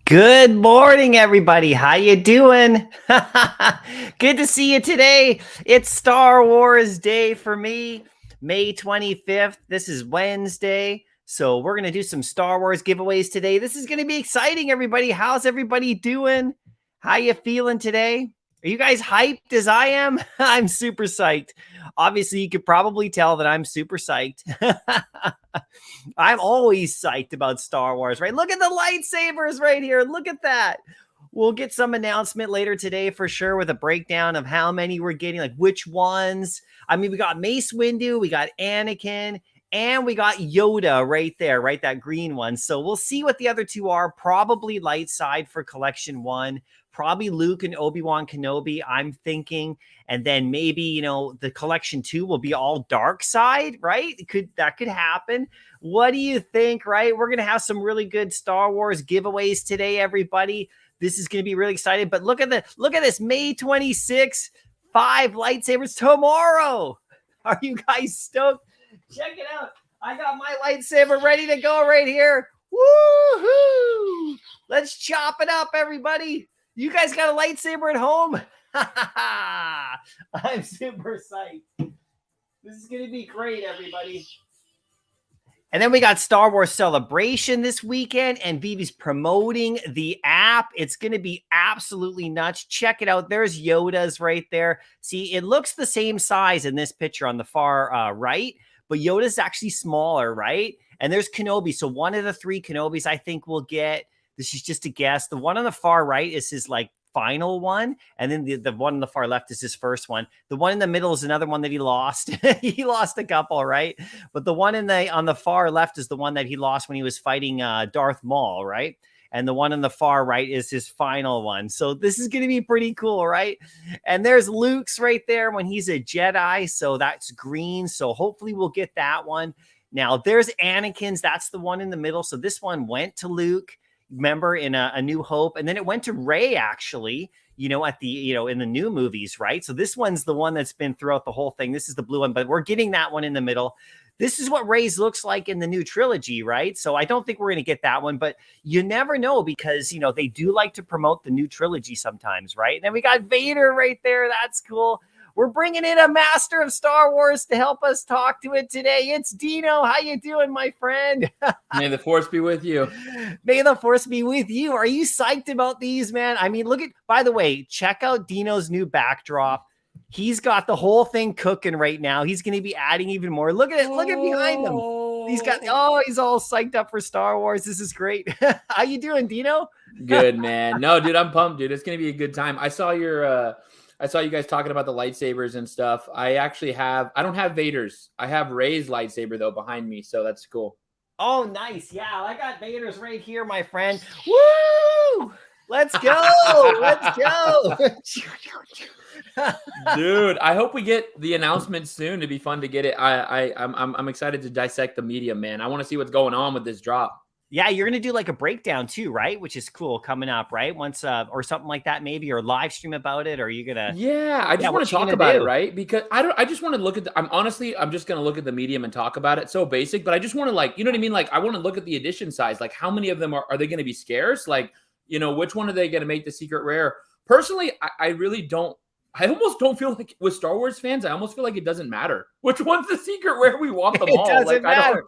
Good morning, everybody. How you doing? Good to see you today. It's Star Wars Day for me, May 25th. This is Wednesday. So we're going to do some Star Wars giveaways today. This is going to be exciting, everybody. How's everybody doing? How you feeling today? Are you guys hyped as I am? I'm super psyched. Obviously, you could probably tell that I'm super psyched. I'm always psyched about Star Wars, right? Look at the lightsabers right here. Look at that. We'll get some announcement later today for sure with a breakdown of how many we're getting, like which ones. I mean, we got Mace Windu, we got Anakin, and we got Yoda right there, right? That green one. So we'll see what the other two are. Probably light side for collection one. Probably Luke and Obi-Wan Kenobi, I'm thinking. And then maybe, you know, the collection two will be all dark side, right? That could happen. What do you think, right? We're going to have some really good Star Wars giveaways today, everybody. This is going to be really exciting. But look at this, May 26th, 5 lightsabers tomorrow. Are you guys stoked? Check it out. I got my lightsaber ready to go right here. Woohoo! Let's chop it up, everybody. You guys got a lightsaber at home? I'm super psyched. This is going to be great, everybody. And then we got Star Wars Celebration this weekend, and Vivi's promoting the app. It's going to be absolutely nuts. Check it out. There's Yoda's right there. See, it looks the same size in this picture on the far right, but Yoda's actually smaller, right? And there's Kenobi. So one of the 3 Kenobis I think we'll get. This is just a guess. The one on the far right is his like final one, and then the one on the far left is his first one. The one in the middle is another one that he lost. He lost a couple, right? But the one on the far left is the one that he lost when he was fighting Darth Maul, right? And the one on the far right is his final one. So this is going to be pretty cool, right? And there's Luke's right there when he's a Jedi. So that's green. So hopefully we'll get that one. Now there's Anakin's. That's the one in the middle. So this one went to Luke, remember, in A New Hope. And then it went to Rey, actually, at the, in the new movies, right? So this one's the one that's been throughout the whole thing. This is the blue one, but we're getting that one in the middle. This is what Rey's looks like in the new trilogy, right? So I don't think we're going to get that one, but you never know because, they do like to promote the new trilogy sometimes, right? And then we got Vader right there. That's cool. We're bringing in a master of Star Wars to help us talk to it today. It's Dino. How you doing, my friend? May the force be with you. May the force be with you. Are you psyched about these, man? I mean, by the way, check out Dino's new backdrop. He's got the whole thing cooking right now. He's going to be adding even more. Look at it. Look at behind him. He's all psyched up for Star Wars. This is great. How you doing, Dino? Good, man. No, dude, I'm pumped, dude. It's going to be a good time. I saw you guys talking about the lightsabers and stuff. I don't have Vader's. I have Rey's lightsaber though behind me, so that's cool. Oh, nice. Yeah, I got Vader's right here, my friend. Woo! Let's go. Let's go. Dude, I hope we get the announcement soon. It'd be fun to get it. I'm excited to dissect the medium, man. I want to see what's going on with this drop. Yeah, you're gonna do like a breakdown too, right? Which is cool coming up, right? Once or something like that, maybe, or live stream about it, or are you gonna? Yeah, I just want to talk about it, right? Because I just want to look at I'm just gonna look at the medium and talk about it. So basic, but I just want to, you know what I mean? Like, I want to look at the edition size. Like, how many of them are they gonna be scarce? Like, which one are they gonna make the secret rare? Personally, I really don't. I almost don't feel like with Star Wars fans, I almost feel like it doesn't matter which one's the secret rare. We want them all. It doesn't matter.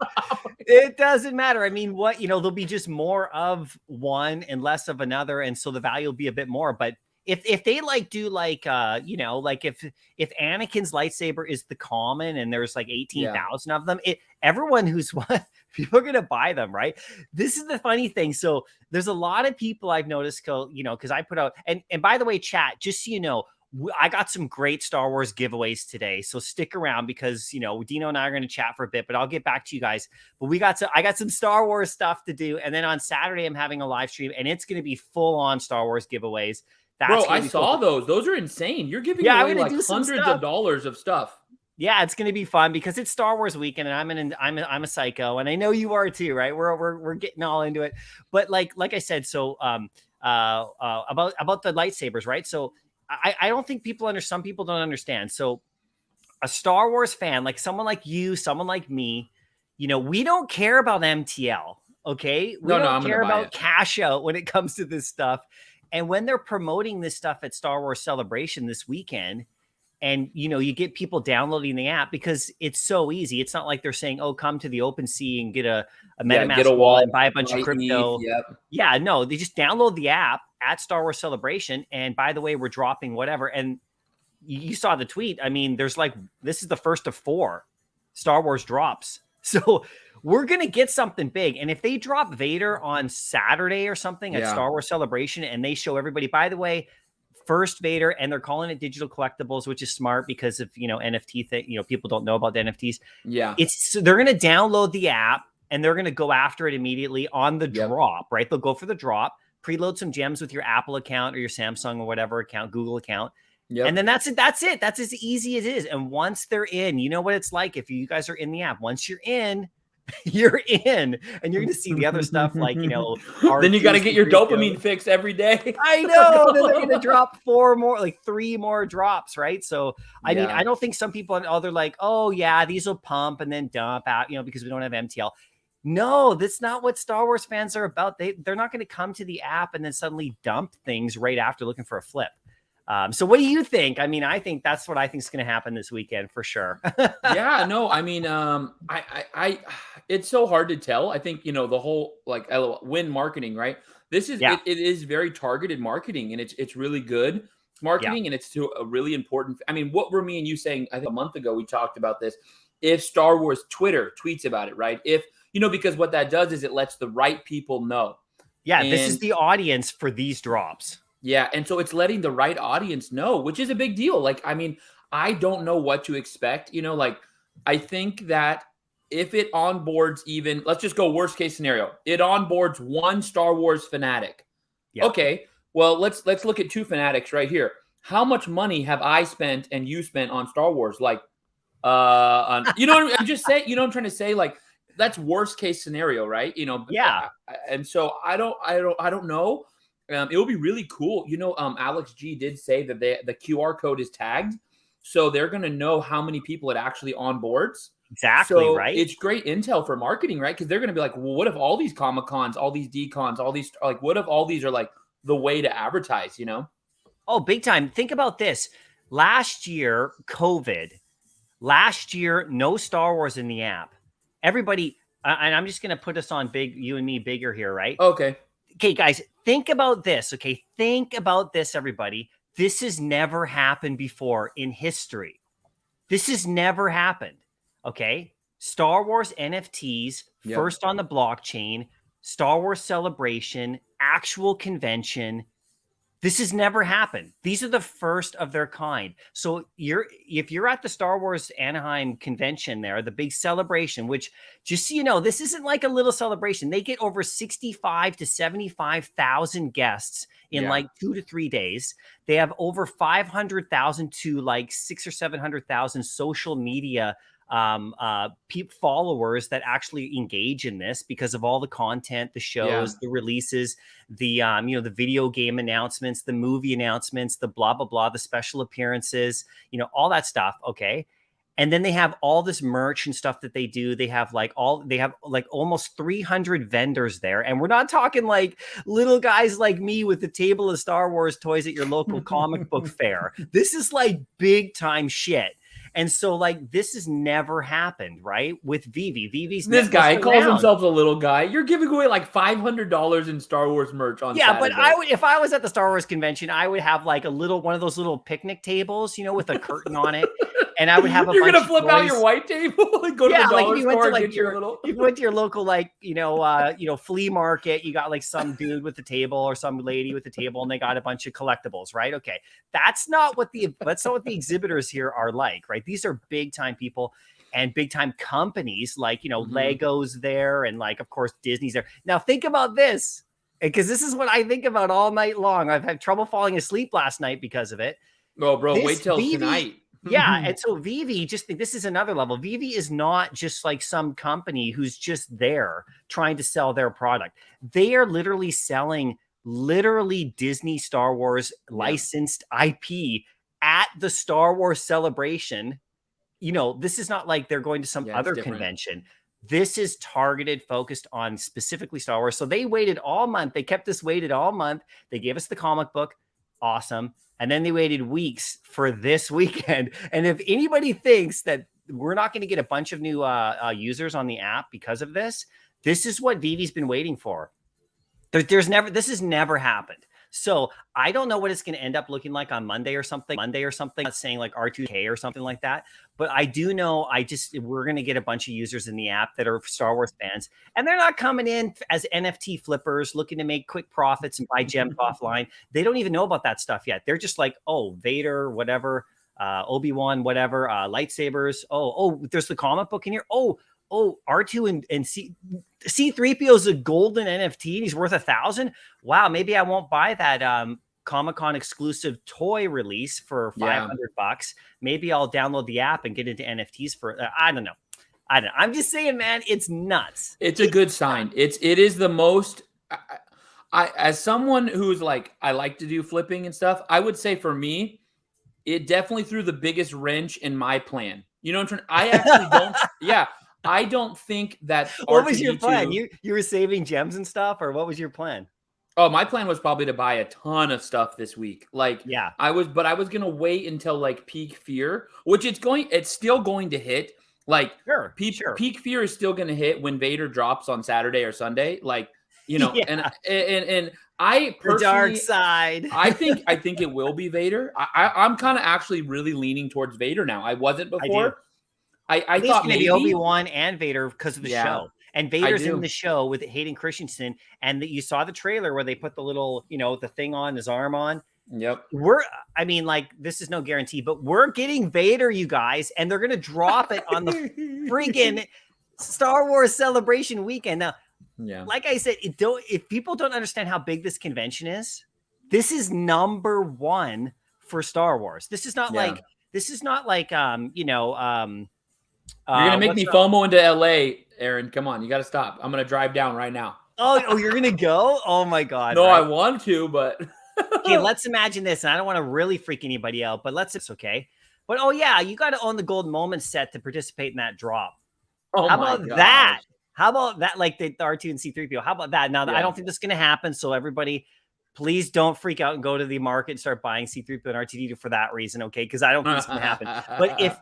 It doesn't matter. I mean, there'll be just more of one and less of another. And so the value will be a bit more. But if they do if Anakin's lightsaber is the common and there's like 18,000 of them, everyone who's people are going to buy them, right? This is the funny thing. So there's a lot of people I've noticed, because I put out, and by the way, chat, just so you know, I got some great Star Wars giveaways today, so stick around because Dino and I are going to chat for a bit, but I'll get back to you guys. But I got some Star Wars stuff to do, and then on Saturday I'm having a live stream, and it's going to be full on Star Wars giveaways. Bro, I saw those. Those are insane. You're giving away like hundreds of dollars of stuff. Yeah, it's going to be fun because it's Star Wars weekend, and I'm a psycho, and I know you are too, right? We're getting all into it, but like I said, so about the lightsabers, right? So. I don't think some people don't understand. So a Star Wars fan, like someone like you, someone like me, we don't care about MTL. Okay. We don't care about cash out when it comes to this stuff. And when they're promoting this stuff at Star Wars Celebration this weekend, and you get people downloading the app because it's so easy. It's not like they're saying, "Oh, come to the OpenSea and get a MetaMask wallet and buy a bunch of crypto." Yep. Yeah, no, they just download the app at Star Wars Celebration, and by the way, we're dropping whatever. And you saw the tweet. I mean, this is the first of 4 Star Wars drops, so we're gonna get something big. And if they drop Vader on Saturday or something at Star Wars Celebration, and they show everybody, by the way, first Vader, and they're calling it digital collectibles, which is smart because of NFT thing. People don't know about the NFTs. Yeah, they're going to download the app and they're going to go after it immediately on the drop. Right? They'll go for the drop, preload some gems with your Apple account or your Samsung or whatever account, Google account, and then that's it. That's it. That's as easy as it is. And once they're in, you know what it's like if you guys are in the app. Once you're in, you're in, and you're going to see the other stuff like, then you got to get your dopamine fix every day. I know. Then they're going to drop 3 more drops, right? So, I mean, I don't think some people, they're like, oh yeah, these will pump and then dump out, because we don't have MTL. No, that's not what Star Wars fans are about. They're not going to come to the app and then suddenly dump things right after looking for a flip. So what do you think? I mean, I think that's what I think is going to happen this weekend for sure. Yeah, no, I mean, I it's so hard to tell. I think, the whole win marketing, right? This is, it is very targeted marketing, and it's really good marketing, and it's to a really important, I mean, what were me and you saying, I think a month ago, we talked about this. If Star Wars Twitter tweets about it, right? If, because what that does is it lets the right people know. Yeah. This is the audience for these drops. Yeah, and so it's letting the right audience know, which is a big deal. Like, I mean, I don't know what to expect. I think that if it onboards even, let's just go worst case scenario, it onboards 1 Star Wars fanatic. Yeah. Okay, well, let's look at 2 fanatics right here. How much money have I spent and you spent on Star Wars? Like, I'm just saying, I'm trying to say, like, that's worst case scenario, right? Yeah, and so I don't know. It will be really cool. Alex G did say that the QR code is tagged, so they're going to know how many people it actually onboards. exactly, So right? it's great intel for marketing, right? Because they're going to be like, well, what if all these Comic Cons, all these decons, all these, like, what if all these are like the way to advertise, Oh, big time. Think about this. Last year, COVID. Last year, no Star Wars in the app. Everybody, and I'm just going to put us on you and me bigger here, right? Okay. Okay, guys, think about this. Okay, think about this, everybody. This has never happened before in history. This has never happened. Okay, Star Wars NFTs, first on the blockchain, Star Wars Celebration, actual convention. This has never happened. These are the first of their kind. So if you're at the Star Wars Anaheim convention there, the big celebration, which just so you know, this isn't like a little celebration. They get over 65 to 75,000 guests in like 2 to 3 days. They have over 500,000 to like 6 or 700,000 social media followers that actually engage in this because of all the content, the shows, the releases, the the video game announcements, the movie announcements, the blah blah blah, the special appearances, all that stuff. Okay. And then they have all this merch and stuff that they do. They have like almost 300 vendors there. And we're not talking like little guys like me with the table of Star Wars toys at your local comic book fair. This is like big time shit. And so, like, this has never happened, right? With Vivi. This guy calls himself a little guy. You're giving away like $500 in Star Wars merch on Saturday. But if I was at the Star Wars convention, I would have like one of those little picnic tables, with a curtain on it. And I would have You're gonna flip out your white table and go to the dollar store and get your little. You went to your local flea market. You got like some dude with the table or some lady with the table, and they got a bunch of collectibles, right? Okay, that's not what the exhibitors here are like, right? These are big time people and big time companies like Lego's there, and like of course Disney's there. Now think about this, because this is what I think about all night long. I've had trouble falling asleep last night because of it. Oh, bro, wait till tonight. Yeah. And so Vivi, just think this is another level. Vivi is not just like some company who's just there trying to sell their product. They are literally selling Disney Star Wars licensed IP at the Star Wars celebration. This is not like they're going to some other convention. This is targeted, focused on specifically Star Wars. So they waited all month. They kept this weighted all month. They gave us the comic book. Awesome. And then they waited weeks for this weekend. And if anybody thinks that we're not going to get a bunch of new users on the app because of this, this is what Vivi's been waiting for. This has never happened. So I don't know what it's going to end up looking like on Monday or something. I'm not saying like R2K or something like that, but I do know we're going to get a bunch of users in the app that are Star Wars fans, and they're not coming in as NFT flippers looking to make quick profits and buy gems offline. They don't even know about that stuff yet. They're just like, oh, Vader, whatever, Obi-Wan, whatever, lightsabers. Oh, there's the comic book in here. Oh, R2 and C3PO is a golden NFT and he's worth 1,000. Wow, maybe I won't buy that Comic-Con exclusive toy release for $500. Maybe I'll download the app and get into NFTs for I don't know. I'm just saying, man, it's nuts. It's a good sign. It is the most. I as someone who's like, I like to do flipping and stuff, I would say for me, it definitely threw the biggest wrench in my plan. You know what I'm trying? I actually don't. Yeah. I don't think that. What was your plan? You were saving gems and stuff, or what was your plan? Oh, my plan was probably to buy a ton of stuff this week. Like, I was gonna wait until like peak fear, which it's still going to hit. Like, peak fear is still going to hit when Vader drops on Saturday or Sunday. Like, and I personally, the dark side. I think it will be Vader. I'm kind of actually really leaning towards Vader now. I wasn't before. I thought maybe Obi-Wan and Vader because of the show. And Vader's in the show with Hayden Christensen. And you saw the trailer where they put the little, the thing on his arm on. Yep. This is no guarantee, but we're getting Vader, you guys, and they're going to drop it on the freaking Star Wars Celebration weekend. Now, like I said, if people don't understand how big this convention is, this is number one for Star Wars. This is not like, you're gonna make me FOMO into LA Aaron. Come on, you got to stop. I'm gonna drive down right now. Oh, you're gonna go? Oh my God! No, right? I want to, but okay. Let's imagine this, and I don't want to really freak anybody out, but it's okay. But oh yeah, you got to own the Golden Moments set to participate in that drop. Oh How my about gosh. that? How about that? Like the R2 and C3PO. How about that? Now, I don't think this is going to happen. So everybody, please don't freak out and go to the market and start buying C3PO and R2D2 for that reason, okay? Because I don't think it's going to happen. But if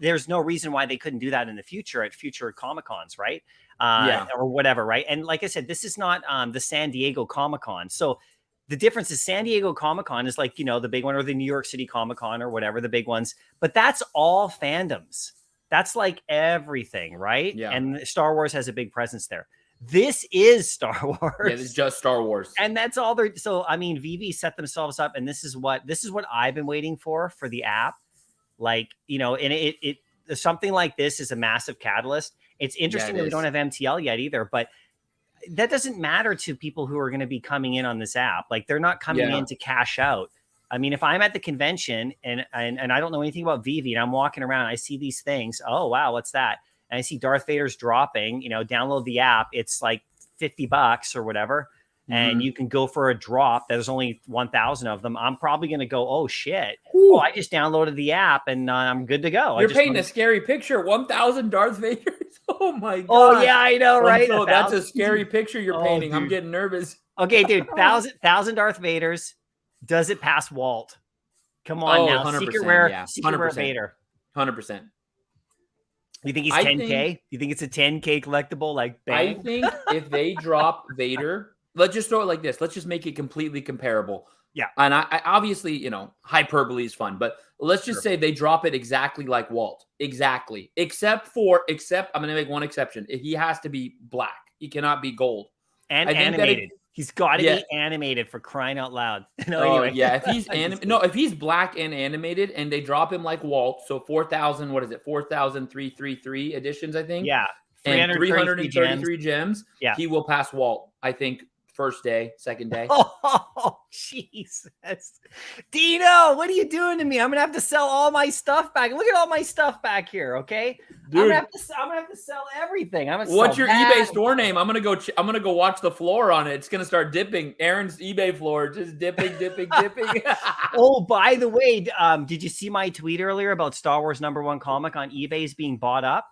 there's no reason why they couldn't do that in the future at future Comic-Cons, right? Or whatever, right? And like I said, this is not the San Diego Comic-Con. So the difference is San Diego Comic-Con is like, the big one, or the New York City Comic-Con or whatever, the big ones. But that's all fandoms. That's like everything, right? Yeah. And Star Wars has a big presence there. This is Star Wars. Yeah, it's just Star Wars. And that's all they're so I mean, VV set themselves up, and this is what I've been waiting for the app. Like, and it something like this is a massive catalyst. It's interesting that we don't have MTL yet either, but that doesn't matter to people who are going to be coming in on this app. Like, they're not coming in to cash out. I mean, if I'm at the convention and I don't know anything about VV and I'm walking around, I see these things. Oh, wow, what's that? And I see Darth Vader's dropping, download the app. It's like $50 or whatever. And you can go for a drop. There's only 1,000 of them. I'm probably going to go, oh, shit. Ooh. Oh, I just downloaded the app and I'm good to go. You're painting a scary picture. 1,000 Darth Vaders. Oh, my God. Oh, yeah, I know, right? So that's a scary picture you're painting. Dude. I'm getting nervous. Okay, dude, 1,000 Darth Vaders. Does it pass Walt? Come on now. Secret rare Vader. 100%. You think he's 10K? You think it's a 10K collectible? Like, bang? I think if they drop Vader, let's just throw it like this. Let's just make it completely comparable. Yeah. And I obviously, hyperbole is fun, but let's just say they drop it exactly like Walt. Exactly. Except I'm going to make one exception. He has to be black. He cannot be gold. And animated. He's got to be animated, for crying out loud. Anyway. Yeah. If he's if he's black and animated, and they drop him like Walt, so 4,000, what is it? 4,333 editions, I think. Yeah. And 333 gems. Yeah. He will pass Walt, I think. First day, second day. Oh, Jesus. Dino, what are you doing to me? I'm going to have to sell all my stuff back. Look at all my stuff back here, okay? Dude. I'm going to have to sell everything. What's your eBay store name? I'm going to go watch the floor on it. It's going to start dipping. Aaron's eBay floor, just dipping. Oh, by the way, did you see my tweet earlier about Star Wars #1 comic on eBay is being bought up?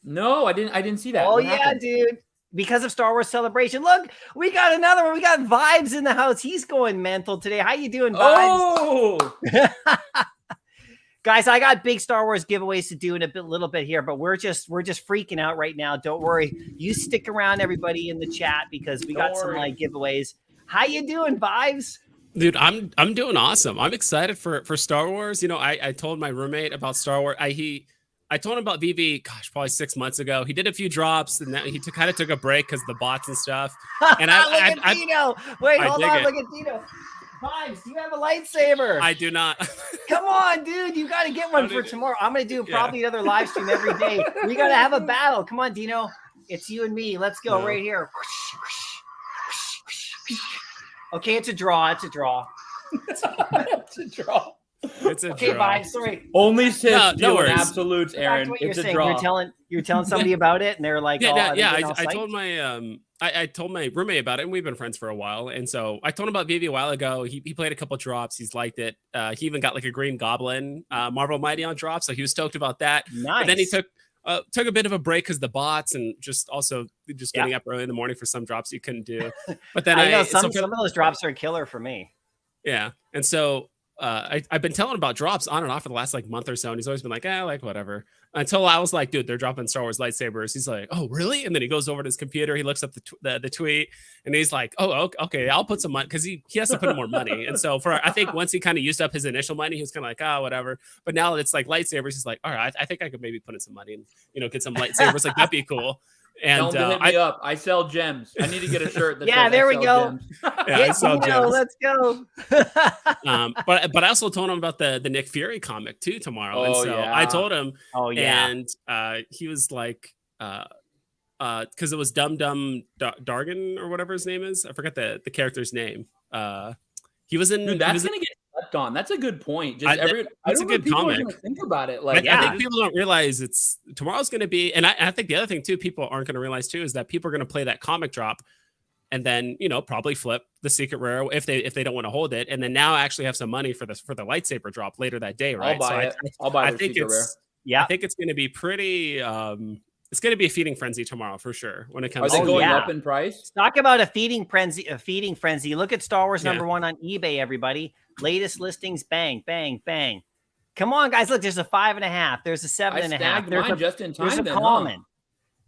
No, I didn't see that. Oh, yeah, dude. Because of Star Wars Celebration. Look, we got another one. We got Vibes in the house. He's going mental today. How you doing, Vibes? Oh! Guys, I got big Star Wars giveaways to do in a little bit here, but we're just freaking out right now. Don't worry. You stick around, everybody in the chat, because we got some like giveaways. How you doing, Vibes? Dude, I'm doing awesome. I'm excited for Star Wars. I told my roommate about Star Wars. I told him about VV, probably 6 months ago. He did a few drops, and he kind of took a break because of the bots and stuff. And look at Dino. Wait, hold on. Look at Dino. Vibes, do you have a lightsaber? I do not. Come on, dude. You got to get one for tomorrow. I'm going to do probably another live stream every day. We got to have a battle. Come on, Dino. It's you and me. Let's go right here. Okay, it's a draw. It's a draw. It's a draw. It's a draw. Vibes, sorry. Only Sith no absolutes, Aaron. It's a draw. You're telling somebody about it, and they're like, I told my I told my roommate about it, and we've been friends for a while. And so I told him about VV a while ago. He played a couple drops. He's liked it. He even got like a Green Goblin Marvel Mighty on drop, so he was stoked about that. Nice. And then he took a bit of a break because the bots, and just getting up early in the morning for some drops you couldn't do. But then I know some of those drops are a killer for me. Yeah, and so. I've been telling about drops on and off for the last month or so, and he's always been like, whatever. Until I was like, dude, they're dropping Star Wars lightsabers. He's like, oh, really? And then he goes over to his computer, he looks up the tweet, and he's like, oh, okay, I'll put some money, because he has to put in more money. And so I think once he kind of used up his initial money, he was kind of like, whatever. But now it's like lightsabers, he's like, all right, I think I could maybe put in some money and get some lightsabers. Like, that'd be cool. And tell him to hit me up. I sell gems. I need to get a shirt that says there we go. I sell gems. Let's go. But I also told him about the Nick Fury comic too tomorrow. And so I told him. Oh yeah. And he was like, because it was Dum Dargan or whatever his name is. I forgot the character's name. He was in. Dude, that's gonna get slept on. That's a good point. Just that's a good comic. Think about it. Like, I think people don't realize tomorrow's going to be, and I think the other thing too, people aren't going to realize too, is that people are going to play that comic drop, and then probably flip the secret rare if they don't want to hold it, and then now actually have some money for the lightsaber drop later that day, right? I'll buy the secret rare. Yeah, I think it's going to be pretty. It's going to be a feeding frenzy tomorrow for sure. When it comes, are they going up in price? Talk about a feeding frenzy. Look at Star Wars #1 on eBay, everybody. Latest listings, bang, bang, bang. Come on, guys! Look, there's a 5.5. There's a 7.5. There's just in time. There's a common.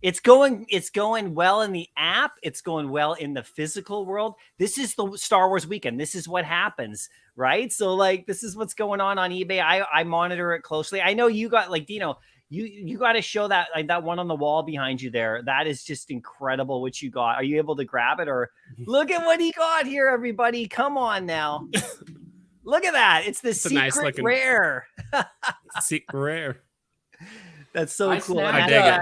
It's going well in the app. It's going well in the physical world. This is the Star Wars weekend. This is what happens, right? So like, this is what's going on eBay. I monitor it closely. I know you got like Dino. You got to show that that one on the wall behind you there. That is just incredible what you got. Are you able to grab it, or look at what he got here, everybody? Come on now. Look at that. It's the secret rare. Secret rare. That's so cool.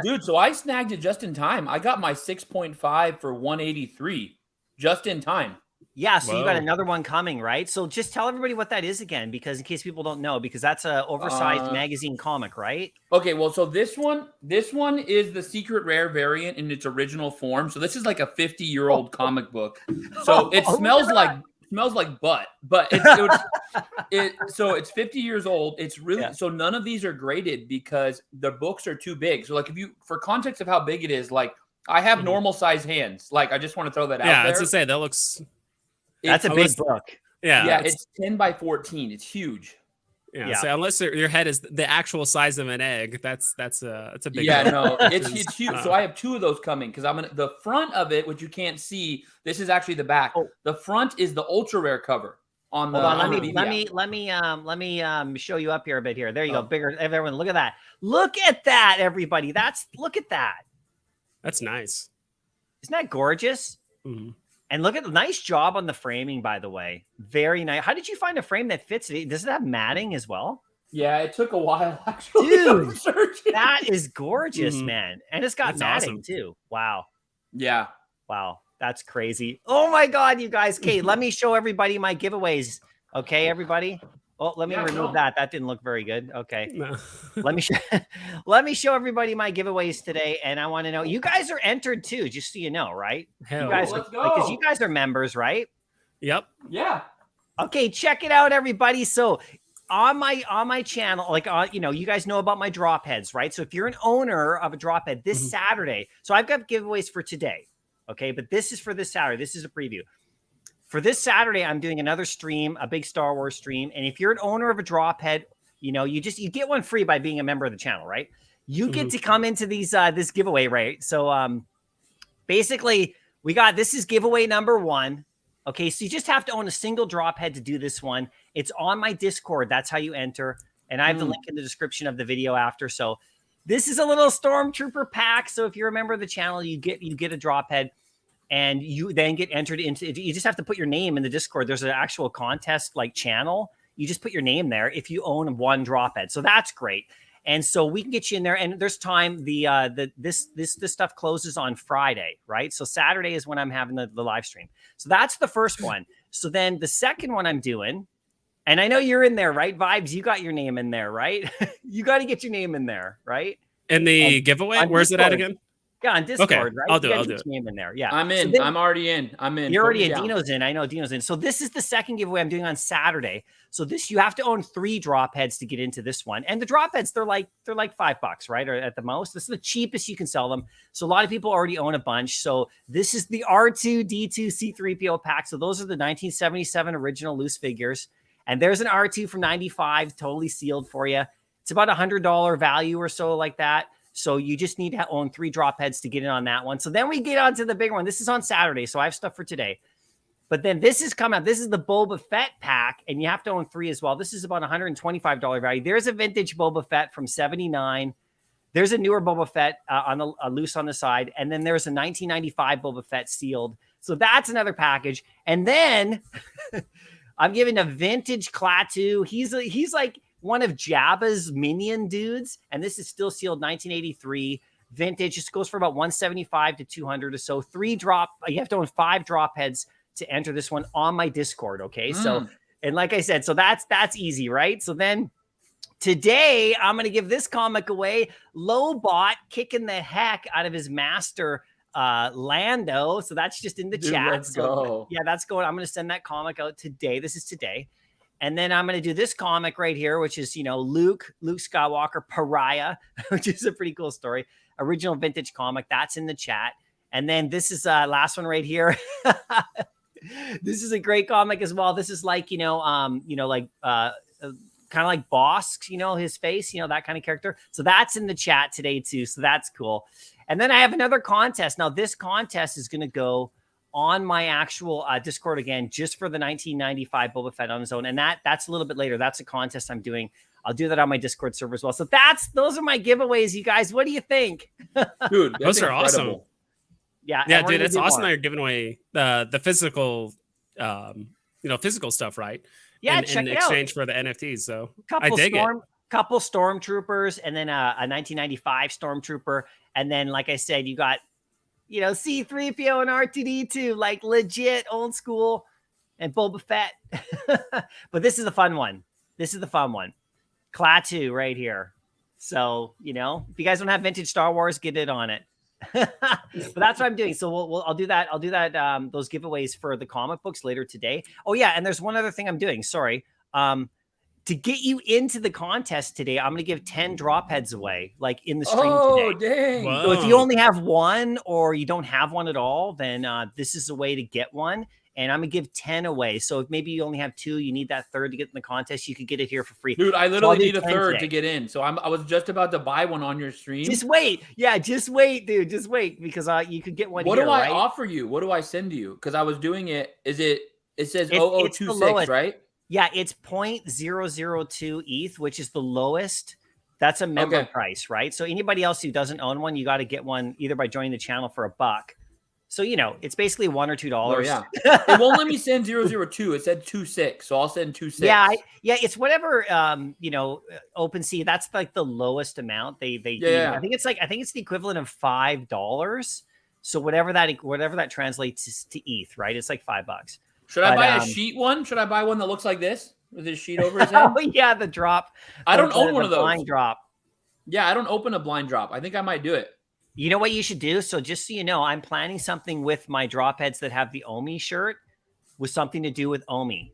Dude, so I snagged it just in time. I got my 6.5 for 183 just in time. Yeah, so you got another one coming, right? So just tell everybody what that is again, because in case people don't know, because that's a oversized magazine comic, right? Okay, well, so this one is the secret rare variant in its original form. So this is like a 50-year-old comic book. So it smells like butt, but so it's 50 years old. It's really so none of these are graded because the books are too big. So like for context of how big it is, like I have normal size hands. Like I just want to throw that out there. Yeah, that's to say that looks. That's a big book. Yeah, it's 10 by 14. It's huge. Yeah. So unless your head is the actual size of an egg, that's a big. Yeah, no, it's huge. So I have 2 of those coming because the front of it, which you can't see. This is actually the back. Oh. The front is the ultra rare cover on the. Hold on, let me show you up here a bit here. There you go, bigger. Everyone, look at that. Look at that, everybody. Look at that. That's nice. Isn't that gorgeous? Mm-hmm. And look at the nice job on the framing, by the way. Very nice. How did you find a frame that fits it? Does it have matting as well? Yeah, it took a while, actually. Dude, that is gorgeous, man. And it's got matting, too. Wow. Yeah. Wow. That's crazy. Oh, my God, you guys. Okay, let me show everybody my giveaways. Okay, everybody? Oh, let me remove that. That didn't look very good. Okay. No. let me show everybody my giveaways today. And I want to know, you guys are entered too, just so you know, right? Hell, you guys let's go. Because you guys are members, right? Yep. Yeah. Okay, check it out, everybody. So on my channel, like you guys know about my drop heads, right? So if you're an owner of a drop head this Saturday, so I've got giveaways for today. Okay, but this is for this Saturday. This is a preview. For this Saturday, I'm doing another stream, a big Star Wars stream. And if you're an owner of a drop head, you get one free by being a member of the channel, right? You get to come into these this giveaway, right? So basically, this is giveaway number 1. Okay, so you just have to own a single drop head to do this one. It's on my Discord. That's how you enter. And I have the link in the description of the video after. So this is a little Stormtrooper pack. So if you're a member of the channel, you get a drop head. And you then get entered into. You just have to put your name in the Discord. There's an actual contest like channel. You just put your name there if you own one drop head. So that's great. And so we can get you in there. And there's time. This stuff closes on Friday, right? So Saturday is when I'm having the live stream. So that's the first one. So then the second one I'm doing, and I know you're in there, right? Vibes, you got your name in there, right? You got to get your name in there, right? And the giveaway, where's it at again? Yeah, on Discord, right? I'll do it. Name in there. Yeah, I'm in. So I'm already in. You're already in. Dino's in. I know Dino's in. So this is the second giveaway I'm doing on Saturday. So you have to own 3 drop heads to get into this one. And the drop heads, they're like $5, right? Or at the most. This is the cheapest you can sell them. So a lot of people already own a bunch. So this is the R2D2 C3PO pack. So those are the 1977 original loose figures. And there's an R2 from 95, totally sealed for you. It's about $100 value or so like that. So you just need to own 3 drop heads to get in on that one. So then we get on to the big one. This is on Saturday, so I have stuff for today. But then this is coming out. This is the Boba Fett pack, and you have to own 3 as well. This is about $125 value. There's a vintage Boba Fett from 79. There's a newer Boba Fett loose on the side. And then there's a 1995 Boba Fett sealed. So that's another package. And then I'm giving a vintage Klaatu. He's like one of Jabba's minion dudes, and this is still sealed 1983 vintage. This goes for about 175 to 200 or so. 3 drop. You have to own 5 drop heads to enter this one on my Discord. Okay, so And like I said, so that's easy, right? So then today I'm going to give this comic away. Lobot kicking the heck out of his master Lando. So that's just in the chat. Let's go. Yeah, that's going. I'm going to send that comic out today. This is today. And then I'm going to do this comic right here, which is, Luke Skywalker Pariah, which is a pretty cool story. Original vintage comic. That's in the chat. And then this is last one right here. This is a great comic as well. This is like, kind of like Bosk, his face, that kind of character. So that's in the chat today too. So that's cool. And then I have another contest. Now this contest is going to go on my actual Discord again, just for the 1995 Boba Fett on his own. And that's a little bit later. That's a contest I'm doing. I'll do that on my Discord server as well. So those are my giveaways, you guys. What do you think? Dude, those are awesome. Yeah, dude, it's awesome that you're giving away the physical, physical stuff, right? Yeah, in exchange for the NFTs. So I dig it. Couple stormtroopers, and then a 1995 stormtrooper, and then, like I said, you got C-3PO and R2-D2, like legit old school, and Boba Fett. But this is the fun one. Klaatu right here. So if you guys don't have vintage Star Wars, get it on it. But that's what I'm doing. So I'll do that. I'll do that. Those giveaways for the comic books later today. Oh yeah, and there's one other thing I'm doing. Sorry. To get you into the contest today, I'm going to give 10 drop heads away, like in the stream today. Oh, dang. Wow. So if you only have one or you don't have one at all, then this is a way to get one. And I'm going to give 10 away. So if maybe you only have 2, you need that third to get in the contest, you could get it here for free. Dude, I literally need a third to get in. So I was just about to buy one on your stream. Just wait. Yeah, just wait, dude. Just wait, because you could get one What here, do I right? offer you? What do I send you? Because I was doing it. It says 0026, right? Yeah, it's 0.002 ETH, which is the lowest. That's a member price, right? So anybody else who doesn't own one, you got to get one either by joining the channel for $1. So, it's basically $1 or $2. Oh, yeah. It won't let me send 002. It said 26. So I'll send 26. Yeah, it's whatever, OpenSea. That's like the lowest amount they do. Yeah. I think it's the equivalent of $5. So whatever that translates to ETH, right? It's like $5. Should I buy a sheet one? Should I buy one that looks like this with his sheet over his head? Oh yeah, the drop. I don't own one of those. Blind drop. Yeah, I don't open a blind drop. I think I might do it. You know what you should do? So just so you know, I'm planning something with my drop heads that have the Omi shirt with something to do with Omi.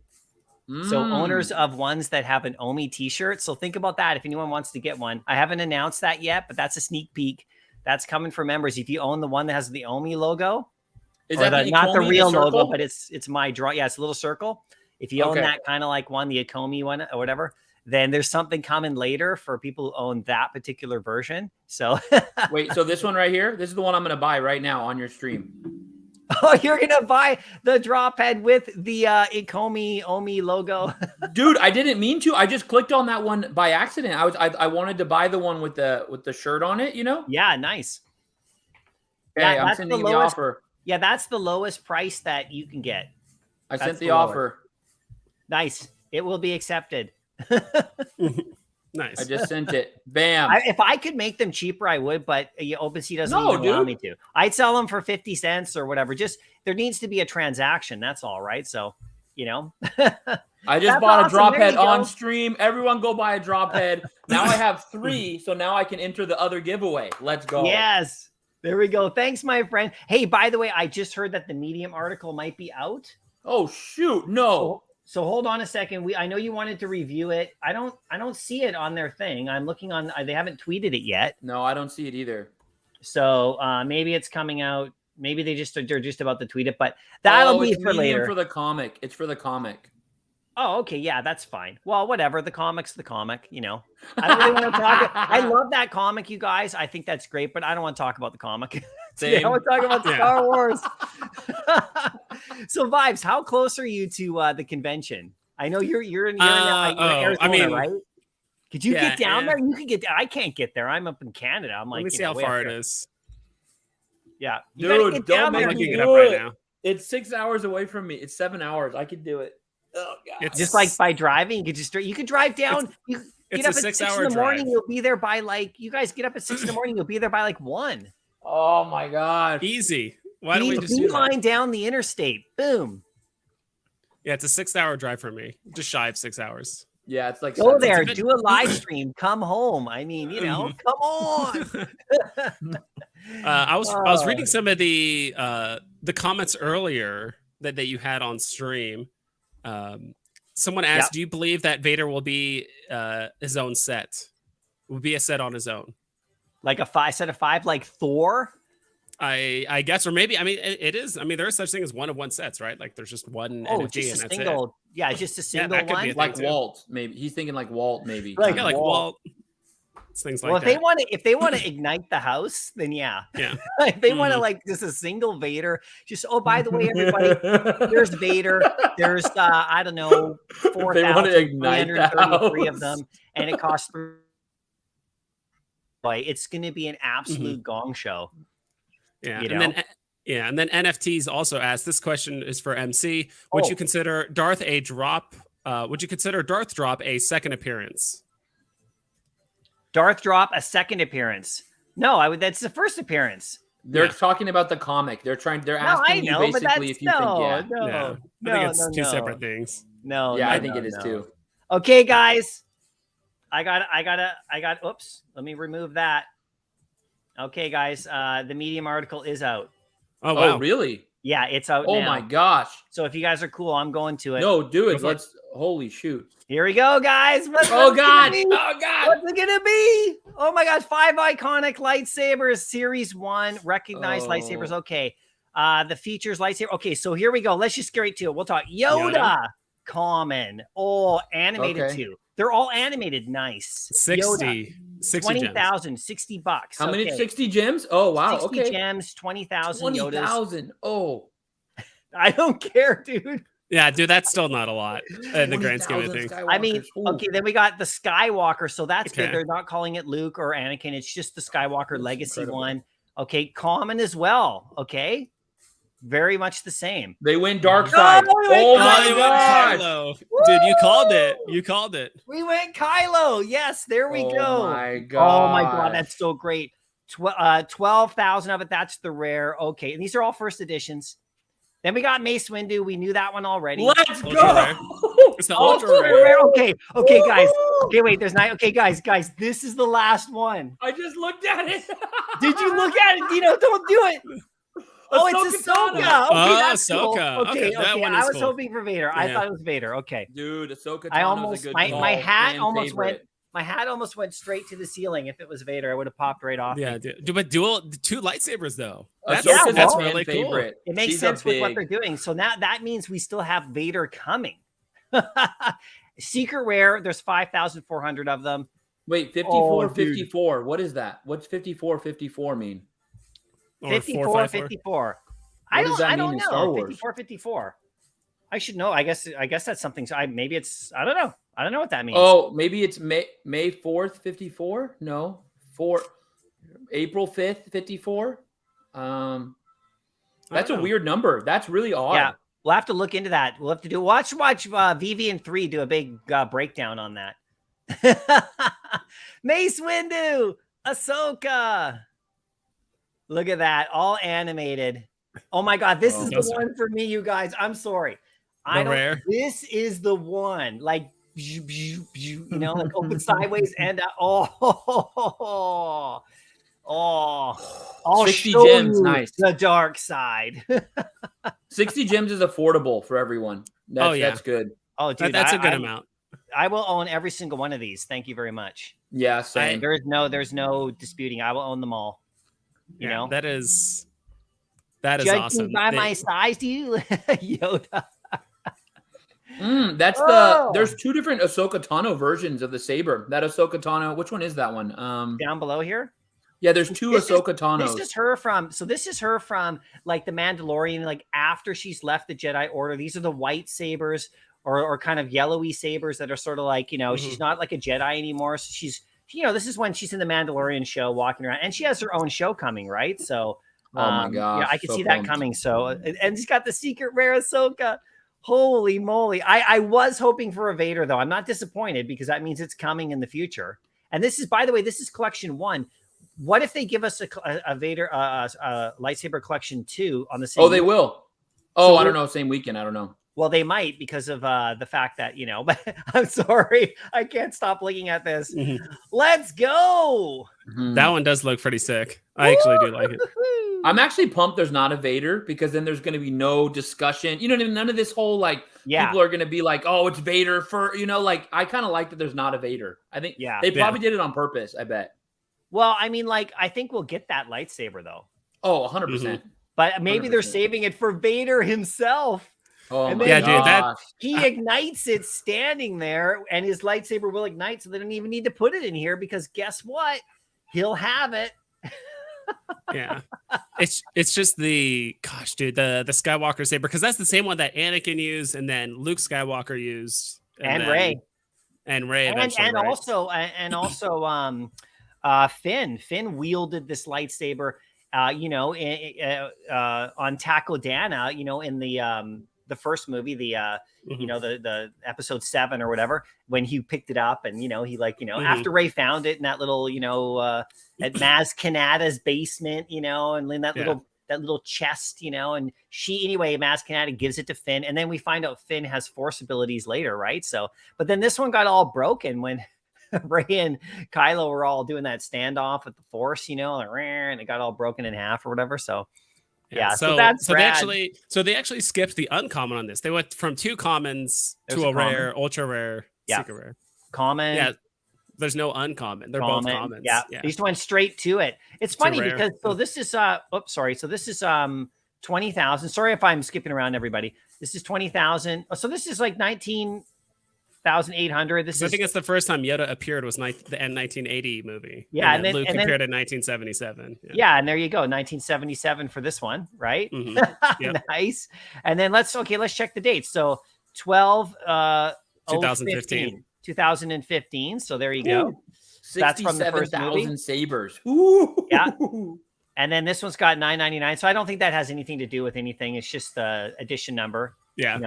So owners of ones that have an Omi t-shirt. So think about that if anyone wants to get one. I haven't announced that yet, but that's a sneak peek. That's coming for members. If you own the one that has the Omi logo, is that not the real logo, but it's my draw. Yeah, it's a little circle. If you own that kind of like one, the Akomi one or whatever, then there's something coming later for people who own that particular version. So wait, so this one right here, this is the one I'm going to buy right now on your stream. Oh, you're going to buy the drop head with the Akomi Omi logo. Dude, I didn't mean to. I just clicked on that one by accident. I wanted to buy the one with the shirt on it, Yeah, nice. Okay, I'm sending the offer. Yeah, that's the lowest price that you can get. I sent the offer. Nice. It will be accepted. Nice. I just sent it. Bam. If I could make them cheaper, I would, but OpenSea doesn't even allow me to. I'd sell them for 50 cents or whatever. Just there needs to be a transaction. That's all, right? So, I just bought a drop head on stream. Everyone go buy a drop head. Now I have 3, so now I can enter the other giveaway. Let's go. Yes. There we go. Thanks, my friend. Hey, by the way, I just heard that the Medium article might be out. Oh, shoot. No. So hold on a second. I know you wanted to review it. I don't see it on their thing. I'm looking on. They haven't tweeted it yet. No, I don't see it either. So maybe it's coming out. Maybe they're just about to tweet it, but that'll be for later. For the comic. It's for the comic. Oh, okay. Yeah, that's fine. Well, whatever. The comic's the comic, I don't really want to talk. I love that comic, you guys. I think that's great, but I don't want to talk about the comic. I want to talk about Star Wars. So, Vibes, how close are you to the convention? I know you're in Arizona, right? Could you get down there? You could get down. I can't get there. I'm up in Canada. I'm like, let me see how far it is. Yeah. Dude, don't make me get up right now. It's 6 hours away from me. It's 7 hours. I could do it. Oh, God. It's just like by driving. You could drive down. You get up at 6 in the morning. You'll be there by you guys get up at 6 in the morning. You'll be there by 1. Oh my God. Easy. Why don't we just line down the interstate? Boom. Yeah, it's a 6-hour drive for me. Just shy of 6 hours. Yeah, it's like go there, do a live stream, come home. I mean, come on. I was reading some of the comments earlier that you had on stream. Someone asked, do you believe that Vader will be his own set? Will be a set on his own? Like a set of 5, like Thor? I guess, or maybe, I mean, it is. I mean, there is such thing as one of one sets, right? Like there's just one NFT and that's it. Yeah, just a single one. Like Walt, maybe. He's thinking like Walt, maybe. Like Walt. Things like that. If they want to ignite the house, then yeah. If they want to like just a single Vader, just by the way, everybody, there's Vader. There's I don't know, 4,333 of them, and it costs. It's going to be an absolute gong show. Yeah, and then NFTs also asked. This question is for MC. Would you consider Darth drop a second appearance? Darth drop a second appearance? No, I would. That's the first appearance. They're talking about the comic. They're asking you basically if you think. I think it's two separate things. I think it is too. Okay, guys. I got. Oops. Let me remove that. Okay, guys. The Medium article is out. Oh, wow. Oh, really? Yeah, it's out. Oh now. My gosh. So if you guys are cool, I'm going to it. No, do it. Holy shoot. Here we go, guys. Oh God. What's it gonna be? Oh my God. 5 iconic lightsabers, series 1, recognized lightsabers. Okay. The features lightsaber. Okay, so here we go. Let's just get right to it. We'll talk Yoda. Common. Animated too. They're all animated. Nice. 60 20,000, $60. How many? 60 gems? Oh wow. 60 gems, 20,000. 20,000. Oh. I don't care, dude. Yeah, dude, that's still not a lot in the grand scheme of things. I mean, okay, then we got the Skywalker, so that's good. They're not calling it Luke or Anakin. It's just the Skywalker Legacy one. Okay, common as well. Okay, very much the same. They win dark side. Oh my God, dude, you called it. You called it. We went Kylo. Yes, there we go. Oh my God. Oh my God, that's so great. 12,000 of it. That's the rare. Okay, and these are all first editions. Then we got Mace Windu. We knew that one already. Let's go. It's the ultra rare. Okay, guys. Okay, wait. There's 9. Okay, guys. This is the last one. I just looked at it. Did you look at it, Dino? Don't do it. Oh, it's Ahsoka. Okay, that's Ahsoka. Cool. Okay. I was hoping for Vader. I thought it was Vader. Okay, dude, Ahsoka. I almost my hat almost favorite. went. My hat almost went straight to the ceiling. If it was Vader, I would have popped right off. Yeah, but two lightsabers though. That's really cool. It makes sense with what they're doing. So now that means we still have Vader coming. Secret rare. There's 5,400 of them. Wait, 54. What is that? What's 54 mean? 54. I don't know. 54. I should know. I guess that's something. So maybe it's. I don't know. I don't know what that means. Oh, maybe it's May 4th, 54. No, April 5th, 54. That's a weird number. That's really odd. Yeah, we'll have to look into that. We'll have to watch VV and 3 do a big breakdown on that. Mace Windu, Ahsoka. Look at that, all animated. Oh my God, this is the one for me, you guys. I'm sorry. Rare. This is the one. Like, like open sideways and I'll 60 gems, nice. The dark side. 60 gems is affordable for everyone. That's good. Oh, dude, that's a good amount. I will own every single one of these. Thank you very much. Yeah, same. There's no disputing. I will own them all. You know, that is awesome. By my size, do you, Yoda? There's 2 different Ahsoka Tano versions of the saber. That Ahsoka Tano, which one is that one? Down below here. Yeah, there's 2 Ahsoka Tanos. This is her from like the Mandalorian, like after she's left the Jedi Order. These are the white sabers or kind of yellowy sabers that are sort of like, she's not like a Jedi anymore. So she's, this is when she's in the Mandalorian show walking around, and she has her own show coming, right? So, oh my God, yeah, I can see that coming. So, and she's got the secret rare Ahsoka. Holy moly. I was hoping for a Vader, though. I'm not disappointed because that means it's coming in the future. And this is, by the way, this is collection 1. What if they give us a Vader lightsaber collection 2 on the same? Oh, they will. Oh, so I don't know. Same weekend. I don't know. Well, they might because of the fact that, but I'm sorry. I can't stop looking at this. Let's go. That one does look pretty sick. I actually do like it. I'm actually pumped there's not a Vader, because then there's going to be no discussion. None of this whole people are going to be like, oh, it's Vader for, I kind of like that there's not a Vader. I think they probably did it on purpose, I bet. Well, I mean, I think we'll get that lightsaber though. Oh, 100%. But maybe 100%. They're saving it for Vader himself. Oh, and my gosh. He ignites it standing there, and his lightsaber will ignite, so they don't even need to put it in here, because guess what? He'll have it. Yeah, it's just the the Skywalker saber, because that's the same one that Anakin used, and then Luke Skywalker used, and Rey eventually, and also Finn wielded this lightsaber, on Takodana, in the first movie, the episode 7 or whatever, when he picked it up, and after Rey found it in that little at Maz Kanata's basement, and in that little chest, and Maz Kanata gives it to Finn, and then we find out Finn has Force abilities later, right? So, but then this one got all broken when Rey and Kylo were all doing that standoff with the Force, and it got all broken in half or whatever. So. Yeah, so they actually skipped the uncommon on this. They went from 2 commons to a rare, ultra rare, secret rare. Common. Yeah, there's no uncommon. They're both commons. Yeah, they just went straight to it. It's funny because this is So this is 20,000. Sorry if I'm skipping around, everybody. This is 20,000. So this is like 19,800. I think it's the first time Yoda appeared was the end 1980 movie. Yeah, and then Luke appeared in 1977. Yeah, and there you go, 1977 for this one, right? Yep. Nice. And then let's check the dates. So 2015. So there you go. That's from the first movie. Sabers. Ooh. Yeah. And then this one's got 999. So I don't think that has anything to do with anything. It's just the edition number. Yeah.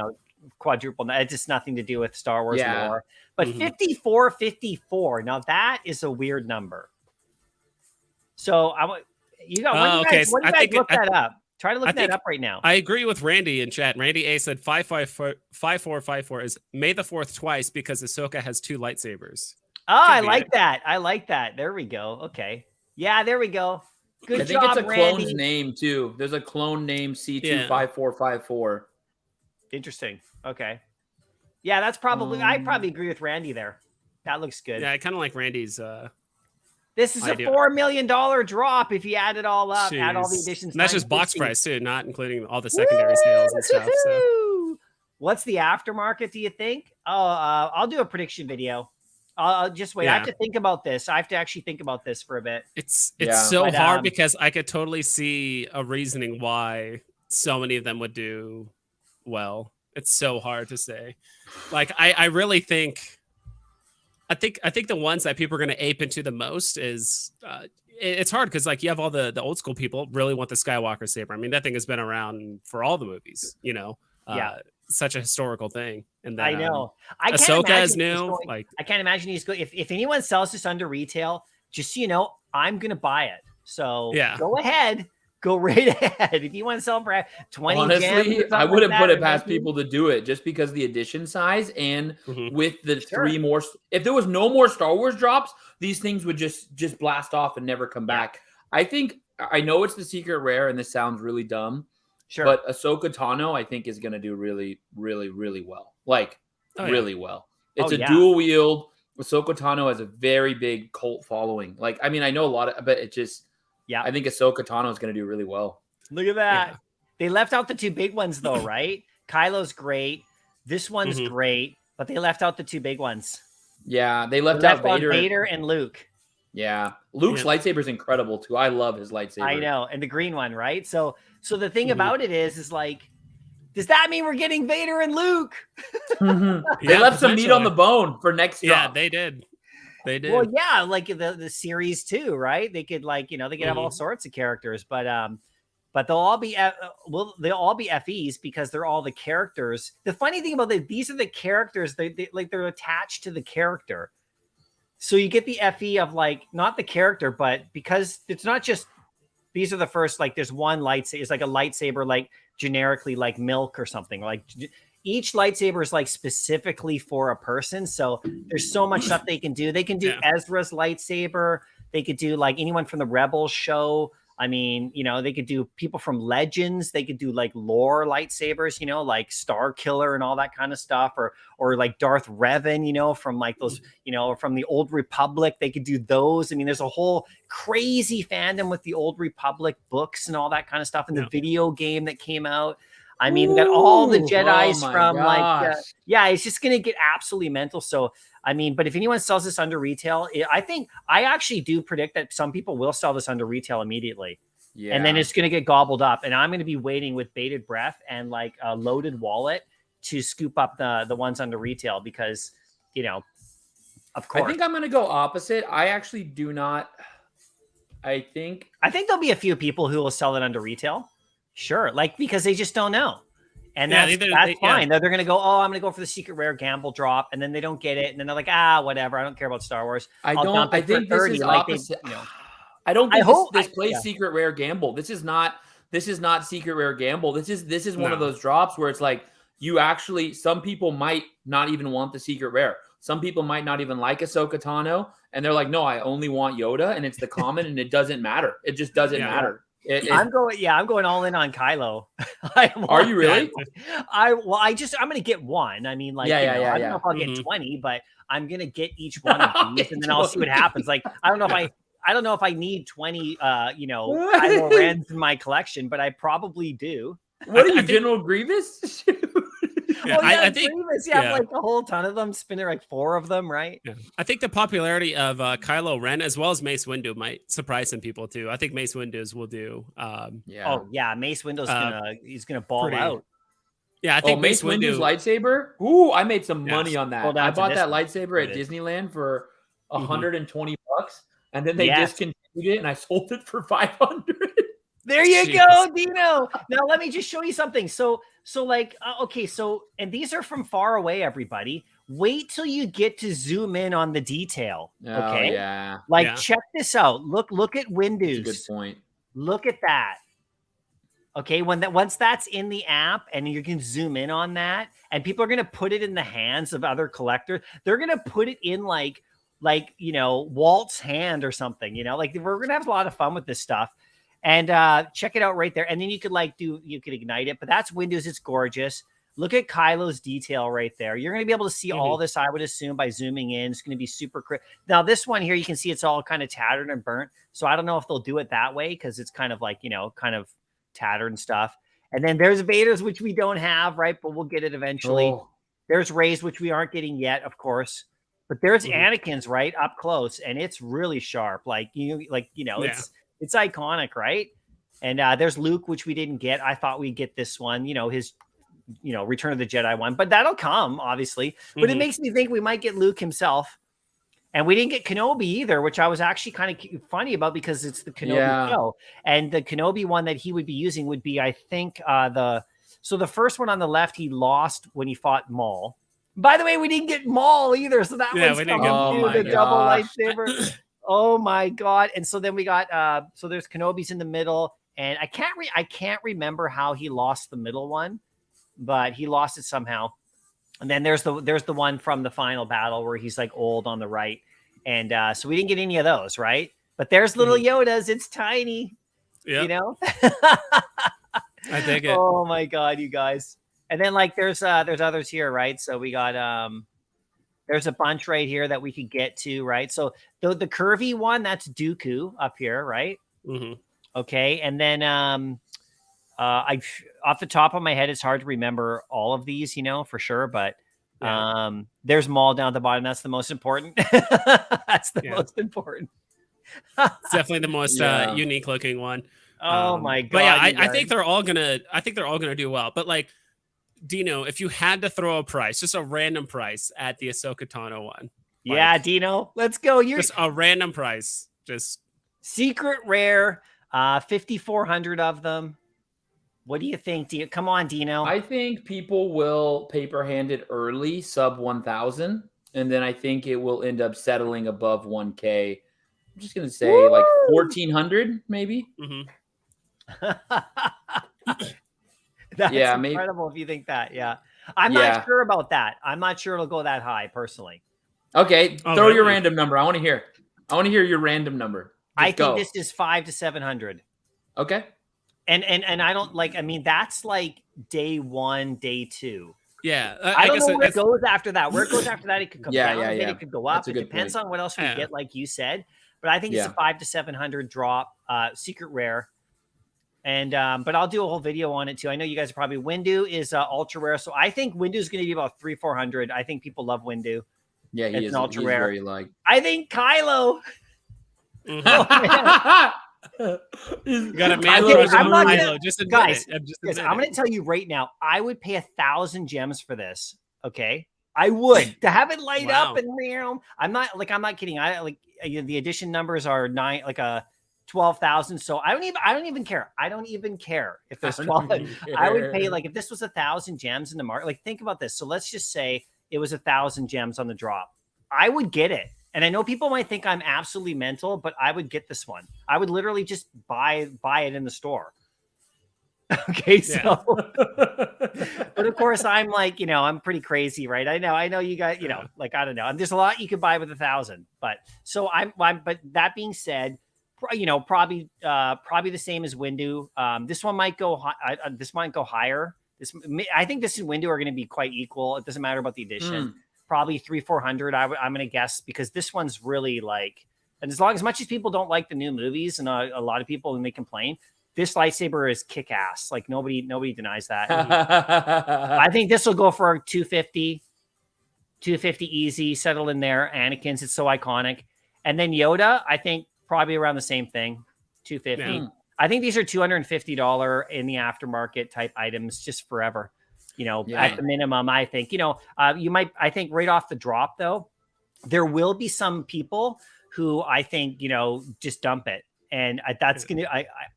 Quadruple. It's just nothing to do with Star Wars lore. But 5454. Now that is a weird number. So what do you guys look that up? Try to look that up right now. I agree with Randy in chat. Randy A said 5454 is May the 4th twice because Ahsoka has 2 lightsabers. Oh, I like that. I like that. There we go. Okay. Yeah, there we go. Good job, I think it's a Randy. clone's name too. There's a clone name C25454. Interesting. Okay. Yeah, that's probably I probably agree with Randy there. That looks good. Yeah, I kind of like Randy's this is a $4 million drop if you add it all up, add all the additions. And that's just box price too, not including all the secondary sales and stuff. So. What's the aftermarket, do you think? I'll do a prediction video. I'll just wait. I have to think about this. I have to actually think about this for a bit. It's so hard because I could totally see a reasoning why so many of them would do well. It's so hard to say. Like I really think I think the ones that people are going to ape into the most is it's hard because like you have all the old school people really want the Skywalker saber. I mean, that thing has been around for all the movies, such a historical thing. And then, I know. Ahsoka is new. I can't imagine he's going. If anyone sells this under retail, just so you know, I'm going to buy it. So go ahead. Go right ahead. If you want to sell for 20 honestly, I wouldn't put it past people to do it just because the edition size and with the 3 more. If there was no more Star Wars drops, these things would just blast off and never come back. I know it's the secret rare and this sounds really dumb. Sure. But Ahsoka Tano, I think, is going to do really, really, really well. Really well. It's a dual wield. Ahsoka Tano has a very big cult following. Like, I mean, I know a lot of, but it just, I think Ahsoka Tano is going to do really well. Look at that. Yeah. They left out the 2 big ones, though, right? Kylo's great. This one's great, but they left out the 2 big ones. Yeah, they left out Vader and Luke. Yeah, Luke's lightsaber is incredible too. I love his lightsaber. I know, and the green one, right? So the thing about it is like, does that mean we're getting Vader and Luke? They left some meat on the bone for next drop. Yeah, they did. They did. Well, yeah, like the series too, right? They could they could have all sorts of characters, but they'll all be FEs because they're all the characters. The funny thing about these are the characters. They're attached to the character. So you get the FE of not the character, but because it's not just these are the first, there's one lightsaber. It's like a lightsaber, generically like milk or something. Like each lightsaber is like specifically for a person. So there's so much stuff they can do. They can do Ezra's lightsaber. They could do like anyone from the Rebels show. I mean, you know, they could do people from Legends. They could do like lore lightsabers, you know, like Star Killer and all that kind of stuff, or like Darth Revan, you know, from like those, you know, from the Old Republic. They could do those. I mean, there's a whole crazy fandom with the Old Republic books and all that kind of stuff, and the video game that came out. I mean, we got all the Jedis from like, it's just going to get absolutely mental. So, I mean, but if anyone sells this under retail, I actually do predict that some people will sell this under retail immediately. Yeah. And then it's going to get gobbled up. And I'm going to be waiting with bated breath and like a loaded wallet to scoop up the ones under retail because, you know, of course. I think I'm going to go opposite. I actually do not. I think there'll be a few people who will sell it under retail. Sure. Like, because they just don't know. And that's fine. They're going to go, I'm going to go for the secret rare gamble drop. And then they don't get it. And then they're like, whatever. I don't care about Star Wars. I think this is opposite. You know. I don't think this plays secret rare gamble. This is not secret rare gamble. This is one of those drops where it's like some people might not even want the secret rare. Some people might not even like Ahsoka Tano. And they're like, no, I only want Yoda. And it's the common and it doesn't matter. It just doesn't matter. I'm going all in on Kylo. Are you really? I'm going to get one. I mean, like, I don't know if I'll get 20, but I'm going to get each one of these and then I'll see what happens. Like, I don't know if I need 20, Kylo Rens in my collection, but I probably do. What are you, General Grievous? I think Grievous, like a whole ton of them, spinning like 4 of them, right? Yeah. I think the popularity of Kylo Ren as well as Mace Windu might surprise some people too. I think Mace Windu's will do. Mace Windu's he's gonna ball out. Yeah, I think Mace Windu's lightsaber. Ooh, I made some money on that. I bought that lightsaber at Disneyland for $120, and then they discontinued it, and I sold it for $500. There you go, Dino. Now let me just show you something. So and these are from far away, everybody. Wait till you get to zoom in on the detail. Okay. Check this out. Look at Windows. Good point. Look at that. Okay, once that's in the app and you can zoom in on that, and people are gonna put it in the hands of other collectors, they're gonna put it in like Walt's hand or something. Like we're gonna have a lot of fun with this stuff. And check it out right there. And then you could ignite it, but that's Windows. It's gorgeous. Look at Kylo's detail right there. You're going to be able to see all this, I would assume, by zooming in. It's going to be super crisp. Now, this one here, you can see it's all kind of tattered and burnt. So I don't know if they'll do it that way because it's kind of like, kind of tattered and stuff. And then there's Vader's, which we don't have, right? But we'll get it eventually. Oh. There's Rey's, which we aren't getting yet, of course. But there's Anakin's right up close, and it's really sharp. It's iconic, right? And there's Luke, which we didn't get. I thought we'd get this one, his, Return of the Jedi one, but that'll come, obviously. But it makes me think we might get Luke himself. And we didn't get Kenobi either, which I was actually kind of funny about because it's the Kenobi show. And the Kenobi one that he would be using would be, I think, the first one on the left, he lost when he fought Maul. By the way, we didn't get Maul either. So that was the double lightsaber. Oh my God. And so then we got so there's Kenobi's in the middle, and I can't remember how he lost the middle one, but he lost it somehow. And then there's the one from the final battle where he's like old on the right. And so we didn't get any of those, right? But there's little Yoda's. It's tiny. Yeah. I think it. Oh my God, you guys. And then like there's others here, right? So we got there's a bunch right here that we could get to, right? So the curvy one, that's Dooku up here, right? Mm-hmm. Okay. And then I off the top of my head, it's hard to remember all of these, for sure. But there's Maul down at the bottom. That's the most important. That's the most important. It's definitely the most unique looking one. Oh my God. But yeah, I think they're all gonna do well. But like, Dino, if you had to throw a price, just a random price at the Ahsoka Tano one. Dino, let's go. Just a random price. Just secret rare, 5,400 of them. What do you think? Come on, Dino. I think people will paper hand it early, sub 1,000, and then I think it will end up settling above 1K. I'm just gonna say like 1,400, maybe. Mm-hmm. That's incredible if you think that. Yeah. I'm not sure about that. I'm not sure it'll go that high personally. Okay, throw your random number. I want to hear. I want to hear your random number. I think this is 500 to 700. Okay. And I don't like. I mean, that's like day 1, day 2. Yeah, I don't know where it goes after that. Where it goes after that, it could come down. Yeah. It could go up. It depends on what else we get, like you said. But I think it's a 500 to 700 drop, secret rare. And but I'll do a whole video on it too. I know you guys are probably Windu is ultra rare, so I think Windu is going to be about 300-400. I think people love Windu. Yeah, he is ultra rare. Very like. I think Kylo. You got a man crush on Kylo. Just guys, I'm going to tell you right now. I would pay 1,000 gems for this. Okay, I would to have it light up and meow. I'm not kidding. I like the edition numbers are 12,000. So I don't even care. I don't even care if there's 12. I would pay like if this was 1,000 gems in the market. Like think about this. So let's just say it was 1,000 gems on the drop. I would get it. And I know people might think I'm absolutely mental, but I would get this one. I would literally just buy it in the store. Okay, so but of course I'm like, I'm pretty crazy, right? I know you guys, like I don't know. There's a lot you could buy with 1,000, but so but that being said, probably the same as Windu. This one might go higher. I think this and Windu are going to be quite equal. It doesn't matter about the edition. Probably 300-400. I'm going to guess because this one's really like, and as much as people don't like the new movies and a lot of people when they complain, this lightsaber is kick ass. Like nobody denies that. I think this will go for 250 easy, settle in there. Anakin's, it's so iconic. And then Yoda, I think probably around the same thing, 250. Yeah. I think these are $250 in the aftermarket type items just forever. At the minimum, I think, I think right off the drop though, there will be some people who I think, just dump it. And that's going to,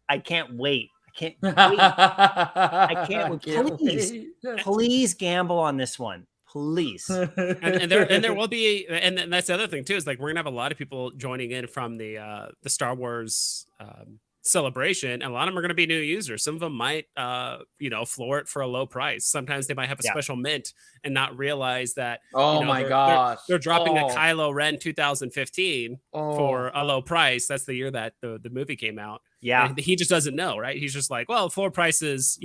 I can't wait. I can't wait. I can't wait. Please gamble on this one. Please. and there will be, and that's the other thing too, is like, we're going to have a lot of people joining in from the Star Wars, celebration, and a lot of them are going to be new users. Some of them might floor it for a low price. Sometimes they might have a special mint and not realize that my gosh, they're dropping a Kylo Ren 2015 for a low price. That's the year that the movie came out. And he just doesn't know, right? He's just like, well, floor price is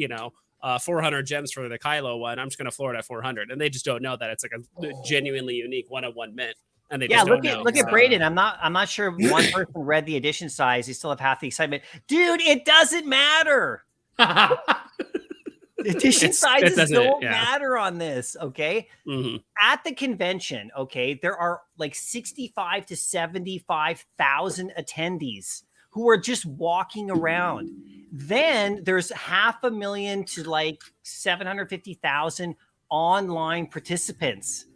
400 gems for the Kylo one. I'm just going to floor it at 400, and they just don't know that it's like a genuinely unique one-of-one mint. And they just look at Braden. I'm not sure if one person read the edition size. They still have half the excitement. Dude, it doesn't matter. Edition sizes don't matter on this. Okay. Mm-hmm. At the convention, okay, there are like 65 to 75,000 attendees who are just walking around. Then there's 500,000 to like 750,000 online participants.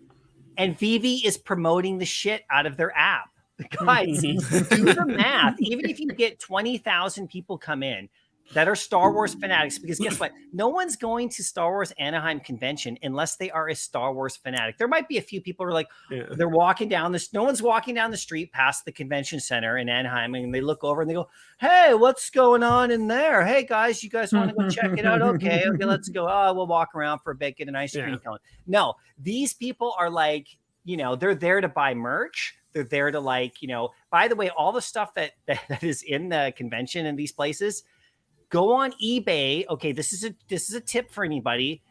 And Vivi is promoting the shit out of their app. Guys, do the math. Even if you get 20,000 people come in that are Star Wars fanatics, because guess what? No one's going to Star Wars Anaheim convention unless they are a Star Wars fanatic. There might be a few people who are like, they're walking down this. No one's walking down the street past the convention center in Anaheim, and they look over and they go, "Hey, what's going on in there? Hey guys, you guys want to go check it out? Okay, let's go. Oh, we'll walk around for a bit, get an ice cream cone." No, these people are like, they're there to buy merch. They're there to like, by the way, all the stuff that is in the convention in these places. Go on eBay. Okay, this is a tip for anybody.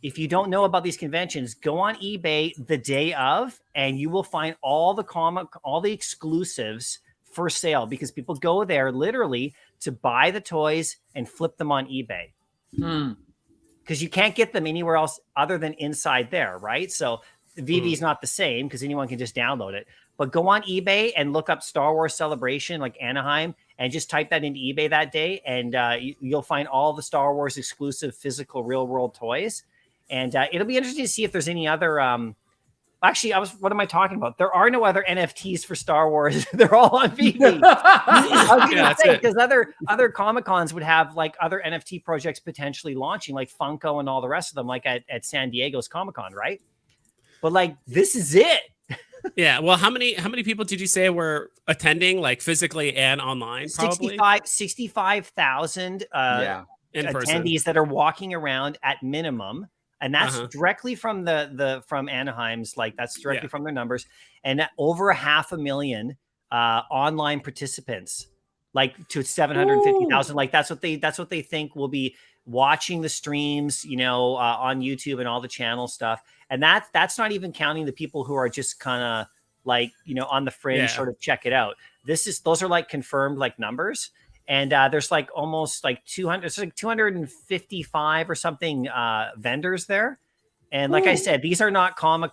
If you don't know about these conventions, go on eBay the day of, and you will find all the exclusives for sale, because people go there literally to buy the toys and flip them on eBay. Because you can't get them anywhere else other than inside there, right? So VV is not the same because anyone can just download it. But go on eBay and look up Star Wars Celebration, like Anaheim, and just type that into eBay that day, and you'll find all the Star Wars exclusive physical real world toys. And it'll be interesting to see if there's any other. Actually, what am I talking about? There are no other NFTs for Star Wars. They're all on VV. I was going to say, because other Comic-Cons would have like other NFT projects potentially launching, like Funko and all the rest of them, like at San Diego's Comic-Con, right? But like, this is it. Yeah. Well, how many people did you say were attending, like physically and online? Probably 65,000 attendees that are walking around at minimum. and that's directly from from Anaheim's. Like that's directly from their numbers, and over 500,000 online participants, like to 750,000. Like that's what they think will be watching the streams, on YouTube and all the channel stuff. And that's not even counting the people who are just kind of like, on the fringe, sort of check it out. Those are like confirmed like numbers. And there's like almost like 200, it's like 255 or something vendors there. And like I said, these are not comic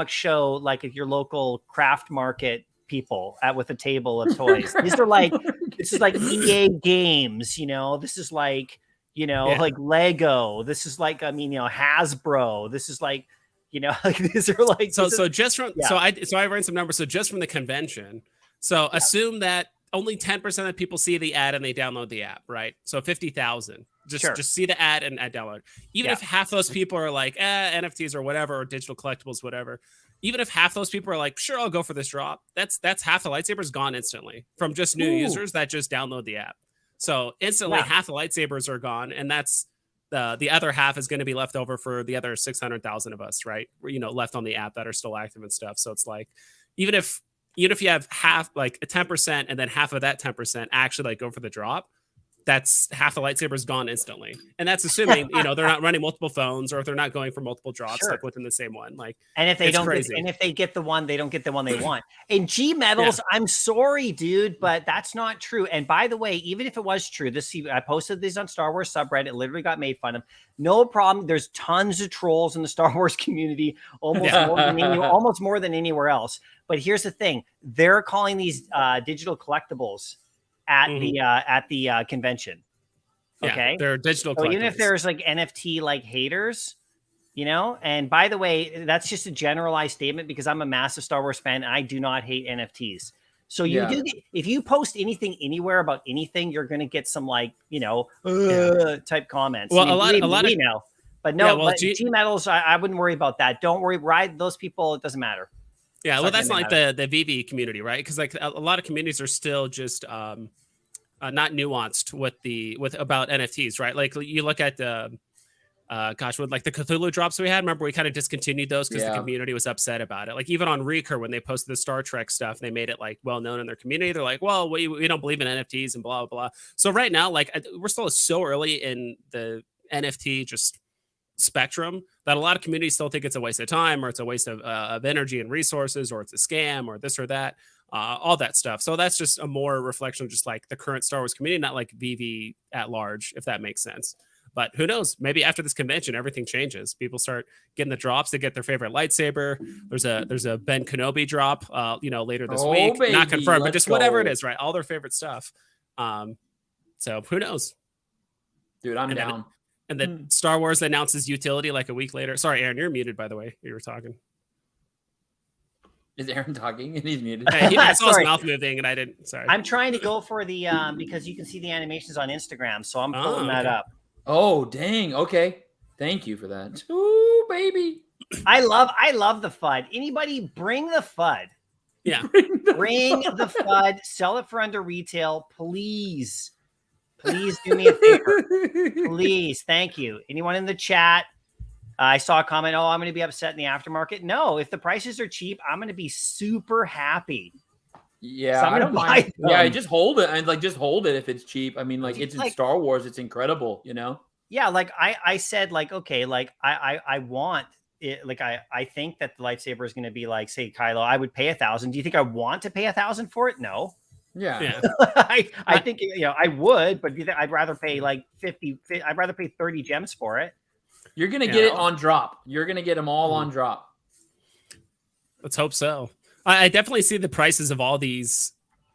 show, like at your local craft market people with a table of toys. These are like, this is like EA games, this is like, like Lego. This is like, Hasbro. This is like, like these are like, so just from, so I ran some numbers. So just from the convention, so assume that only 10% of people see the ad and they download the app, right? So 50,000 just see the ad and download. Even if half those people are like, NFTs or whatever, or digital collectibles, whatever. Even if half those people are like, sure, I'll go for this drop. That's half the lightsabers gone instantly from just new users that just download the app. So instantly half the lightsabers are gone. And that's the other half is going to be left over for the other 600,000 of us, right? Left on the app that are still active and stuff. So it's like, even if you have half, like a 10%, and then half of that 10% actually like go for the drop, that's half the lightsabers gone instantly. And that's assuming, they're not running multiple phones, or if they're not going for multiple drops like within the same one. Like, and if they if they get the one, they don't get the one they want. And G Metals, I'm sorry, dude, but that's not true. And by the way, even if it was true, I posted these on Star Wars subreddit, it literally got made fun of. No problem. There's tons of trolls in the Star Wars community, almost more than anywhere else. But here's the thing. They're calling these digital collectibles at the convention. Okay. They're digital collectibles. Even if there's like NFT like haters, and by the way, that's just a generalized statement because I'm a massive Star Wars fan and I do not hate NFTs. So if you post anything anywhere about anything, you're going to get some like, type comments. Well, a lot of but no, but G Metals, I wouldn't worry about that. Don't worry. Ride those people. It doesn't matter. Yeah, well, that's not like the VV community, right? Because like a lot of communities are still just not nuanced about NFTs, right? Like you look at the with like the Cthulhu drops we had. Remember, we kind of discontinued those because the community was upset about it. Like even on Recur, when they posted the Star Trek stuff, they made it like well known in their community. They're like, well, we don't believe in NFTs and blah blah blah. So right now, like we're still so early in the NFT just spectrum that a lot of communities still think it's a waste of time, or it's a waste of energy and resources, or it's a scam, or this or that, all that stuff. So that's just a more reflection of just like the current Star Wars community, not like VV at large, if that makes sense. But who knows? Maybe after this convention, everything changes. People start getting the drops to get their favorite lightsaber. There's a Ben Kenobi drop, later this week. Baby, not confirmed, but just whatever it is, right? All their favorite stuff. So who knows? Dude, I'm down. And then Star Wars announces utility like a week later. Sorry, Aaron, you're muted, by the way. You were talking. Is Aaron talking? And he's muted. I saw his mouth moving, and I didn't. Sorry. I'm trying to go for the because you can see the animations on Instagram, so I'm pulling that up. Oh, dang. Okay. Thank you for that. Ooh, baby. I love the FUD. Anybody bring the FUD. Yeah. Bring the FUD. Sell it for under retail, please. Please do me a favor. Please. Thank you. Anyone in the chat? I saw a comment, I'm going to be upset in the aftermarket. No, if the prices are cheap, I'm going to be super happy. Yeah, so I don't mind. Yeah, just hold it. And just hold it if it's cheap. I mean, it's in Star Wars. It's incredible, Yeah, I said, okay, I want it. I think that the lightsaber is going to be like, say, Kylo, I would pay 1,000. Do you think I want to pay 1,000 for it? No. Yeah. I think I would, but I'd rather pay 50. I'd rather pay 30 gems for it. You're gonna get it on drop. You're gonna get them all on drop. Let's hope so. I definitely see the prices of all these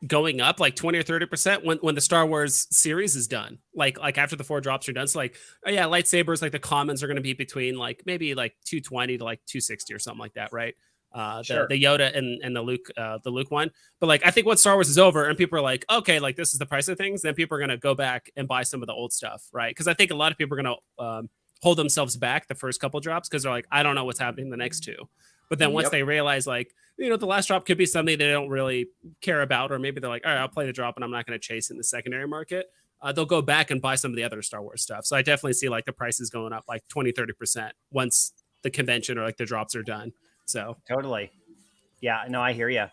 going up like 20 or 30% when the Star Wars series is done. Like after the 4 drops are done. So lightsabers, like the commons are going to be between maybe 220 to 260 or something like that, right? The Yoda and the Luke one. But I think once Star Wars is over and people are like, okay, this is the price of things, then people are going to go back and buy some of the old stuff, right? Because I think a lot of people are going to hold themselves back the first couple drops because they're like, I don't know what's happening in the next 2. But then once they realize the last drop could be something they don't really care about, or maybe they're like, all right, I'll play the drop and I'm not going to chase in the secondary market. they'll go back and buy some of the other Star Wars stuff. So I definitely see like the prices going up like 20-30% once the convention or like the drops are done. So totally. Yeah, no, I hear you.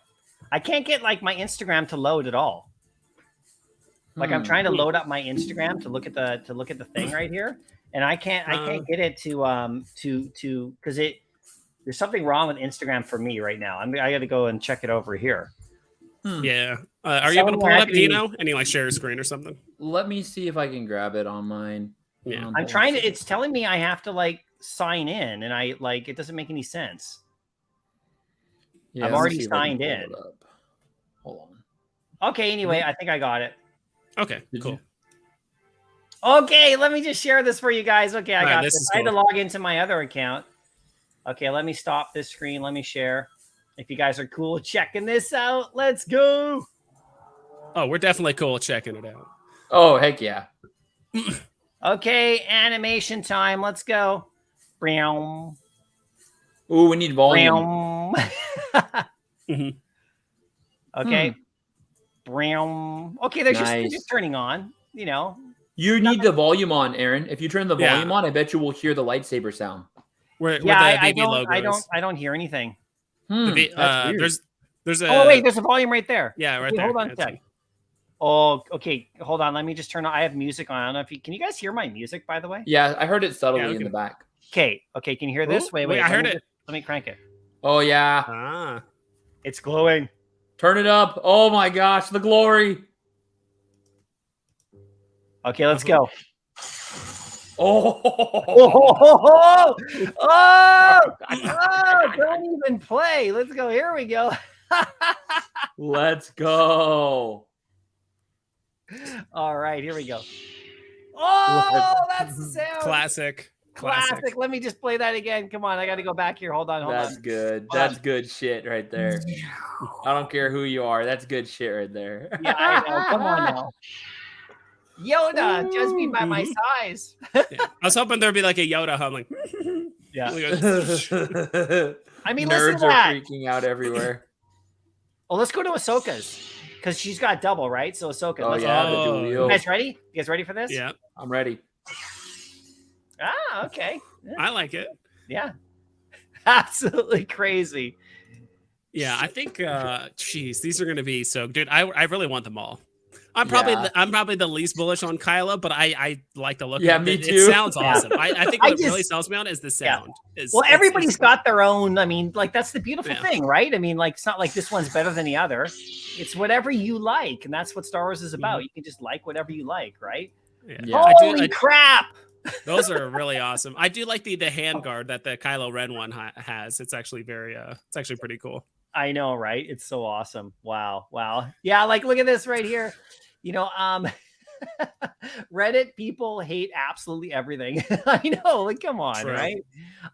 I can't get like my Instagram to load at all. Like I'm trying to load up my Instagram to look at the thing right here, and I can't get it to because there's something wrong with Instagram for me right now. I got to go and check it over here. Yeah. Are you able to pull it up, Dino? Any like share screen or something? Let me see if I can grab it on mine. Yeah. I'm trying to. It's telling me I have to like sign in, and it doesn't make any sense. Yeah, I'm already signed in. Hold on. Okay. Anyway, I think I got it. Okay. Cool. Okay, let me just share this for you guys. Okay, I got this. I had to cool. log into my other account. Okay, let me stop this screen. Let me share. If you guys are cool checking this out, let's go. Oh, we're definitely cool checking it out. Oh, heck yeah. Okay, animation time. Let's go. Ooh, we need volume. Okay. Okay, there's just turning on, you know. You need the volume on, Aaron. If you turn the volume on, I bet you will hear the lightsaber sound. I don't hear anything. There's a there's a volume right there. Yeah, right there. Hold on a sec. Oh, okay. Hold on. Let me just turn on. I have music on. I don't know if can you guys hear my music, by the way? Yeah, I heard it subtly in the back. Okay. Can you hear this? Wait. I heard it. Let me crank it. Oh yeah. It's glowing. Turn it up. Oh my gosh, the glory. Okay, let's go. Oh, don't even play. Let's go. Here we go. Let's go. All right, here we go. Oh, that's the sound. Classic. Let me just play that again. Come on, I got to go back here. Hold on. That's good. That's good shit right there. I don't care who you are. That's good shit right there. Yeah, I know. Come on now. Yoda, judge me by my size. I was hoping there'd be like a Yoda hum, like yeah. I mean, nerds are freaking out everywhere. Well, let's go to Ahsoka's because she's got double, right? So Ahsoka. Oh yeah, the dual wheel. You guys ready? You guys ready for this? Yeah, I'm ready. Ah, okay. Yeah. I like it. Yeah, absolutely crazy. Yeah, I think. Geez, these are gonna be so, dude. I really want them all. I'm probably the least bullish on Kyla, but I like the look. Yeah, of me it. too. It sounds awesome. I think what really sells me on is the sound. Yeah. Well, everybody's got their own. I mean, like that's the beautiful thing, right? I mean, like it's not like this one's better than the other. It's whatever you like, and that's what Star Wars is about. You can just like whatever you like, right? Yeah. Holy crap! Those are really awesome. I do like the handguard that the Kylo Ren one has. It's actually it's actually pretty cool. I know, right? It's so awesome. Wow. Yeah, like look at this right here. You know, Reddit people hate absolutely everything. I know, like, come on, right?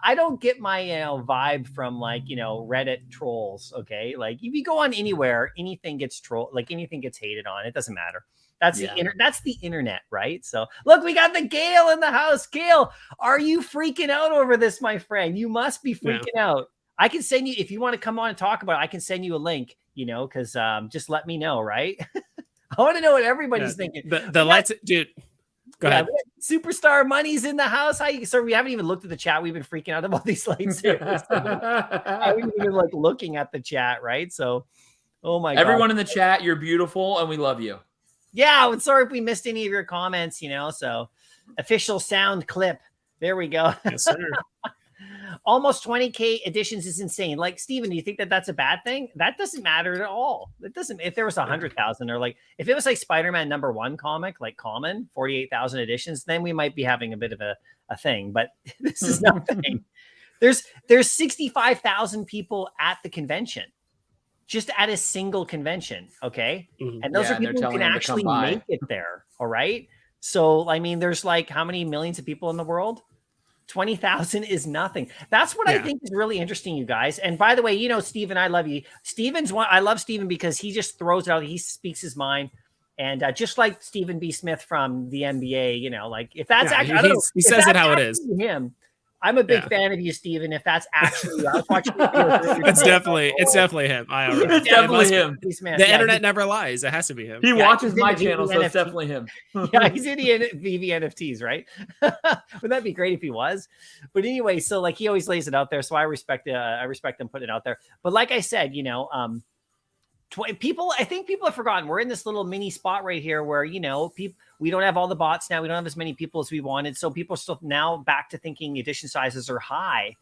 I don't get my, vibe from like, Reddit trolls. Okay. Like if you go on anywhere, anything gets anything gets hated on. It doesn't matter. That's that's the internet, right? So look, we got the Gale in the house. Gale, are you freaking out over this, my friend? You must be freaking out. I can send you, if you want to come on and talk about it, I can send you a link, because just let me know, right? I want to know what everybody's thinking. The lights, dude. Go ahead. Superstar Money's in the house. So we haven't even looked at the chat. We've been freaking out about these lightsabers. I haven't even like looking at the chat, right? So, oh my God. Everyone in the chat, you're beautiful and we love you. Yeah, I'm sorry if we missed any of your comments, so official sound clip. There we go. Yes, sir. Almost 20K editions is insane. Like, Steven, do you think that that's a bad thing? That doesn't matter at all. It doesn't. If there was 100,000 or like, if it was like Spider-Man #1 comic, like common 48,000 editions, then we might be having a bit of a thing. But this is nothing. There's 65,000 people at the convention, just at a single convention. Okay. And those are people who can actually make it there. All right. So, I mean, there's like how many millions of people in the world? 20,000 is nothing. That's what I think is really interesting, you guys. And by the way, Steven, I love you. Steven's one. I love Steven because he just throws it out. He speaks his mind. And just like Stephen B. Smith from the NBA, like if that's actually, he says it how it is. Him, I'm a big fan of you, Steven. If that's actually, I was watching it's definitely him. It's definitely him. The internet never lies. It has to be him. He watches my channel, so it's definitely him. Yeah, he's in the VV NFTs, right? Wouldn't that be great if he was? But anyway, so like he always lays it out there, so I respect him putting it out there. But like I said, you know, I think people have forgotten we're in this little mini spot right here where, you know, we don't have all the bots now. We don't have as many people as we wanted. So people are still now back to thinking edition sizes are high.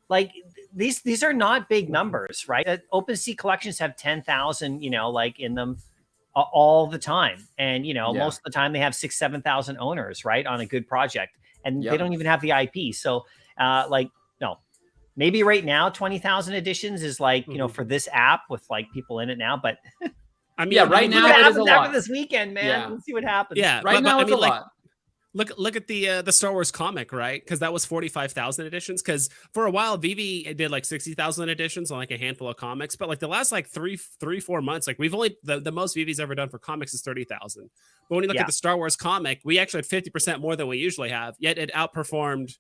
Like these are not big numbers, right? OpenSea collections have 10,000, you know, like in them all the time. And, you know, most of the time they have 6,000, 7,000 owners, right, on a good project. And they don't even have the IP. So like, no, maybe right now 20,000 editions is like, you know, for this app with like people in it now. But I mean, right now it is a lot. After this weekend, man, let's see what happens. Yeah, right now it's a lot. Look at the Star Wars comic, right? Because that was 45,000 editions. Because for a while, VV did like 60,000 editions on like a handful of comics. But like the last like 4 months, like we've only the most VV's ever done for comics is 30,000. But when you look at the Star Wars comic, we actually had 50% more than we usually have. Yet it outperformed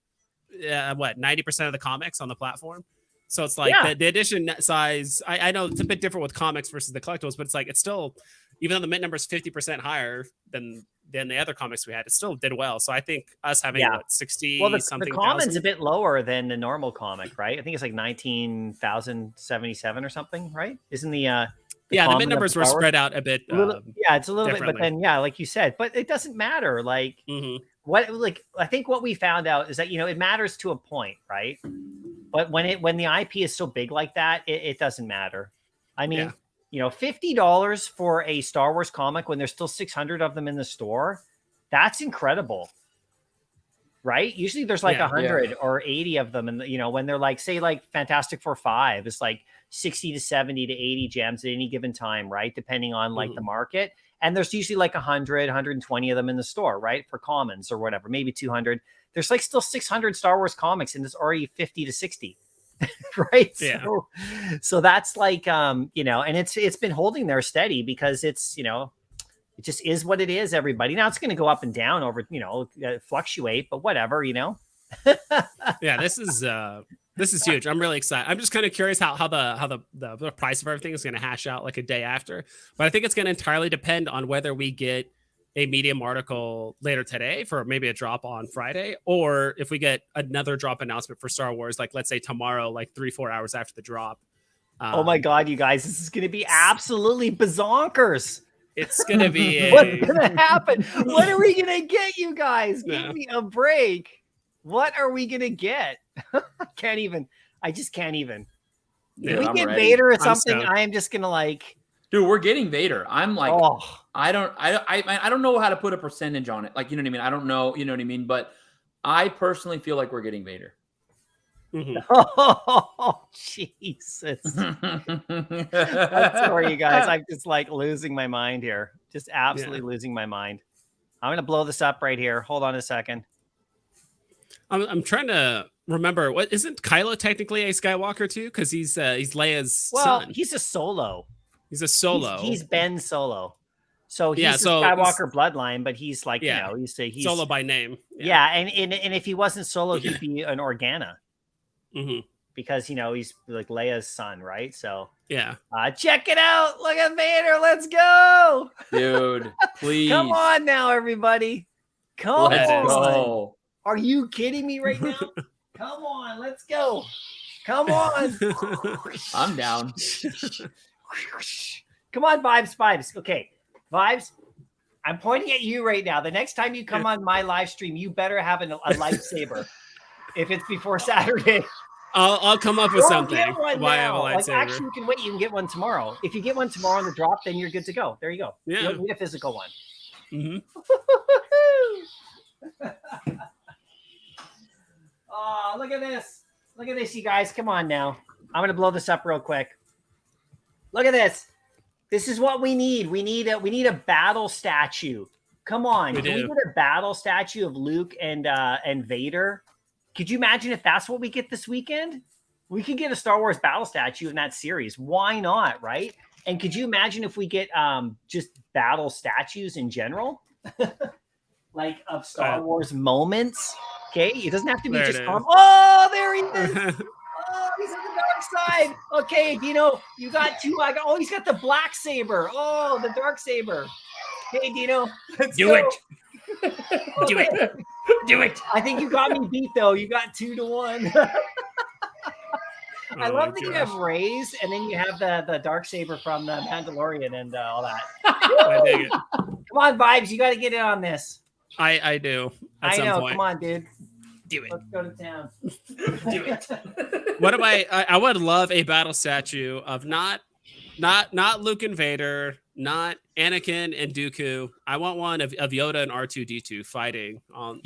90% of the comics on the platform. So it's like the edition size. I know it's a bit different with comics versus the collectibles, but it's like it's still, even though the mint number is 50% higher than the other comics we had, it still did well. So I think us having 60 something. The common's a bit lower than the normal comic, right? I think it's like 19,077 or something, right? Isn't the the mint numbers were spread out a bit. It's a little bit, but then like you said, but it doesn't matter. Like I think what we found out is that, you know, it matters to a point, right? But when the IP is so big like that, it doesn't matter. I mean, you know, $50 for a Star Wars comic when there's still 600 of them in the store, that's incredible, right? Usually there's like 100 or 80 of them, and you know, when they're like, say, like Fantastic Four 5, it's like 60 to 70 to 80 gems at any given time, right? Depending on like the market. And there's usually like 100, 120 of them in the store, right? For commons or whatever, maybe 200. There's like still 600 Star Wars comics, and there's already 50 to 60. Right. Yeah. So that's like, you know, and it's been holding there steady because it's, you know, it just is what it is, everybody. Now it's going to go up and down over, you know, fluctuate, but whatever, you know. This is huge. I'm really excited. I'm just kind of curious how the price of everything is going to hash out like a day after. But I think it's going to entirely depend on whether we get a Medium article later today for maybe a drop on Friday, or if we get another drop announcement for Star Wars, like let's say tomorrow, like 3-4 hours after the drop. Oh my God, you guys, this is going to be absolutely bazonkers. It's going to be what's going to happen? What are we going to get, you guys? Give me a break. What are we going to get? I just can't even. If we get Vader or something, I am just going to like. Dude, we're getting Vader. I'm like, I don't know how to put a percentage on it. Like, you know what I mean? I don't know, you know what I mean? But I personally feel like we're getting Vader. Oh, Jesus. I'm sorry, you guys. I'm just like losing my mind here. Just absolutely losing my mind. I'm going to blow this up right here. Hold on a second. I'm trying to remember. What isn't Kylo technically a Skywalker too? Because he's Leia's son. He's a Solo. He's a Solo. He's Ben Solo. So he's the Skywalker bloodline, but he's like, you know, he's Solo by name. Yeah. And if he wasn't Solo, he'd be an Organa. Because, you know, he's like Leia's son, right? So check it out. Look at Vader. Let's go. Dude, please. Come on now, everybody. Let's go. Are you kidding me right now? Come on, let's go. Come on. I'm down. Come on, Vibes. Okay, Vibes, I'm pointing at you right now. The next time you come on my live stream, you better have a lightsaber. If it's before Saturday. I'll come up with something. Why I have a lightsaber. Like, actually, you can wait. You can get one tomorrow. If you get one tomorrow on the drop, then you're good to go. There you go. Yeah. You don't need a physical one. Oh, look at this. Look at this, you guys. Come on now. I'm going to blow this up real quick. Look at this. This is what we need. We need a battle statue. Come on. Can we get a battle statue of Luke and Vader? Could you imagine if that's what we get this weekend? We could get a Star Wars battle statue in that series. Why not, right? And could you imagine if we get just battle statues in general? Like of Star Wars moments? Okay, it doesn't have to be There just it calm. is. Oh, there he is. Oh, he's on the dark side. Okay, Dino, you got two. Oh, he's got the black saber. Oh, the dark saber. Hey, Dino, let's Do go. it. Do it. Do it. I think you got me beat though. You got 2-1. I love that you have Rays, and then you have the dark saber from the Mandalorian and all that. I dig it. Come on, Vibes, you got to get in on this. I do. At I some know. point. Come on, dude. Do it. Let's go to town. Do it. What am I would love a battle statue of not Luke and Vader, not Anakin and Dooku. I want one of Yoda and R2D2 fighting on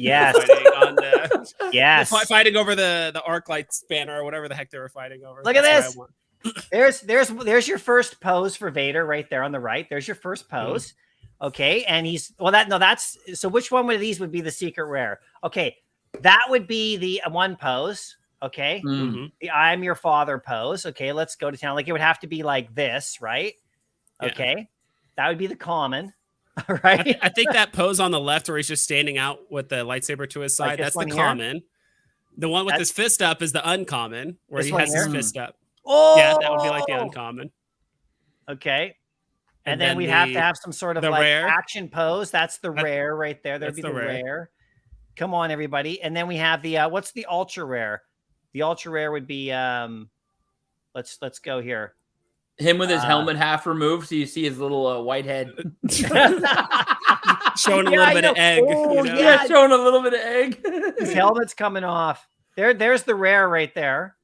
fighting over the arc light spanner or whatever the heck they were fighting over. Look at this. There's your first pose for Vader right there on the right. There's your first pose. Okay, and so which one of these would be the secret rare? Okay, that would be the one pose. Okay, the I'm your father pose. Okay, let's go to town. Like it would have to be like this, right? Okay, that would be the common. Right. I think that pose on the left where he's just standing out with the lightsaber to his side, that's the common. The one with his fist up is the uncommon, where he has his fist up. Oh, yeah, that would be like the uncommon. Okay. And then we'd have to have some sort of like rare action pose. That's the rare right there. There'd be the rare. Come on, everybody. And then we have the what's the ultra rare? The ultra rare would be let's go here. Him with his helmet half removed, so you see his little white head. Showing a little bit of egg. Oh, yeah, showing a little bit of egg. His helmet's coming off. There's the rare right there.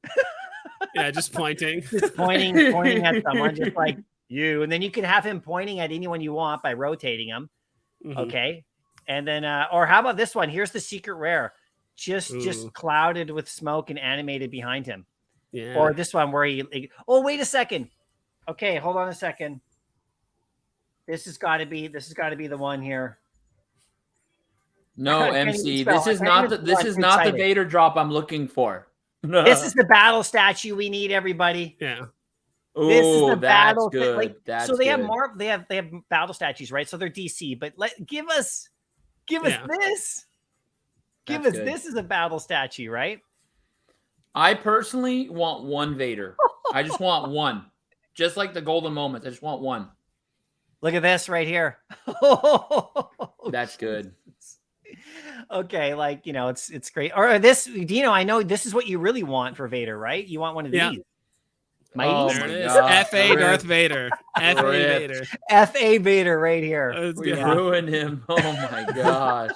Yeah, just pointing. Just pointing at someone, just like you. And then you can have him pointing at anyone you want by rotating him. Okay. And then or how about this one? Here's the secret rare. Just clouded with smoke and animated behind him. Yeah. Or this one where he oh, wait a second. Okay, hold on a second. This has got to be the one here. No, MC. This is not the Vader drop I'm looking for. This is the battle statue we need, everybody. Yeah. This is the battle. Good. So they have they have battle statues, right? So they're DC, but give us this. Give us this as a battle statue, right? I personally want one Vader. I just want one. Just like the golden moments. I just want one. Look at this right here. That's good. Okay, like, it's great. Or this, Dino, I know this is what you really want for Vader, right? You want one of these. Oh, there it is. F.A. Darth Vader. F.A. Vader. F.A. Vader right here. We ruined him. Oh, my gosh.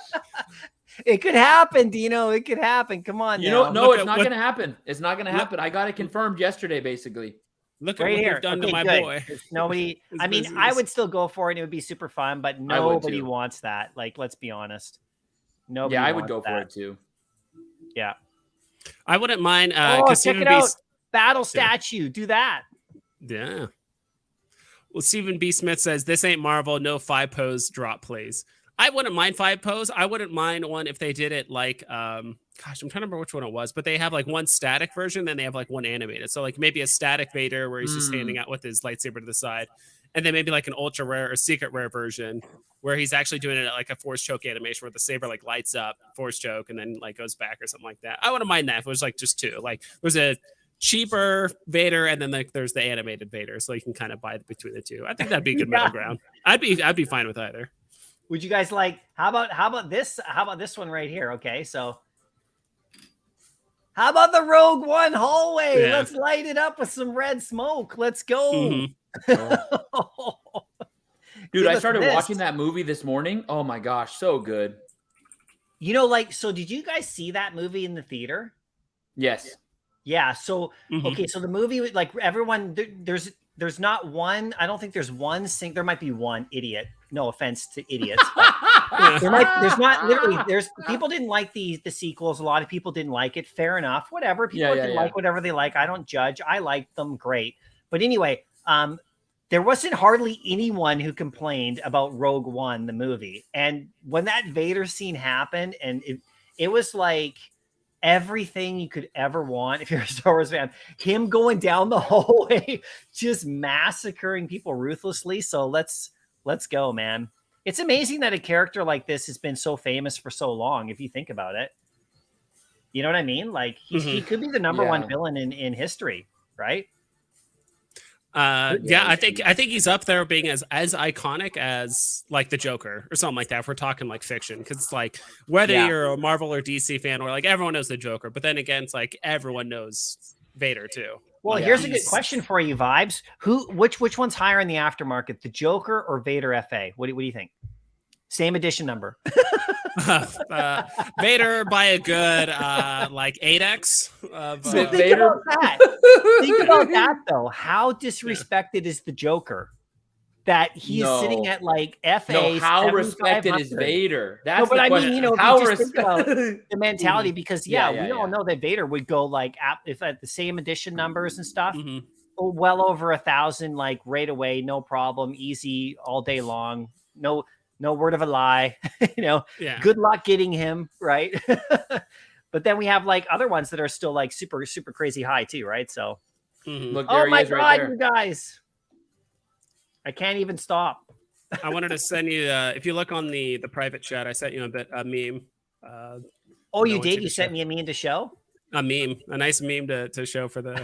It could happen, Dino. It could happen. Come on. No, it's not going to happen. It's not going to happen. I got it confirmed yesterday, basically. Look at what you've done to my boy. Nobody. I mean, I would still go for it. It would be super fun, but nobody wants that. Like, let's be honest. Nobody. Yeah, I would go for it too. Yeah, I wouldn't mind. Check it out. Battle statue. Do that. Yeah. Well, Stephen B. Smith says this ain't Marvel. No 5 pose drop, please. I wouldn't mind 5 pose. I wouldn't mind one if they did it like, I'm trying to remember which one it was, but they have like one static version, then they have like one animated. So like maybe a static Vader where he's just standing out with his lightsaber to the side, and then maybe like an ultra rare or secret rare version where he's actually doing it at like a force choke animation where the saber like lights up, force choke, and then like goes back or something like that. I wouldn't mind that if it was like just 2. Like there's a cheaper Vader and then like there's the animated Vader, so you can kind of buy between the 2. I think that'd be a good middle ground. I'd be fine with either. Would you guys like? How about this? How about this one right here? Okay, so how about the Rogue One hallway? Yeah. Let's light it up with some red smoke. Let's go. Dude, I started watching that movie this morning. Oh my gosh, so good. So did you guys see that movie in the theater? Yes. Yeah. So okay, so the movie, like everyone, there's not one. I don't think there's one there might be one idiot. No offense to idiots. There's not literally. There's people didn't like the sequels. A lot of people didn't like it. Fair enough. Whatever. People can like whatever they like. I don't judge. I liked them. Great. But anyway, there wasn't hardly anyone who complained about Rogue One, the movie. And when that Vader scene happened, and it was like everything you could ever want if you're a Star Wars fan. Him going down the hallway, just massacring people ruthlessly. So let's go, man. It's amazing that a character like this has been so famous for so long, if you think about it. You know what I mean? Like he could be the number one villain in history, right? Yeah, I think he's up there being as iconic as like the Joker or something like that. If we're talking like fiction, because it's like whether you're a Marvel or DC fan, or like everyone knows the Joker, but then again, it's like everyone knows Vader too. Well, here's a good question for you, Vibes. Which one's higher in the aftermarket, the Joker or Vader FA? What do you think? Same edition number. Vader by a good like 8x. So think about that. Think about that though. How disrespected is the Joker? That he's sitting at like FA. No, how respected is Vader? That's but the question. I mean, you know, how think about the mentality, because we all know that Vader would go like if at the same edition numbers and stuff, well over 1,000, like right away, no problem, easy all day long, no word of a lie, you know. Good luck getting him right. But then we have like other ones that are still like super crazy high too, right? So, look, there he is right there. You guys. I can't even stop. I wanted to send you, if you look on the private chat, I sent you a meme. Oh, you did? You sent me a meme to show? A meme, a nice meme to show for the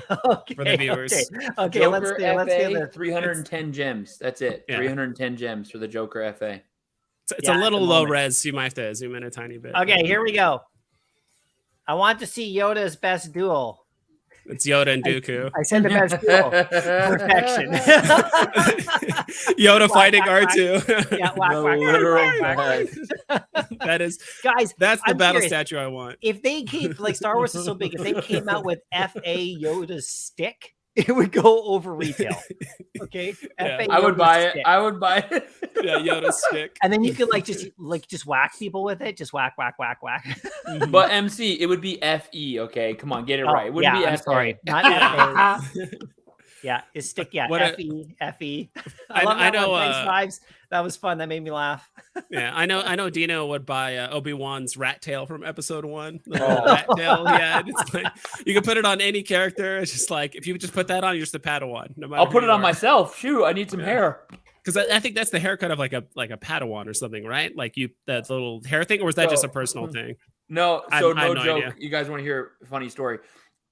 for the viewers. Okay, Joker let's do FA, 310 gems. That's it. 310 gems for the Joker FA. It's a little low res. You might have to zoom in a tiny bit. Okay, here we go. I want to see Yoda's best duel. It's Yoda and Dooku. I said the best duel. Perfection. Yoda fighting R2. Yeah, That is, guys. That's the battle statue I want. If they keep like Star Wars is so big, if they came out with FA Yoda's stick, it would go over retail. Okay, I would buy it. I would buy it. Yeah, Yoda's stick. And then you could just whack people with it. Just whack. But MC, it would be FE. Okay, come on, get it right. It wouldn't be FA. Sorry, not FA. Yeah, his stick. Yeah, FE. I know. Thanks, Vibes. That was fun. That made me laugh. Yeah, I know. Dino would buy Obi-Wan's rat tail from episode 1. Rat tail. Yeah, it's like you can put it on any character. It's just like if you just put that on, you're just a Padawan. No matter. I'll put it on myself. Shoot, I need some hair. Because I think that's the haircut of like a Padawan or something, right? Like that little hair thing, or was that just a personal thing? No, so no joke. Idea. You guys want to hear a funny story?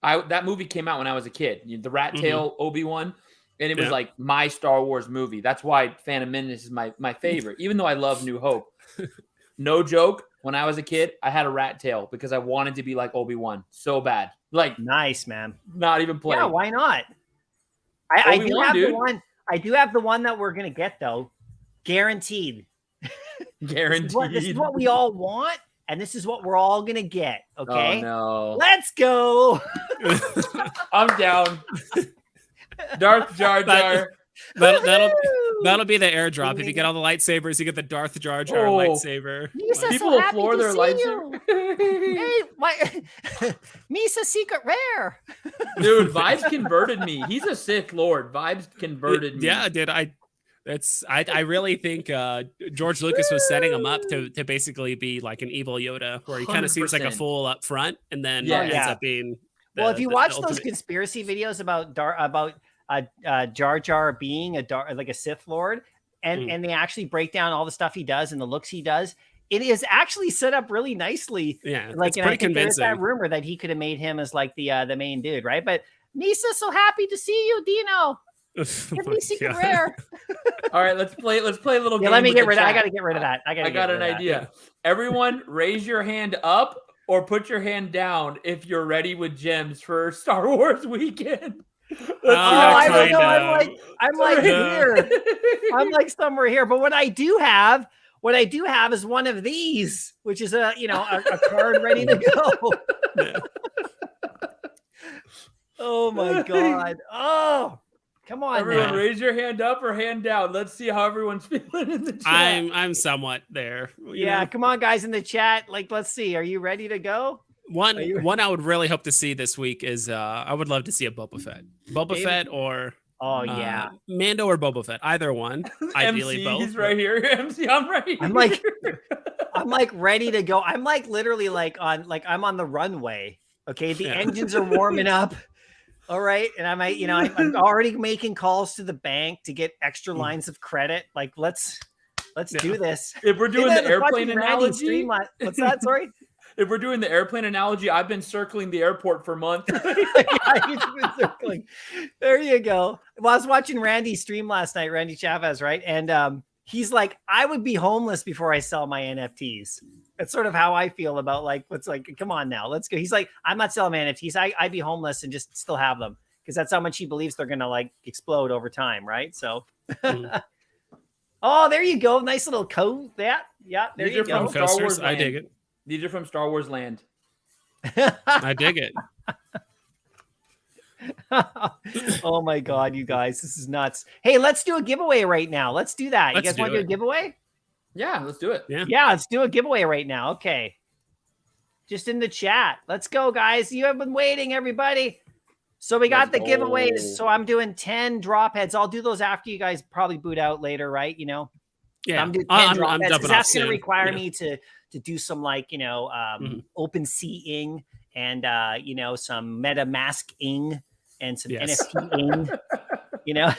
That movie came out when I was a kid. The rat tail Obi-Wan. And it was like my Star Wars movie. That's why Phantom Menace is my favorite, even though I love New Hope. No joke. When I was a kid, I had a rat tail because I wanted to be like Obi-Wan so bad. Like, nice, man. Not even playing. Yeah, why not? I do have the one. I do have the one that we're gonna get though, guaranteed. Guaranteed. This is what we all want, and this is what we're all gonna get. Okay. Oh no. Let's go. I'm down. Darth Jar Jar. That'll be the airdrop. If you get all the lightsabers, you get the Darth Jar Jar lightsaber. Misa, people so will floor their lightsaber. Hey, Misa secret rare. Dude, Vibes converted me. He's a Sith Lord. Vibes converted me. Yeah, dude. I really think George Lucas was setting him up to basically be like an evil Yoda, where he kind of seems like a fool up front, and then ends up being. If you watch those conspiracy videos about Jar Jar being like a Sith Lord, and they actually break down all the stuff he does and the looks he does, it is actually set up really nicely. Yeah, like, and I think there's that rumor that he could have made him as like the main dude, right? But Misa, so happy to see you, Dino. Give me secret rare. All right, let's play a little game. Let me get rid of. I got to get rid of that. I got an idea. Everyone, raise your hand up or put your hand down if you're ready with gems for Star Wars weekend. I don't know. I'm like here. I'm like somewhere here. But what I do have is one of these, which is a card ready to go. Yeah. Oh my god. Oh, come on. Everyone, raise your hand up or hand down. Let's see how everyone's feeling in the chat. I'm somewhat there. You know? Come on, guys in the chat. Like, let's see. Are you ready to go? One I would really hope to see this week is I would love to see a Boba Fett. Fett or Mando or Boba Fett. Either one. Ideally both. He's right here. MC, I'm right here. I'm like ready to go. I'm like literally I'm on the runway. Okay, the engines are warming up. All right, and I'm already making calls to the bank to get extra lines of credit. Like, let's do this. If we're doing the airplane analogy, what's that? Sorry. if we're doing the airplane analogy, I've been circling the airport for months. Yeah, he's been circling. There you go. Well, I was watching Randy stream last night, Randy Chavez, right? And he's like, I would be homeless before I sell my NFTs. That's sort of how I feel about like, what's like, come on now, let's go. He's like, I'm not selling my NFTs. I'd be homeless and just still have them because that's how much he believes they're going to like explode over time, right? So. Oh, there you go. Nice little coat. Yeah. There These you are go. from Star Wars I dig it. These are from Star Wars land. I dig it. Oh my God, you guys, this is nuts. Hey, let's do a giveaway right now. Let's do that. You guys want to do a giveaway? Yeah, let's do it. Yeah, let's do a giveaway right now. Okay. Just in the chat. Let's go, guys. You have been waiting, everybody. So we got the giveaways. So I'm doing 10 drop heads. I'll do those after you guys probably boot out later, right? You know? Yeah. I'm doing 10 drop heads because that's going to soon. require me to do some like, you know, open seeing and, you know, some MetaMask-ing and some NFT-ing, you know?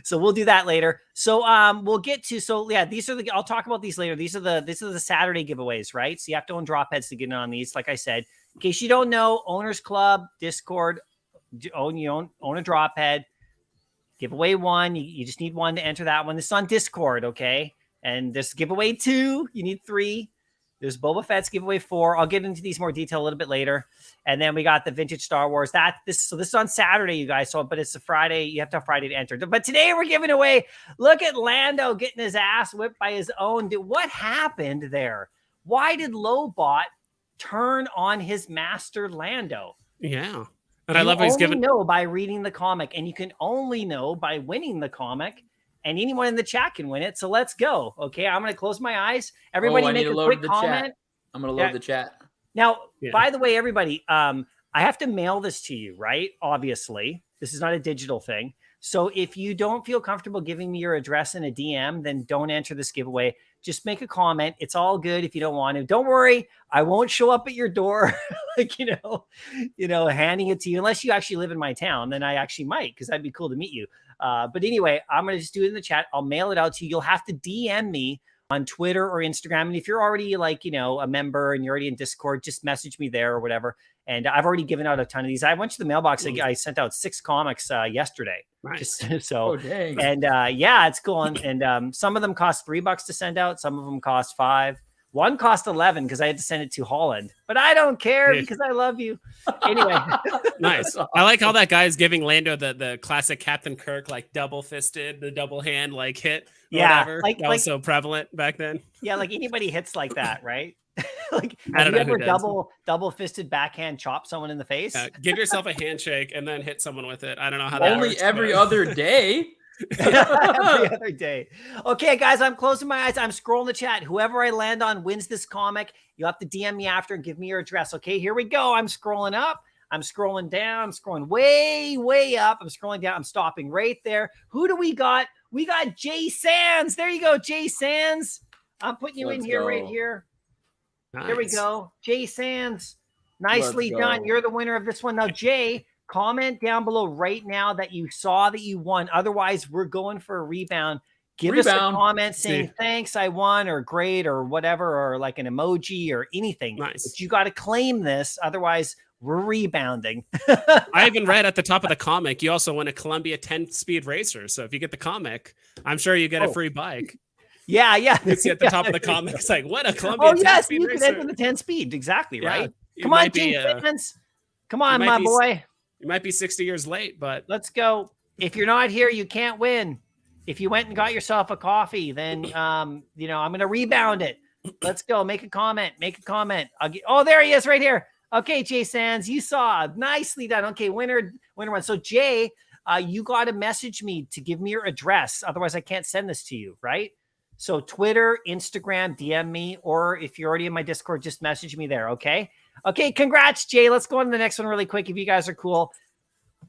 So we'll do that later. So we'll get to, so yeah, these are the, I'll talk about these later. These are the Saturday giveaways, right? So you have to own drop heads to get in on these. Like I said, in case you don't know, Owners Club, Discord, own a drop head, give away one. You just need one to enter that one. This is on Discord, okay? And this giveaway 2, you need 3. There's Boba Fett's giveaway 4. I'll get into these more detail a little bit later. And then we got the vintage Star Wars. So this is on Saturday, you guys. So, but it's a Friday. You have to have Friday to enter. But today we're giving away. Look at Lando getting his ass whipped by his own dude. What happened there? Why did Lobot turn on his master Lando? Yeah. And I love he's given know by reading the comic, and you can only know by winning the comic, and anyone in the chat can win it. So let's go. Okay, I'm going to close my eyes. Everybody make a quick comment. Chat. I'm going to load the chat. Now, by the way, everybody, I have to mail this to you, right? Obviously, this is not a digital thing. So if you don't feel comfortable giving me your address in a DM, then don't enter this giveaway. Just make a comment. It's all good if you don't want to. Don't worry. I won't show up at your door, like, you know, handing it to you, unless you actually live in my town. Then I actually might, because that'd be cool to meet you. But anyway, I'm going to just do it in the chat. I'll mail it out to you. You'll have to DM me on Twitter or Instagram. And if you're already like, you know, a member and you're already in Discord, just message me there or whatever. And I've already given out a ton of these. I went to the mailbox. I sent out 6 comics yesterday. Nice. So, dang. And yeah, it's cool. And some of them cost $3 to send out. Some of them cost $5. One cost $11 because I had to send it to Holland, but I don't care because I love you. Anyway. Nice. I like how that guy is giving Lando the classic Captain Kirk, like double fisted, the double hand, like hit. Yeah. Whatever. That was so prevalent back then. Yeah. Like anybody hits like that, right? Like, I don't have you know ever double fisted backhand chop someone in the face? Give yourself a handshake and then hit someone with it. I don't know how that Only works, every other day. Every other day. Okay, guys, I'm closing my eyes. I'm scrolling the chat. Whoever I land on wins this comic. You'll have to DM me after and give me your address. Okay, here we go. I'm scrolling up. I'm scrolling down. I'm scrolling way up. I'm scrolling down. I'm stopping right there. Who do we got? We got Jay Sands. There you go, Jay Sands. I'm putting you in here right here. Nice. There we go. Jay Sands. Nicely done. You're the winner of this one. Now, Jay, comment down below right now that you saw that you won. Otherwise, we're going for a rebound. Give us a comment saying, thanks, I won, or great, or whatever, or like an emoji or anything. Nice. But you got to claim this. Otherwise, we're rebounding. I even read at the top of the comic, you also win a Columbia 10-speed racer. So if you get the comic, I'm sure you get a free bike. Yeah. It's at the top of the comic. It's like, what a Columbia 10-speed you racer. can enter the 10 speed. Exactly, right? You Come on, Team Fitments. Come on, my boy. You might be 60 years late, but let's go. If you're not here, you can't win. If you went and got yourself a coffee, then you know, I'm gonna rebound it. Let's go. Make a comment. Oh, there he is right here. Okay, Jay Sands, you saw. Nicely done. Okay, winner one. So Jay, you got to message me to give me your address. Otherwise, I can't send this to you, right? So Twitter, Instagram, DM me, or if you're already in my Discord, just message me there. Okay. Okay. Congrats, Jay. Let's go on to the next one really quick. If you guys are cool.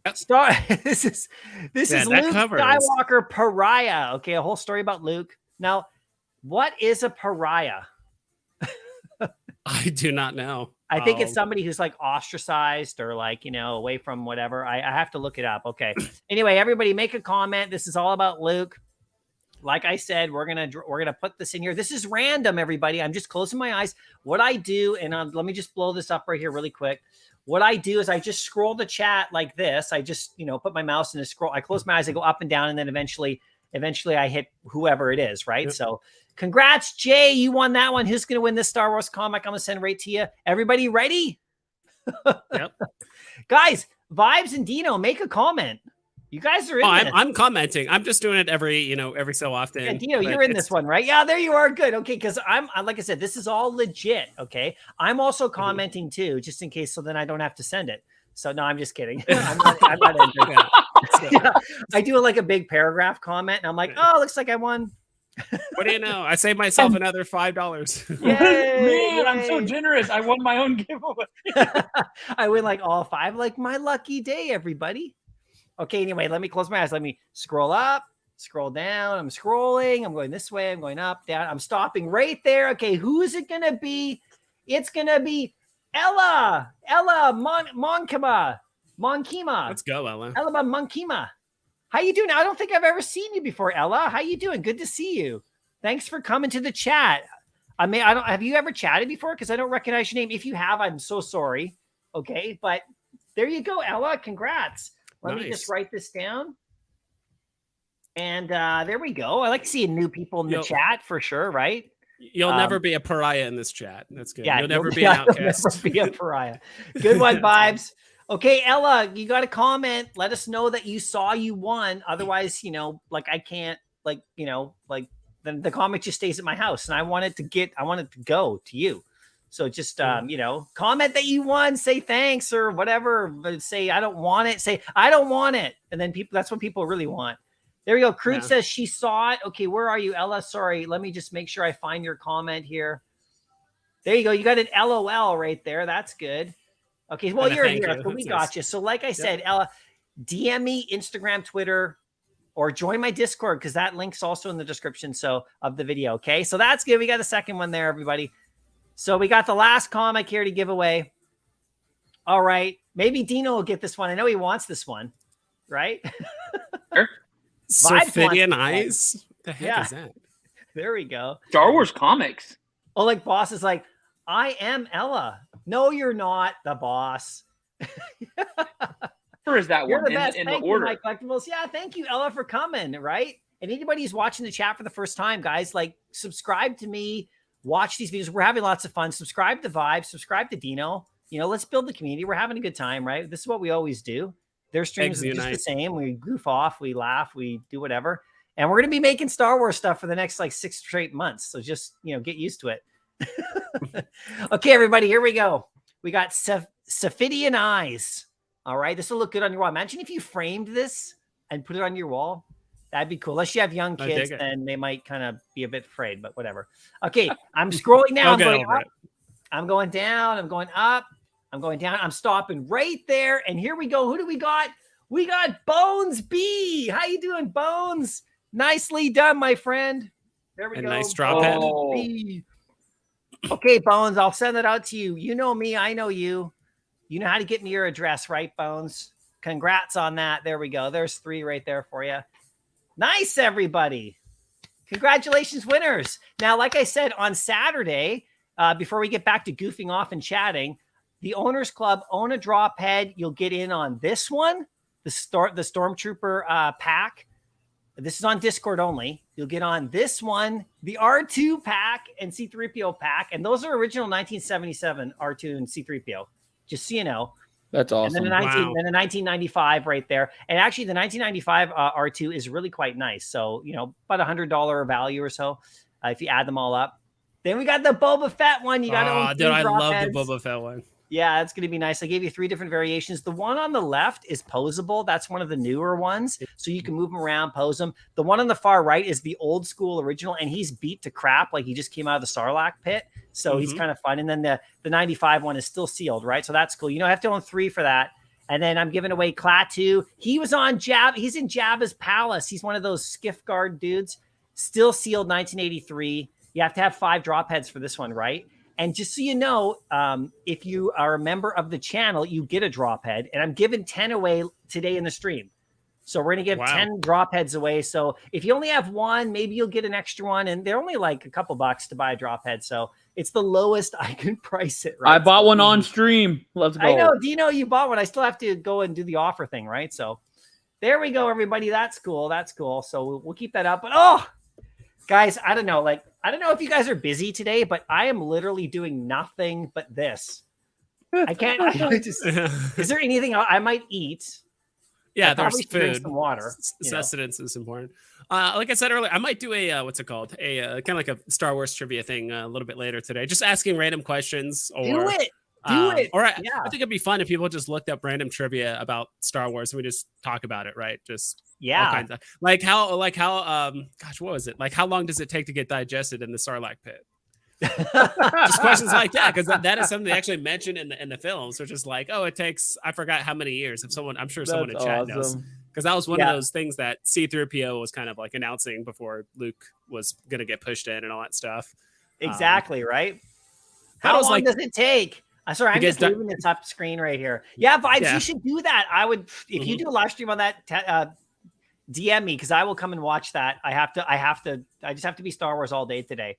This is Luke Skywalker Pariah. Okay. A whole story about Luke. Now, what is a pariah? I do not know. I think it's somebody who's like ostracized or like, you know, away from whatever. I have to look it up. Okay. Anyway, everybody make a comment. This is all about Luke. like I said, we're gonna put this in here. This is random, everybody. I'm just closing my eyes. What I do, and let me just blow this up right here really quick. What I do is I just scroll the chat like this. I just, put my mouse in a scroll. I close my eyes, I go up and down, and then eventually I hit whoever it is, right? Yep. So congrats, Jay. You won that one. Who's going to win this Star Wars comic? I'm going to send it right to you. Everybody ready? Yep. Guys, Vibes and Dino, make a comment. You guys are in this. I'm commenting. I'm just doing it every so often. Yeah, Dino, you're in this one, right? Yeah, there you are. Good. Okay, because I'm like I said, this is all legit. Okay. I'm also commenting too, just in case, so then I don't have to send it. So no, I'm just kidding. I'm not yeah, I do like a big paragraph comment, and I'm like, oh, looks like I won. What do you know? I saved myself another $5. Man, I'm so generous. I won my own giveaway. I win like all 5, like my lucky day, everybody. Okay, anyway, let me close my eyes. Let me scroll up, scroll down. I'm scrolling. I'm going this way. I'm going up, down. I'm stopping right there. Okay, who is it going to be? It's going to be Ella Monkima. Let's go, Ella. Ella Monkima. How you doing? I don't think I've ever seen you before, Ella. How you doing? Good to see you. Thanks for coming to the chat. Have you ever chatted before? Because I don't recognize your name. If you have, I'm so sorry. Okay, but there you go, Ella. Congrats. Let me just write this down. And there we go. I like seeing new people in the chat for sure, right? You'll never be a pariah in this chat. That's good. Yeah, you'll never be an outcast. Never be a pariah. Good one, Vibes. Okay, Ella, you got to comment. Let us know that you won. Otherwise, I can't, then the comic just stays at my house, and I want it to go to you. So just, comment that you won, say thanks or whatever, but say, I don't want it. Say, I don't want it. And then that's what people really want. There we go. Crude says she saw it. Okay. Where are you, Ella? Sorry. Let me just make sure I find your comment here. There you go. You got an LOL right there. That's good. Okay. Well, you're here. So we got you. So like I said, Ella, DM me, Instagram, Twitter, or join my Discord, because that link's also in the description of the video. Okay. So that's good. We got a second one there, everybody. So we got the last comic here to give away. All right. Maybe Dino will get this one. I know he wants this one, right? Sure. Sophidian Eyes? The heck is that? There we go. Star Wars comics. Oh, like boss is like, I am Ella. No, you're not the boss. Where is that You're one the best. in Thank the order? You, Mycollectables. Yeah, thank you, Ella, for coming, right? And anybody who's watching the chat for the first time, guys, subscribe to me. Watch these videos. We're having lots of fun. Subscribe to Vibe. Subscribe to Dino. Let's build the community. We're having a good time, right? This is what we always do. Their streams are just the same. We goof off. We laugh. We do whatever. And we're going to be making Star Wars stuff for the next 6 straight months. So just, get used to it. Okay, everybody, here we go. We got Sophidian Eyes. All right. This will look good on your wall. Imagine if you framed this and put it on your wall. That'd be cool. Unless you have young kids, then they might kind of be a bit afraid, but whatever. Okay, I'm scrolling now. I'm going up. I'm going down. I'm going up. I'm going down. I'm stopping right there. And here we go. Who do we got? We got Bones B. How you doing, Bones? Nicely done, my friend. There we go. Nice drop head. Okay, Bones, I'll send it out to you. You know me. I know you. You know how to get me your address, right, Bones? Congrats on that. There we go. There's 3 right there for you. Nice, everybody. Congratulations, winners. Now, like I said, on Saturday, before we get back to goofing off and chatting, the Owners Club own a drop head. You'll get in on this one, the Stormtrooper pack. This is on Discord only. You'll get on this one, the R2 pack and C-3PO pack. And those are original 1977 R2 and C-3PO, just so you know. That's awesome. And then the 1995 right there. And actually the 1995 R2 is really quite nice. So, about $100 value or so if you add them all up. Then we got the Boba Fett one. You got to own 3 I love heads. the Boba Fett one. Yeah, it's going to be nice. I gave you 3 different variations. The one on the left is posable. That's one of the newer ones. So you can move them around, pose them. The one on the far right is the old school original, and he's beat to crap. Like he just came out of the Sarlacc pit. So he's kind of fun. And then the 95 one is still sealed, right? So that's cool. You have to own 3 for that. And then I'm giving away Klaatu. He was on He's in Jabba's palace. He's one of those skiff guard dudes. Still sealed 1983. You have to have 5 drop heads for this one, right? And just so you know, if you are a member of the channel, you get a drop head. And I'm giving 10 away today in the stream. So we're going to give 10 drop heads away. So if you only have one, maybe you'll get an extra one. And they're only like a couple bucks to buy a drop head. So it's the lowest I can price it. Right? I bought one on stream. Let's go. I know. Dino, you bought one. I still have to go and do the offer thing, right? So there we go, everybody. That's cool. That's cool. So we'll keep that up. But guys, I don't know. Like, I don't know if you guys are busy today, but I am literally doing nothing but this. I can't. Is there anything I might eat? Yeah, there's food. Some water. Sustenance is important. Like I said earlier, I might do a what's it called? A kind of like a Star Wars trivia thing a little bit later today. Just asking random questions. Or, do it. Or I think it'd be fun if people just looked up random trivia about Star Wars and we just talk about it, right? Just all kinds of, like how gosh, what was it? Like how long does it take to get digested in the Sarlacc pit? Just questions like that, because that is something they actually mentioned in the film. So just like, it takes, I forgot how many years. If someone, I'm sure someone in chat knows, because that was one of those things that C-3PO was kind of like announcing before Luke was gonna get pushed in and all that stuff. Exactly, right? How long does it take? Sorry, I'm just leaving the top screen right here. Yeah, Vibes, you should do that. I would, if you do a live stream on that, DM me, because I will come and watch that. I just have to be Star Wars all day today.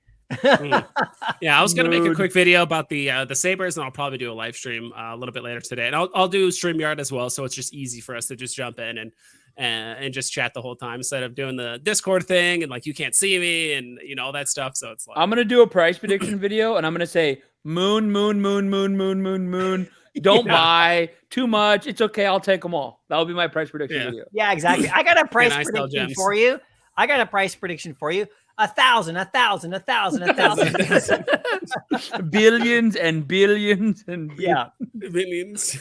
Yeah, I was gonna make a quick video about the sabers, and I'll probably do a live stream a little bit later today, and I'll do StreamYard as well, so it's just easy for us to just jump in and just chat the whole time instead of doing the Discord thing and like you can't see me and all that stuff. So it's like I'm gonna do a price prediction video, and I'm gonna say moon. Don't buy too much. It's okay. I'll take them all. That'll be my price prediction video. Yeah, exactly. I got a price prediction for you. 1,000. Billions and billions and billions.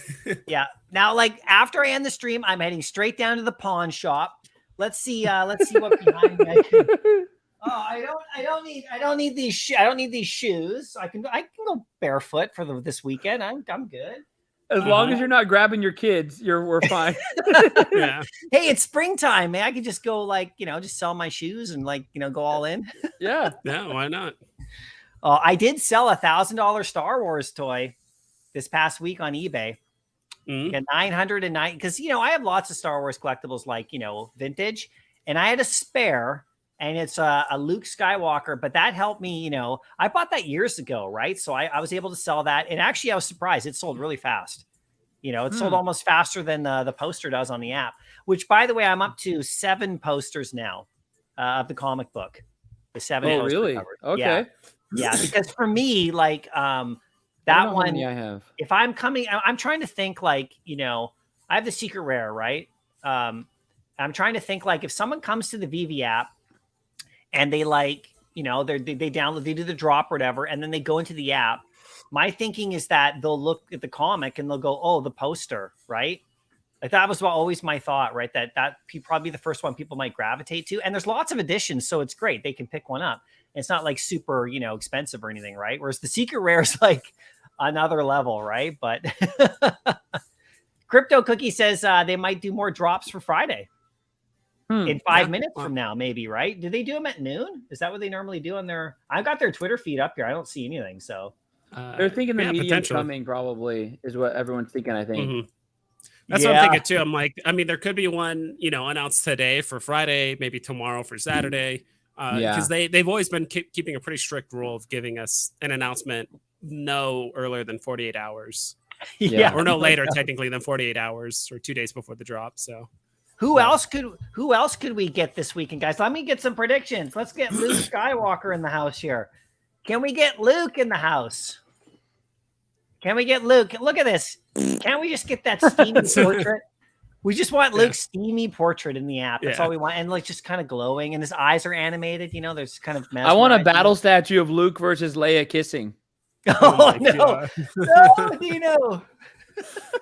Yeah. Now, like after I end the stream, I'm heading straight down to the pawn shop. Let's see what behind me I can. I don't need these shoes. I can go barefoot for this weekend. I'm good. As long as you're not grabbing your kids, we're fine. Yeah. Hey, it's springtime, man. I could just go just sell my shoes and go all in. Yeah. Yeah. Why not? I did sell $1,000 Star Wars toy this past week on eBay. At 909, because I have lots of Star Wars collectibles, like vintage, and I had a spare, and it's a Luke Skywalker, but that helped me. I bought that years ago, right? So I was able to sell that, and actually I was surprised it sold really fast. It sold almost faster than the poster does on the app. Which, by the way, I'm up to 7 posters now of the comic book. The 7. Oh, really? Covered. Okay. Yeah, because for me, like that one, I have. If I'm coming, I'm trying to think I have the secret rare, right? I'm trying to think if someone comes to the VV app and they they download, they do the drop or whatever, and then they go into the app. My thinking is that they'll look at the comic and they'll go, "Oh, the poster," right? Like that was always my thought, right? That probably the first one people might gravitate to. And there's lots of editions, so it's great. They can pick one up. It's not like super, expensive or anything, right? Whereas the secret rare is like another level, right? But Crypto Cookie says they might do more drops for Friday in 5 minutes from now, maybe, right? Do they do them at noon? Is that what they normally do on their? I've got their Twitter feed up here. I don't see anything, so they're thinking the medium's coming. Probably is what everyone's thinking. I think. That's what I'm thinking too. I'm like, there could be one, announced today for Friday, maybe tomorrow for Saturday. Because they've always been keeping a pretty strict rule of giving us an announcement no earlier than 48 hours. Or no later technically than 48 hours or 2 days before the drop. So who else could we get this weekend, guys? Let me get some predictions. Let's get Luke Skywalker in the house here. Can we get Luke in the house? Can we get Luke? Look at this. Can't we just get that steamy portrait? We just want Luke's steamy portrait in the app. That's all we want. And just kind of glowing, and his eyes are animated. There's kind of I want a battle statue of Luke versus Leia kissing. Oh no. No, Dino.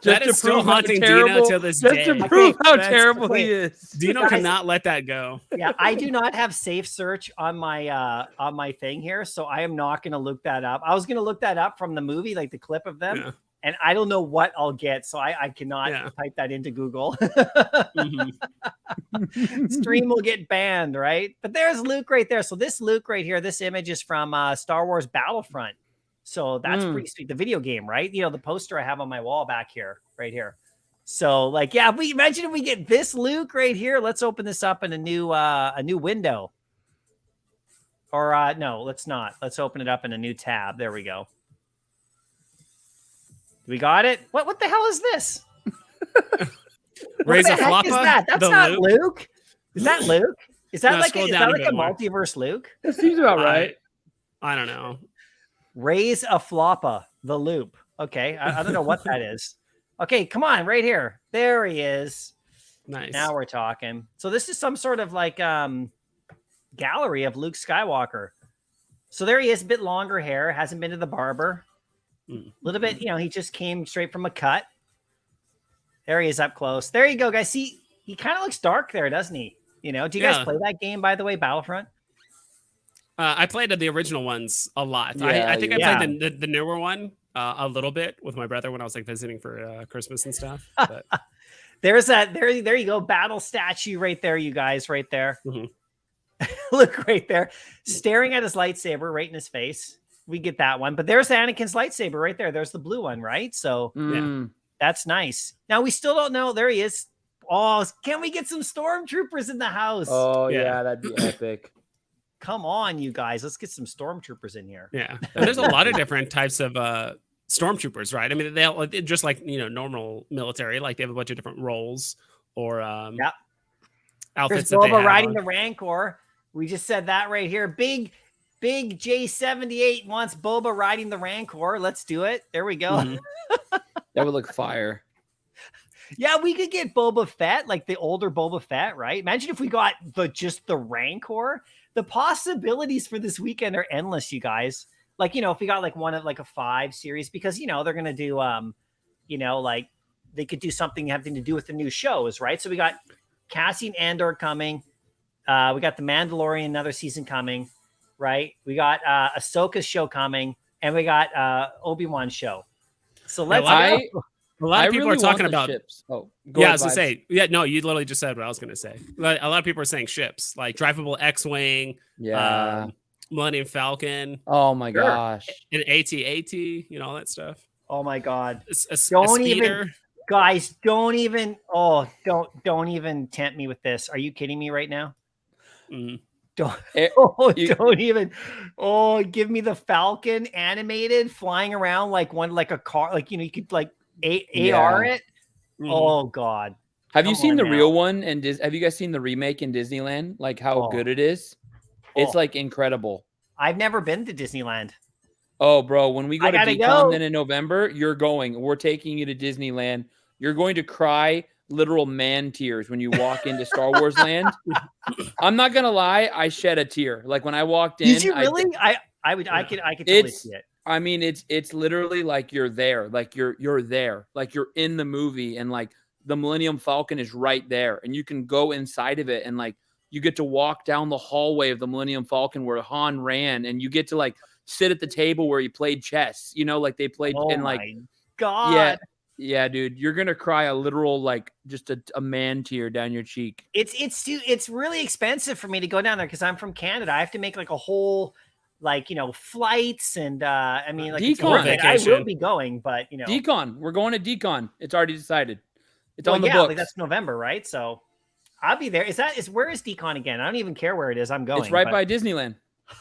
That is still haunting Dino to this day. Just to prove how terrible he is. Dino cannot let that go. Yeah, I do not have safe search on my thing here, so I am not going to look that up. I was going to look that up from the movie, like the clip of them, and I don't know what I'll get, so I cannot type that into Google. Stream will get banned, right? But there's Luke right there. So this Luke right here, this image is from Star Wars Battlefront. So that's pretty sweet. The video game, right? The poster I have on my wall back here, right here. So like, yeah, we imagine if we get this Luke right here. Let's open this up in a new window. Or no, let's not. Let's open it up in a new tab. There we go. We got it. What the hell is this? Raise a floppa. Is that? That's not Luke. Is that Luke? Is that like a multiverse Luke? That seems about right. I don't know. Raise a floppa, the loop. Okay, I don't know what that is. Okay, come on, right here. There he is. Nice. Now we're talking. So this is some sort of like gallery of Luke Skywalker. So there he is, a bit longer hair, hasn't been to the barber. A little bit, he just came straight from a cut. There he is up close. There you go, guys. See, he kind of looks dark there, doesn't he? Do you guys play that game, by the way, Battlefront? I played the original ones a lot. Yeah, I think I played the newer one a little bit with my brother when I was like visiting for Christmas and stuff. But there's that. There you go. Battle statue right there, you guys, right there. Look right there, staring at his lightsaber right in his face. We get that one, but there's Anakin's lightsaber right there. There's the blue one, right? So yeah, that's nice. Now we still don't know. There he is. Oh, can we get some stormtroopers in the house? Oh yeah, that'd be epic. Come on, you guys. Let's get some stormtroopers in here. Yeah. And there's a lot of different types of stormtroopers, right? I mean, they all just like, normal military, like they have a bunch of different roles or outfits. There's Boba riding the Rancor. We just said that right here. Big J78 wants Boba riding the Rancor. Let's do it. There we go. That would look fire. Yeah, we could get Boba Fett, like the older Boba Fett, right? Imagine if we got just the Rancor. The possibilities for this weekend are endless, you guys. Like, if we got like one of like a 5 series, because they're gonna do like they could do something having to do with the new shows, right? So we got Cassian Andor coming, we got the Mandalorian another season coming, right? We got Ahsoka's show coming, and we got Obi-Wan's show. So let's A lot of people are talking about ships. I was gonna say, no, you literally just said what I was gonna say. A lot of people are saying ships, like drivable X-wing, Millennium Falcon. Oh my gosh, and AT-AT, all that stuff. Oh my god, don't even tempt me with this. Are you kidding me right now? Don't even. Oh, give me the Falcon animated flying around like a car, like you could like AR it. Oh god, have you seen the real one? And have you guys seen the remake in Disneyland? Like how good it is. It's like incredible. I've never been to Disneyland. Oh bro, when we go to DCon then in November, you're going. We're taking you to Disneyland. You're going to cry literal man tears when you walk into Star Wars land. I'm not gonna lie, I shed a tear. Like when I walked in. Did you really? I could totally see it. I mean, it's literally like you're there, like you're there, like you're in the movie, and like the Millennium Falcon is right there, and you can go inside of it, and like you get to walk down the hallway of the Millennium Falcon where Han ran, and you get to like sit at the table where he played chess, like they played, and like God. Yeah, dude, you're gonna cry a literal like just a man tear down your cheek. It's really expensive for me to go down there because I'm from Canada. I have to make like a whole flights and I mean like I will be going, but DCon, we're going to DCon. It's already decided. It's on the books. Like that's November, right? So I'll be there. Where is DCon again? I don't even care where it is. I'm going. It's right by Disneyland.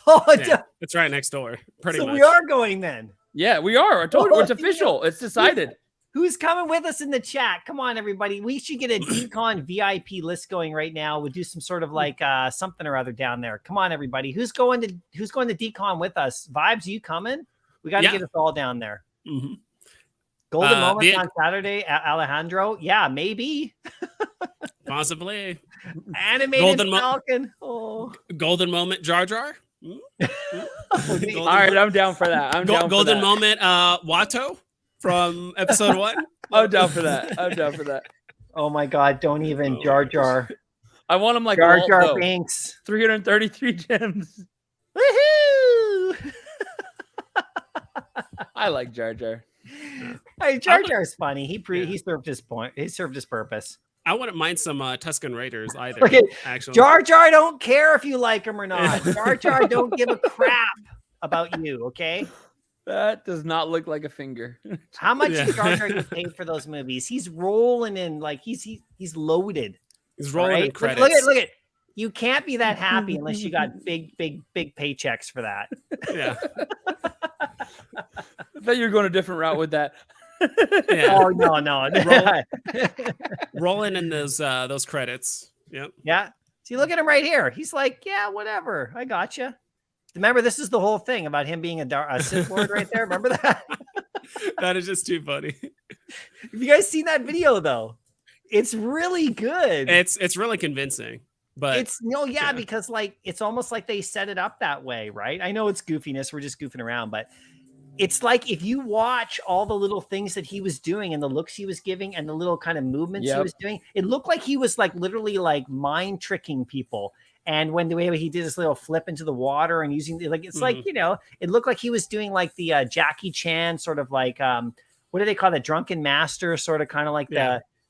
It's right next door. Pretty much. We are going then. Yeah, we are. I told you it's official. It's decided. Who's coming with us in the chat? Come on, everybody. We should get a DCon VIP list going right now. We'll do some sort of like something or other down there. Come on, everybody. Who's going to DCon with us? Vibes, are you coming? We got to get us all down there. Golden moments on Saturday, Alejandro. Yeah, maybe. Possibly. Animated Falcon. Oh. Golden moment, Jar Jar. All right, I'm down for that. Golden moment, Watto from episode 1. I'm down for that. Oh my god, don't even Jar Jar. I want him like Jar Jar Binks. 333 gems. Woohoo! I like Jar Jar. Hey, Jar Jar's funny. He served his point. He served his purpose. I wouldn't mind some Tusken Raiders either. Okay. Actually, Jar Jar don't care if you like him or not. Jar Jar don't give a crap about you. Okay. That does not look like a finger. How much is Jar Jar get paid for those movies? He's rolling in like he's loaded. He's rolling in credits. Look at. You can't be that happy unless you got big paychecks for that. Yeah. I thought you were going a different route with that. Yeah. Oh no. Rolling in those credits. Yep. Yeah. See, look at him right here. He's like, yeah, whatever. I got you. Remember, this is the whole thing about him being a Sith Lord right there. Remember that? That is just too funny. Have you guys seen that video though? It's really good. It's really convincing. But it's because like it's almost like they set it up that way, right? I know it's goofiness. We're just goofing around, but it's like if you watch all the little things that he was doing and the looks he was giving and the little kind of movements he was doing, it looked like he was like literally like mind tricking people. And when the way he did this little flip into the water and using like it's like, it looked like he was doing like the Jackie Chan sort of like what do they call it? Drunken master, sort of kind of like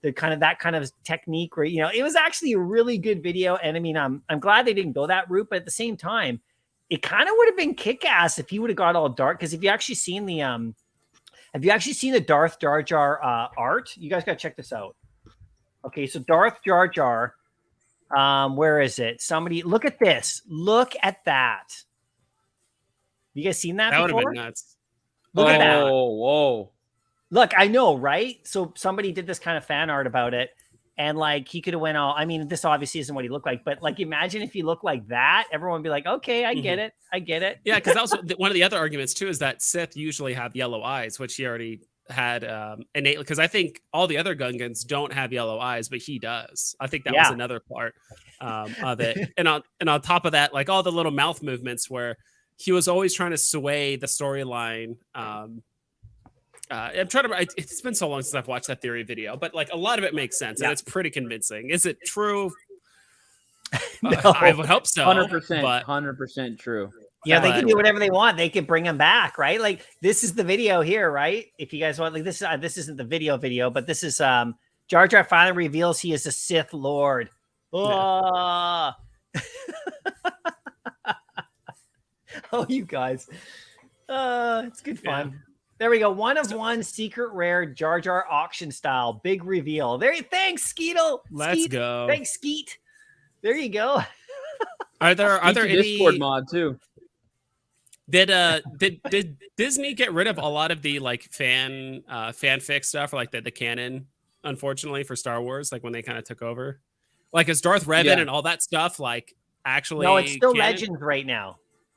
the kind of that kind of technique where, it was actually a really good video. And I mean, I'm glad they didn't go that route, but at the same time, it kind of would have been kick-ass if he would have got all dark. Because if you actually seen the Darth Jar Jar art, you guys got to check this out. Okay, so Darth Jar Jar, where is it? Somebody look at this. Look at that. You guys seen that? That would before? have been nuts. Look at that. Whoa. Look, I know, right? So somebody did this kind of fan art about it, and like he could have went all. I mean, this obviously isn't what he looked like, but like imagine if he looked like that, everyone would be like, "Okay, I get it, I get it." Yeah, because that was one of the other arguments too, is that Sith usually have yellow eyes, which he already had innately. Because I think all the other Gungans don't have yellow eyes, but he does. I think that was another part of it. And on top of that, like all the little mouth movements where he was always trying to sway the storyline. I'm trying to. It's been so long since I've watched that theory video, but like a lot of it makes sense and it's pretty convincing. Is it true? No. I would hope so. 100%. 100% true. Yeah, they can do whatever they want. They can bring him back, right? Like this is the video here, right? If you guys want, like this isn't the video, but this is Jar Jar finally reveals he is a Sith Lord. Oh, oh, you guys, it's good fun. Yeah. There we go. 1 of 1 secret rare Jar Jar auction style. Big reveal. Thanks, Skeetle. Let's go. Thanks, Skeet. There you go. Are there any Discord mod too? Did Disney get rid of a lot of the like fanfic stuff or like the canon, unfortunately, for Star Wars, like when they kind of took over? Like is Darth Revan and all that stuff like actually No, it's still canon? Legends right now.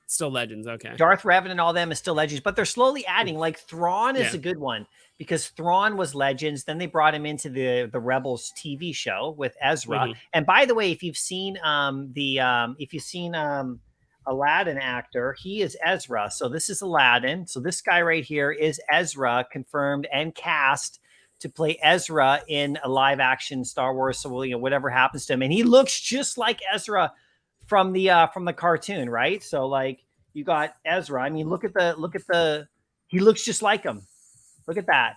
Still Legends, okay. Darth Revan and all them is still Legends, but they're slowly adding. Like Thrawn is a good one because Thrawn was Legends. Then they brought him into the Rebels TV show with Ezra. Mm-hmm. And by the way, if you've seen Aladdin actor, he is Ezra. So this is Aladdin. So this guy right here is Ezra, confirmed and cast to play Ezra in a live action Star Wars. So whatever happens to him, and he looks just like Ezra from the cartoon, right? So like you got Ezra. I mean, look at the he looks just like him. Look at that.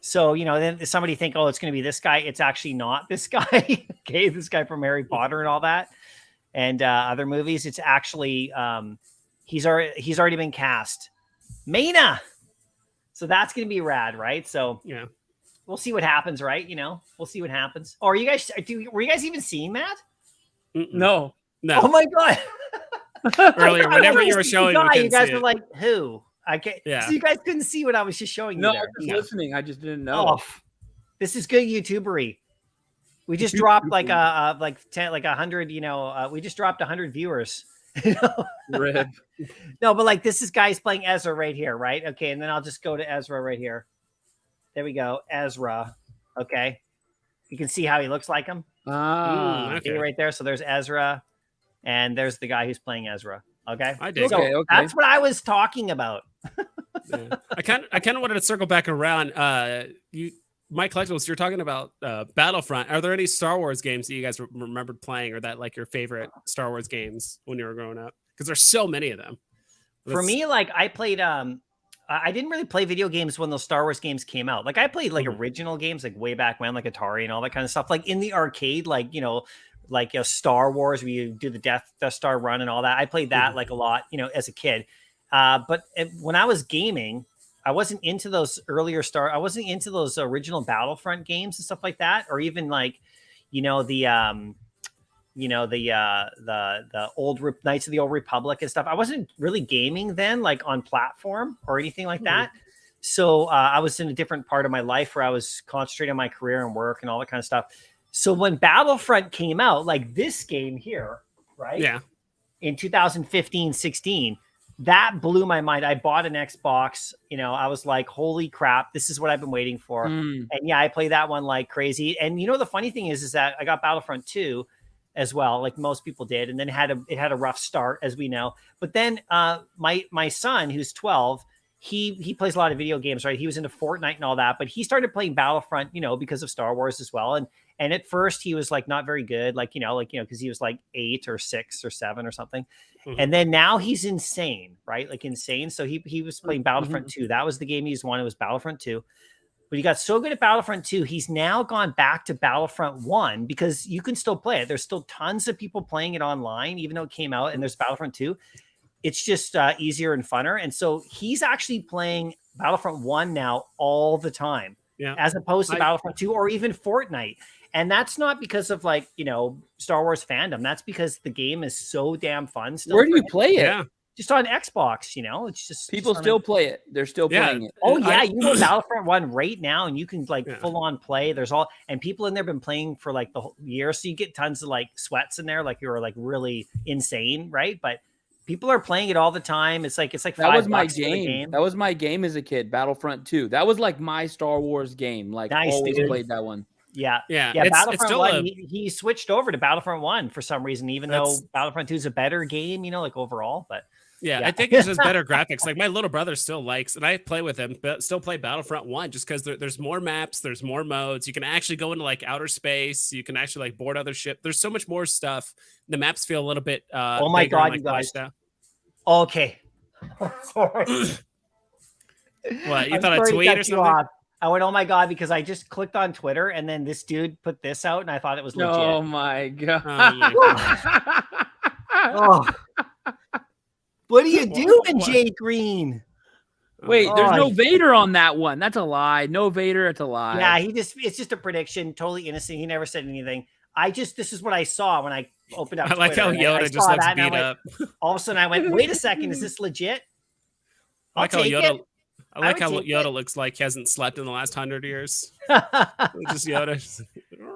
So, then somebody think, oh, it's going to be this guy. It's actually not this guy. Okay. This guy from Harry Potter and all that and other movies. It's actually he's already been cast. Mena. So that's going to be rad, right? So yeah, we'll see what happens, right? We'll see what happens. Or were you guys even seeing that? No. Oh my God. Earlier, whenever you were showing me, you guys were like, who? I can't. Yeah. So you guys couldn't see what I was just showing you. No, there. I was just listening. I just didn't know. Oh, this is good YouTubery. We just dropped like 100. We just dropped 100 viewers. Rip. No, but like this is guys playing Ezra right here, right? Okay, and then I'll just go to Ezra right here. There we go, Ezra. Okay, you can see how he looks like him. Okay. Right there. So there's Ezra. And there's the guy who's playing Ezra. Okay. I did. So okay. That's what I was talking about. Yeah. I kind of wanted to circle back around. Mycollectables, you're talking about Battlefront. Are there any Star Wars games that you guys remembered playing or that like your favorite Star Wars games when you were growing up? Because there's so many of them. For me, like I played, I didn't really play video games when those Star Wars games came out. Like I played like original games like way back when, like Atari and all that kind of stuff. Like in the arcade, like, Star Wars, where you do the Death Star run and all that. I played that like a lot, as a kid. But when I was gaming, I wasn't into those I wasn't into those original Battlefront games and stuff like that, or even like, the old Knights of the Old Republic and stuff. I wasn't really gaming then, like on platform or anything like that. So I was in a different part of my life where I was concentrating on my career and work and all that kind of stuff. So when Battlefront came out, like this game here, right? Yeah. In 2015, 16, that blew my mind. I bought an Xbox, I was like, holy crap, this is what I've been waiting for. And yeah, I played that one like crazy. And the funny thing is that I got Battlefront 2 as well, like most people did. And then it had a rough start, as we know. But then my son, who's 12, he plays a lot of video games, right? He was into Fortnite and all that, but he started playing Battlefront, because of Star Wars as well. And at first he was like not very good, because he was like 8 or 6 or 7 or something. And then now he's insane, right? Like insane. So he was playing Battlefront 2. That was the game he's wanted, was Battlefront 2. But he got so good at Battlefront 2, he's now gone back to Battlefront 1 because you can still play it. There's still tons of people playing it online, even though it came out, and there's Battlefront 2. It's just easier and funner. And so he's actually playing Battlefront 1 now all the time, as opposed to Battlefront 2 or even Fortnite. And that's not because of Star Wars fandom. That's because the game is so damn fun. Still, where do you play it? Yeah. Just on Xbox, it's just people still play it. They're still playing it. Oh yeah, you go Battlefront 1 right now, and you can full on play. There's and people in there been playing for like the whole year, so you get tons of like sweats in there, like you're like really insane, right? But people are playing it all the time. It's like that was my game. That was my game as a kid. Battlefront 2. That was like my Star Wars game. Like always played that one. Yeah. It's Battlefront 1, he switched over to Battlefront 1 for some reason, even though Battlefront 2 is a better game, like overall. But I think it's just better graphics. Like my little brother still likes, and I play with him, but still play Battlefront 1 just because there's more maps, there's more modes. You can actually go into like outer space. You can actually like board other ships. There's so much more stuff. The maps feel a little bit. Oh my God, you guys! Okay, sorry. What, you thought a tweet or something? I went, oh my God, because I just clicked on Twitter and then this dude put this out and I thought it was legit. Oh my God. Oh. What are you doing, Jay Green? Wait, there's no Vader on that one. That's a lie. No Vader, it's a lie. Yeah, it's just a prediction, totally innocent. He never said anything. This is what I saw when I opened up I like Twitter, how Yoda just looks beat up. All of a sudden I went, wait a second, is this legit? I like how Yoda looks like he hasn't slept in the last 100 years. Just Yoda.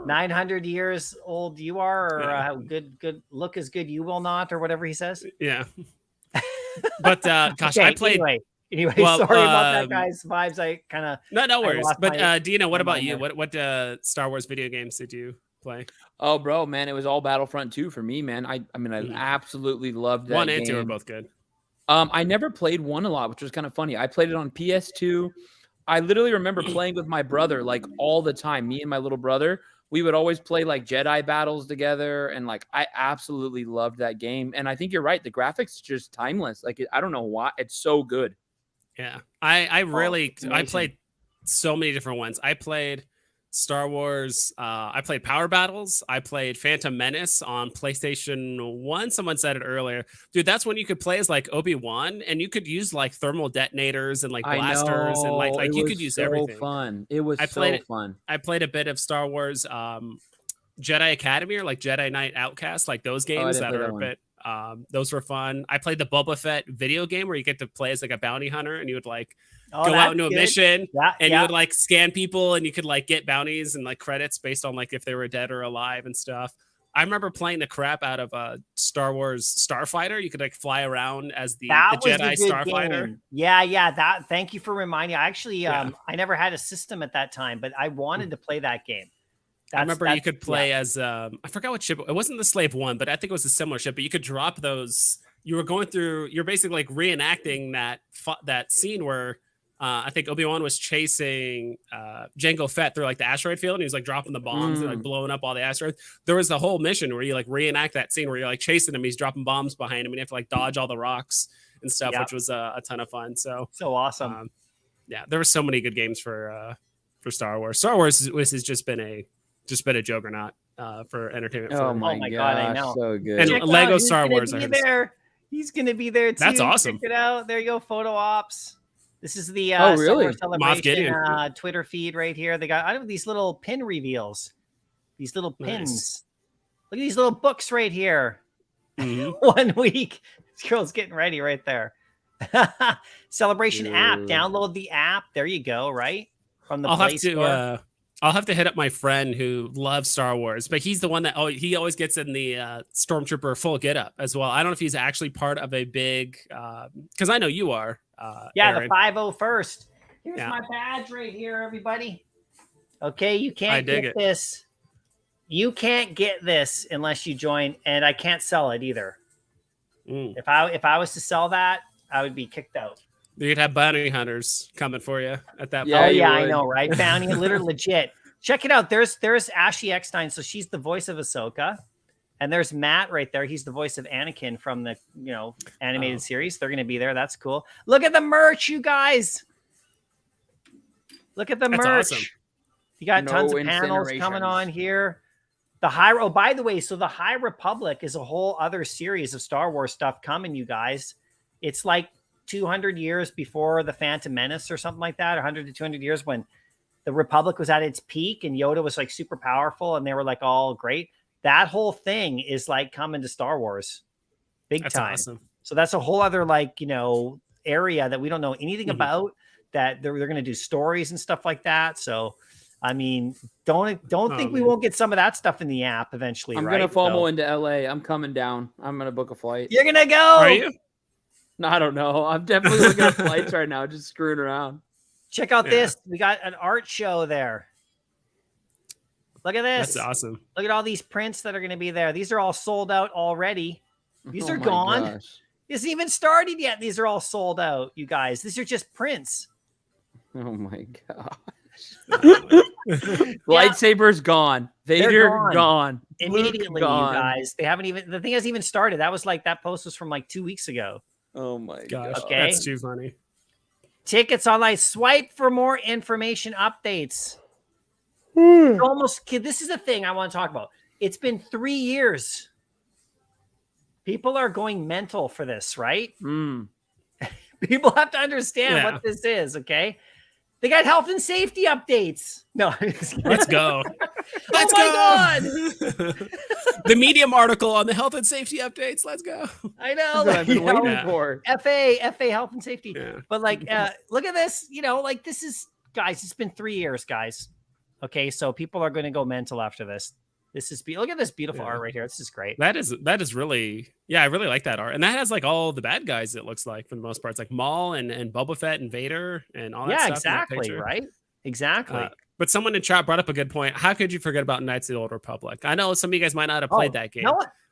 900 years old you are, or good look as good you will not, or whatever he says. Yeah. But gosh, okay, I played. Anyway, sorry about that, guys. Vibes. I kind of no worries. But Dino, what about you? What Star Wars video games did you play? Oh, bro, man, it was all Battlefront 2 for me, man. I absolutely loved that. 1 and game. 2 are both good. I never played 1 a lot, which was kind of funny. I played it on PS2. I literally remember playing with my brother like all the time. Me and my little brother, we would always play like Jedi battles together, and like I absolutely loved that game. And I think you're right, the graphics just timeless. Like I don't know why, it's so good. Yeah, I played so many different ones. I played Star Wars. I played Power Battles. I played Phantom Menace on PlayStation 1. Someone said it earlier. Dude, that's when you could play as like Obi-Wan, and you could use like thermal detonators and like blasters and like you could use everything. Fun. It was fun. I played a bit of Star Wars Jedi Academy or like Jedi Knight Outcast, like those games that are a bit. Those were fun. I played the Boba Fett video game where you get to play as like a bounty hunter, and you would like go out into a mission you would like scan people, and you could like get bounties and like credits based on like if they were dead or alive and stuff. I remember playing the crap out of a Star Wars Starfighter. You could like fly around as the Jedi Starfighter. Game. Yeah. Thank you for reminding me. I actually, I never had a system at that time, but I wanted to play that game. I remember you could play as I forgot what ship. It wasn't the Slave One, but I think it was a similar ship. But you could drop those. You were going through. You're basically like reenacting that scene where I think Obi-Wan was chasing Jango Fett through like the asteroid field, and he was like dropping the bombs and like blowing up all the asteroids. There was a whole mission where you like reenact that scene where you're like chasing him. He's dropping bombs behind him, and you have to like dodge all the rocks and stuff, which was a ton of fun. So awesome. There were so many good games for Star Wars. Star Wars has just been a juggernaut for entertainment. Oh my God, I know. So good. And Lego Star Wars. He's going to be there too. That's awesome. Check it out. There you go. Photo ops. This is the really? Summer Celebration Twitter feed right here. They got, I don't know, these little pin reveals. These little pins. Nice. Look at these little books right here. 1 week. This girl's getting ready right there. Celebration app. Download the app. There you go. Right from the Play Store. I'll have to hit up my friend who loves Star Wars, but he's the one that he always gets in the Stormtrooper full getup as well. I don't know if he's actually part of a big because I know you are. Aaron. The 501st. Here's my badge right here, everybody. Okay, you can't get this. You can't get this unless you join, and I can't sell it either. If I was to sell that, I would be kicked out. You'd have bounty hunters coming for you at that point. Oh yeah, I know, right? Bounty, literally legit. Check it out. There's Ashley Eckstein, so she's the voice of Ahsoka, and there's Matt right there. He's the voice of Anakin from the animated series. They're gonna be there. That's cool. Look at the merch, you guys. Look at the merch. Awesome. You got tons of panels coming on here. The High. Oh, by the way, so the High Republic is a whole other series of Star Wars stuff coming, you guys. It's like 200 years before the Phantom Menace or something like that, 100 to 200 years when the Republic was at its peak and Yoda was like super powerful and they were like all great. That whole thing is like coming to Star Wars big time. Awesome. So that's a whole other area that we don't know anything about, that they're going to do stories and stuff like that. So, I mean, don't think we won't get some of that stuff in the app eventually. I'm going to FOMO into LA. I'm coming down. I'm going to book a flight. You're going to go. Are you? No, I don't know. I'm definitely looking at flights right now, just screwing around. Check out this. We got an art show there. Look at this. That's awesome. Look at all these prints that are going to be there. These are all sold out already. These are gone. Gosh. It hasn't even started yet. These are all sold out, you guys. These are just prints. Oh my gosh. Lightsaber's gone. Vader gone. Immediately, gone. You guys. They haven't even, the thing hasn't even started. That was that post was from 2 weeks ago. Oh my gosh. Okay. That's too funny. Tickets online. Swipe for more information updates. Almost, this is a thing I want to talk about. It's been 3 years. People are going mental for this, right? People have to understand what this is, okay? They got health and safety updates. No, let's go. Let's go. God. The Medium article on the health and safety updates. Let's go. I know. I've been waiting for FA health and safety. Yeah. But look at this. This is, guys. It's been 3 years, guys. Okay, so people are going to go mental after this. Look at this beautiful art right here. This is great. That is really, I really like that art. And that has all the bad guys, it looks like, for the most part. It's like Maul and Boba Fett and Vader and all that stuff. Yeah, exactly, right? Exactly. But someone in chat brought up a good point. How could you forget about Knights of the Old Republic? I know some of you guys might not have played that game.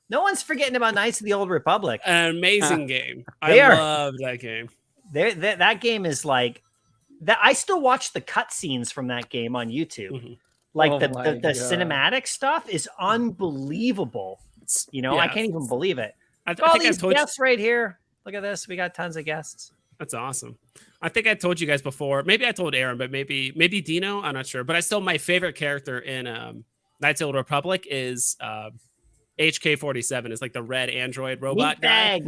No one's forgetting about Knights of the Old Republic. An amazing game. I love that game. That game is like that. I still watch the cutscenes from that game on YouTube. The cinematic stuff is unbelievable. I can't even believe it. I think these guests right here. Look at this. We got tons of guests. That's awesome. I think I told you guys before. Maybe I told Aaron, but maybe Dino. I'm not sure. But my favorite character in Knights of the Old Republic is HK-47. Is like the red android robot guy.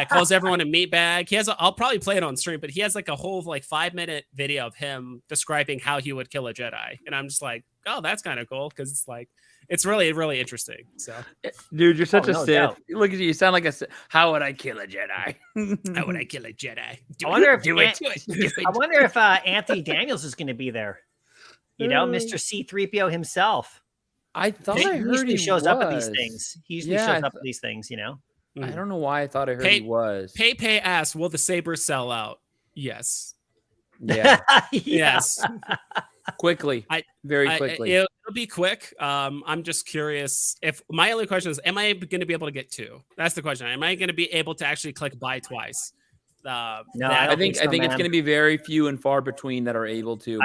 Calls everyone a meatbag. He has. I'll probably play it on stream, but he has a whole 5-minute video of him describing how he would kill a Jedi, and I'm just like, oh, that's kind of cool because it's it's really, really interesting. So, dude, you're such a Sith. Doubt. Look at you. You sound like a Sith. How would I kill a Jedi? How would I kill a Jedi? I wonder if Anthony Daniels is going to be there. Mr. C-3PO himself. I thought I heard he shows up at these things. He usually shows up at these things, I don't know why I thought I heard he was. Pay asks, will the Saber sell out? Yes. Yeah. Yes. Quickly. Very quickly. It'll be quick. I'm just curious if my only question is, am I going to be able to get 2? That's the question. Am I going to be able to actually click buy twice? No, I think it's going to be very few and far between that are able to.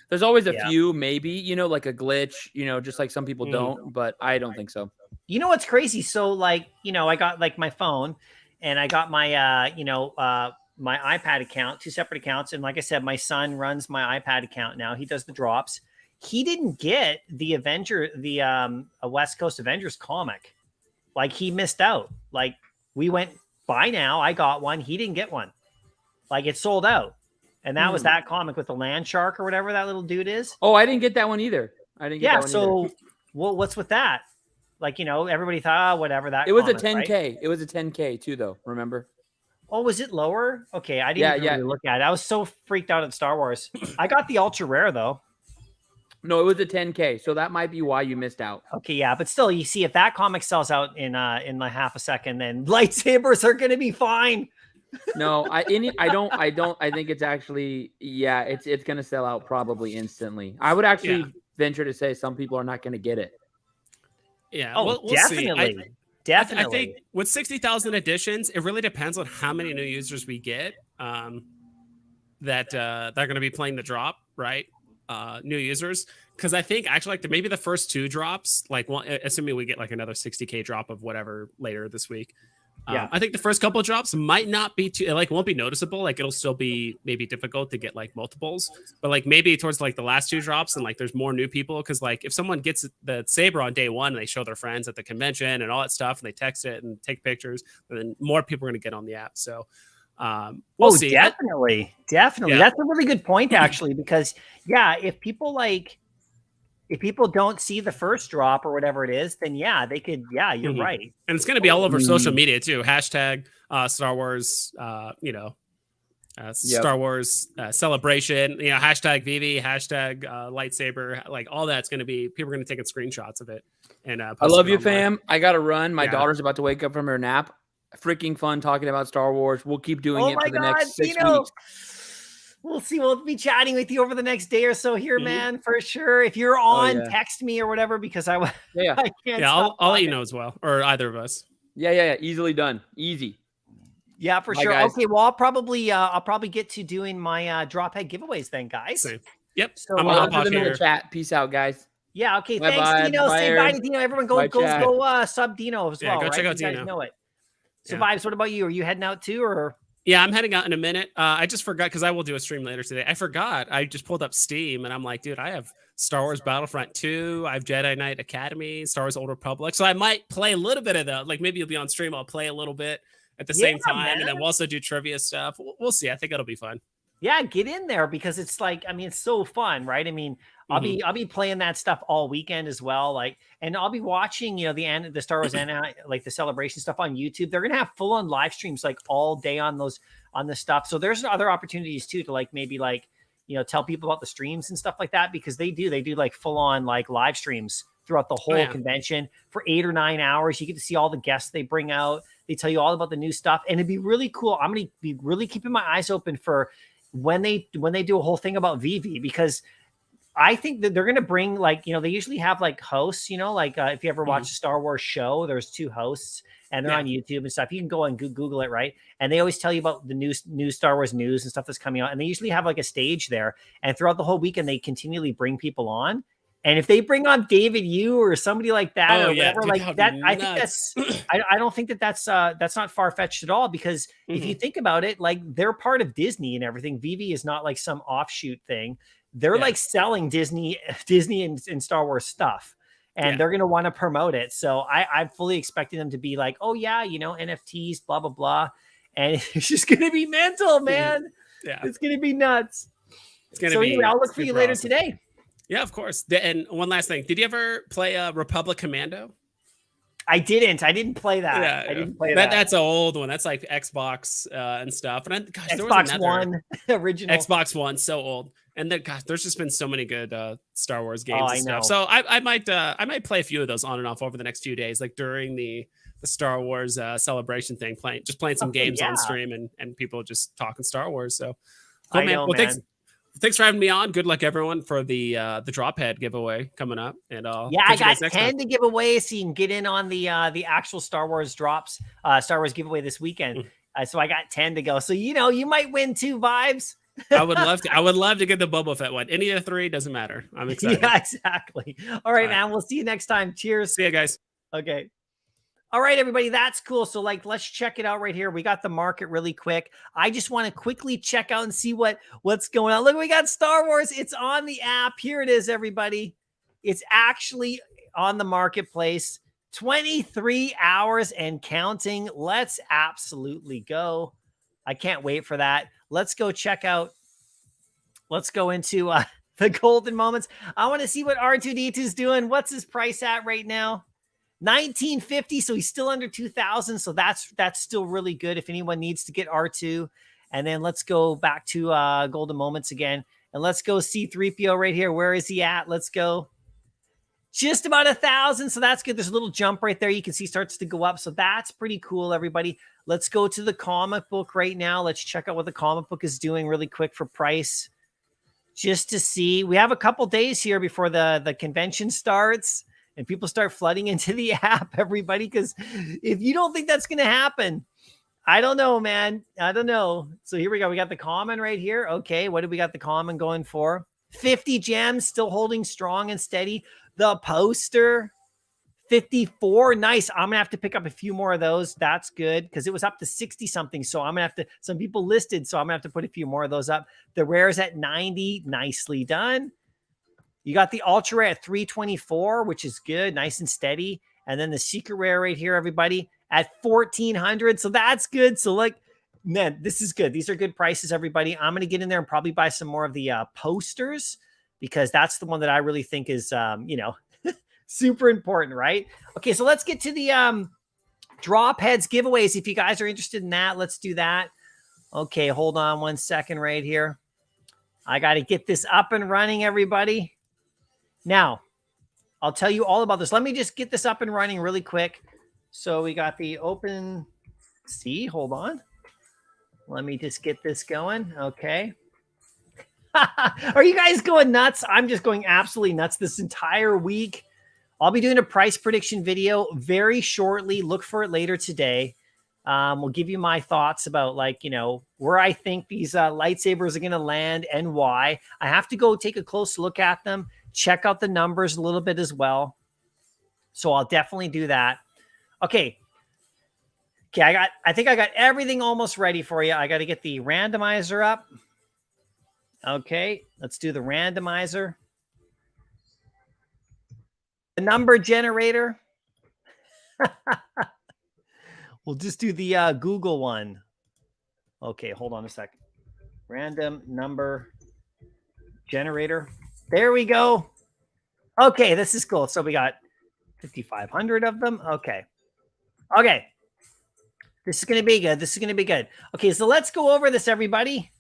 There's always a few, maybe, like a glitch, just like some people don't, but I don't think so. You know what's crazy? So I got my phone and I got my, my iPad account, 2 separate accounts. And like I said, my son runs my iPad account now. He does the drops. He didn't get the West Coast Avengers comic. He missed out. We went buy now. I got one. He didn't get one. Like it sold out. And that was that comic with the land shark or whatever that little dude is. Oh, I didn't get that one either. I didn't get that one so either. Well, what's with that? Like, you know, everybody thought, oh, whatever that. It was comic, a 10K. Right? It was a 10K too, though. Remember? Oh, was it lower? Okay, I didn't really look at it. I was so freaked out at Star Wars. I got the ultra rare though. No, it was a 10K. So that might be why you missed out. Okay, yeah, but still, you see, if that comic sells out in like half a second, then lightsabers are going to be fine. No, I think it's actually, it's going to sell out probably instantly. I would actually venture to say some people are not going to get it. Yeah. Oh, we'll definitely. See. Definitely. I think with 60,000 editions, it really depends on how many new users we get that they're going to be playing the drop, right? New users. Because I think actually like maybe the first 2 drops, like assuming we get like another 60K drop of whatever later this week. I think the first couple of drops might not be too, like won't be noticeable. Like it'll still be maybe difficult to get like multiples, but like maybe towards like the last 2 drops and like there's more new people. Cause like if someone gets the saber on day 1 and they show their friends at the convention and all that stuff and they text it and take pictures, then more people are going to get on the app. So we'll see. Definitely. That's a really good point actually, because if people don't see the first drop or whatever it is, then they could, you're right. And it's going to be all over social media too. Hashtag Star Wars, Star Wars celebration, hashtag VV, hashtag lightsaber, like all that's going to be, people are going to take screenshots of it. And I love you, fam. I got to run. My daughter's about to wake up from her nap. Freaking fun talking about Star Wars. We'll keep doing it for the next 6 weeks. We'll see. We'll be chatting with you over the next day or so here, man, for sure. If you're on, text me or whatever, because I can't. Yeah, I'll let you know as well, or either of us. Yeah. Easily done. Easy. Yeah, for sure. Guys. Okay, well, I'll probably get to doing my drop head giveaways then, guys. Same. Yep. So I'm gonna put them in the chat. Peace out, guys. Yeah. Okay. Thanks, Dino. Say bye to Dino. Everyone go sub Dino as well. Go check out Dino. Dino. Know it. So Vibes, what about you? Are you heading out too, or? Yeah, I'm heading out in a minute. I just forgot because I will do a stream later today. I forgot. I just pulled up Steam and I'm like, dude, I have Star Wars Battlefront 2. I have Jedi Knight Academy, Star Wars Old Republic. So I might play a little bit of that. Like maybe you'll be on stream. I'll play a little bit at the same time. Man. And then we'll also do trivia stuff. We'll see. I think it'll be fun. Yeah, get in there because it's like, I mean, it's so fun, right? I mean, I'll be playing that stuff all weekend as well. Like, and I'll be watching, the Star Wars like the celebration stuff on YouTube. They're gonna have full on live streams like all day on this stuff. So there's other opportunities too to like maybe like tell people about the streams and stuff like that because they do like full on like live streams throughout the whole convention for 8 or 9 hours. You get to see all the guests they bring out. They tell you all about the new stuff, and it'd be really cool. I'm gonna be really keeping my eyes open for when they do a whole thing about VV because I think that they're going to bring like, they usually have like hosts, like if you ever watch a Star Wars show, there's 2 hosts and they're on YouTube and stuff. You can go and Google it. Right. And they always tell you about the new Star Wars news and stuff that's coming out. And they usually have like a stage there. And throughout the whole weekend, they continually bring people on. And if they bring on David Yu or somebody like that or whatever, dude, like that, I think that's, I don't think that's not far-fetched at all because if you think about it, like they're part of Disney and everything. VV is not like some offshoot thing. They're like selling Disney and Star Wars stuff and they're going to want to promote it. So I'm fully expecting them to be like, oh yeah, NFTs, blah, blah, blah. And it's just going to be mental, man. Yeah. It's going to be nuts. It's going to be, I'll look for you later today. Yeah, of course. And one last thing. Did you ever play Republic Commando? I didn't play that. Yeah, I didn't play that. That's an old one. That's like Xbox and stuff. And there was Xbox One original. Xbox One, so old. And then, there's just been so many good Star Wars games and stuff. So I might play a few of those on and off over the next few days, like during the Star Wars celebration thing, playing some games on stream and people just talking Star Wars. So, cool, man. Well, thanks for having me on. Good luck, everyone, for the drop head giveaway coming up. And I got 10 to give away, so you can get in on the actual Star Wars drops, Star Wars giveaway this weekend. So I got 10 to go. So you might win 2 Vibes. I would love to get the Boba Fett one. Any of the 3 doesn't matter. I'm excited. Yeah, exactly. All right, man. We'll see you next time. Cheers. See you guys. Okay. All right, everybody, that's cool. So let's check it out right here. We got the market really quick. I just want to quickly check out and see what's going on. Look, we got Star Wars. It's on the app. Here it is, everybody. It's actually on the marketplace. 23 hours and counting. Let's absolutely go. I can't wait for that. Let's go check out. Let's go into the golden moments. I want to see what R2D2 is doing. What's his price at right now? 1950. So he's still under 2,000. So that's still really good if anyone needs to get R2. And then let's go back to golden moments again. And let's go C-3PO right here. Where is he at? Let's go. Just about 1,000. So that's good. There's a little jump right there. You can see starts to go up. So that's pretty cool, everybody. Let's go to the comic book right now. Let's check out what the comic book is doing really quick for price. Just to see. We have a couple days here before the convention starts and people start flooding into the app, everybody. Because if you don't think that's going to happen, I don't know, man. I don't know. So here we go. We got the common right here. Okay. What do we got the common going for? 50 gems, still holding strong and steady. The poster, 54. Nice. I'm going to have to pick up a few more of those. That's good because it was up to 60 something. So I'm going to have to, some people listed. So I'm going to have to put a few more of those up. The rares at 90. Nicely done. You got the ultra rare at 324, which is good. Nice and steady. And then the secret rare right here, everybody, at 1,400. So that's good. So like, man, this is good. These are good prices, everybody. I'm going to get in there and probably buy some more of the posters because that's the one that I really think is, you know, super important, right? Okay, so let's get to the drop heads giveaways. If you guys are interested in that, let's do that. Okay, hold on 1 second right here. I got to get this up and running, everybody. Now, I'll tell you all about this. Let me just get this up and running really quick. So we got the open. See, hold on. Let me just get this going. Okay. Are you guys going nuts? I'm just going absolutely nuts this entire week. I'll be doing a price prediction video very shortly. Look for it later today. We'll give you my thoughts about, like, you know, where I think these lightsabers are going to land and why. I have to go take a close look at them, check out the numbers a little bit as well. So I'll definitely do that. Okay. Okay, I think I got everything almost ready for you. I got to get the randomizer up. Okay, let's do the randomizer. The number generator. We'll just do the Google one. Okay, hold on a second. Random number generator. There we go. Okay, this is cool. So we got 5,500 of them. Okay. Okay. This is going to be good. This is going to be good. Okay, so let's go over this, everybody.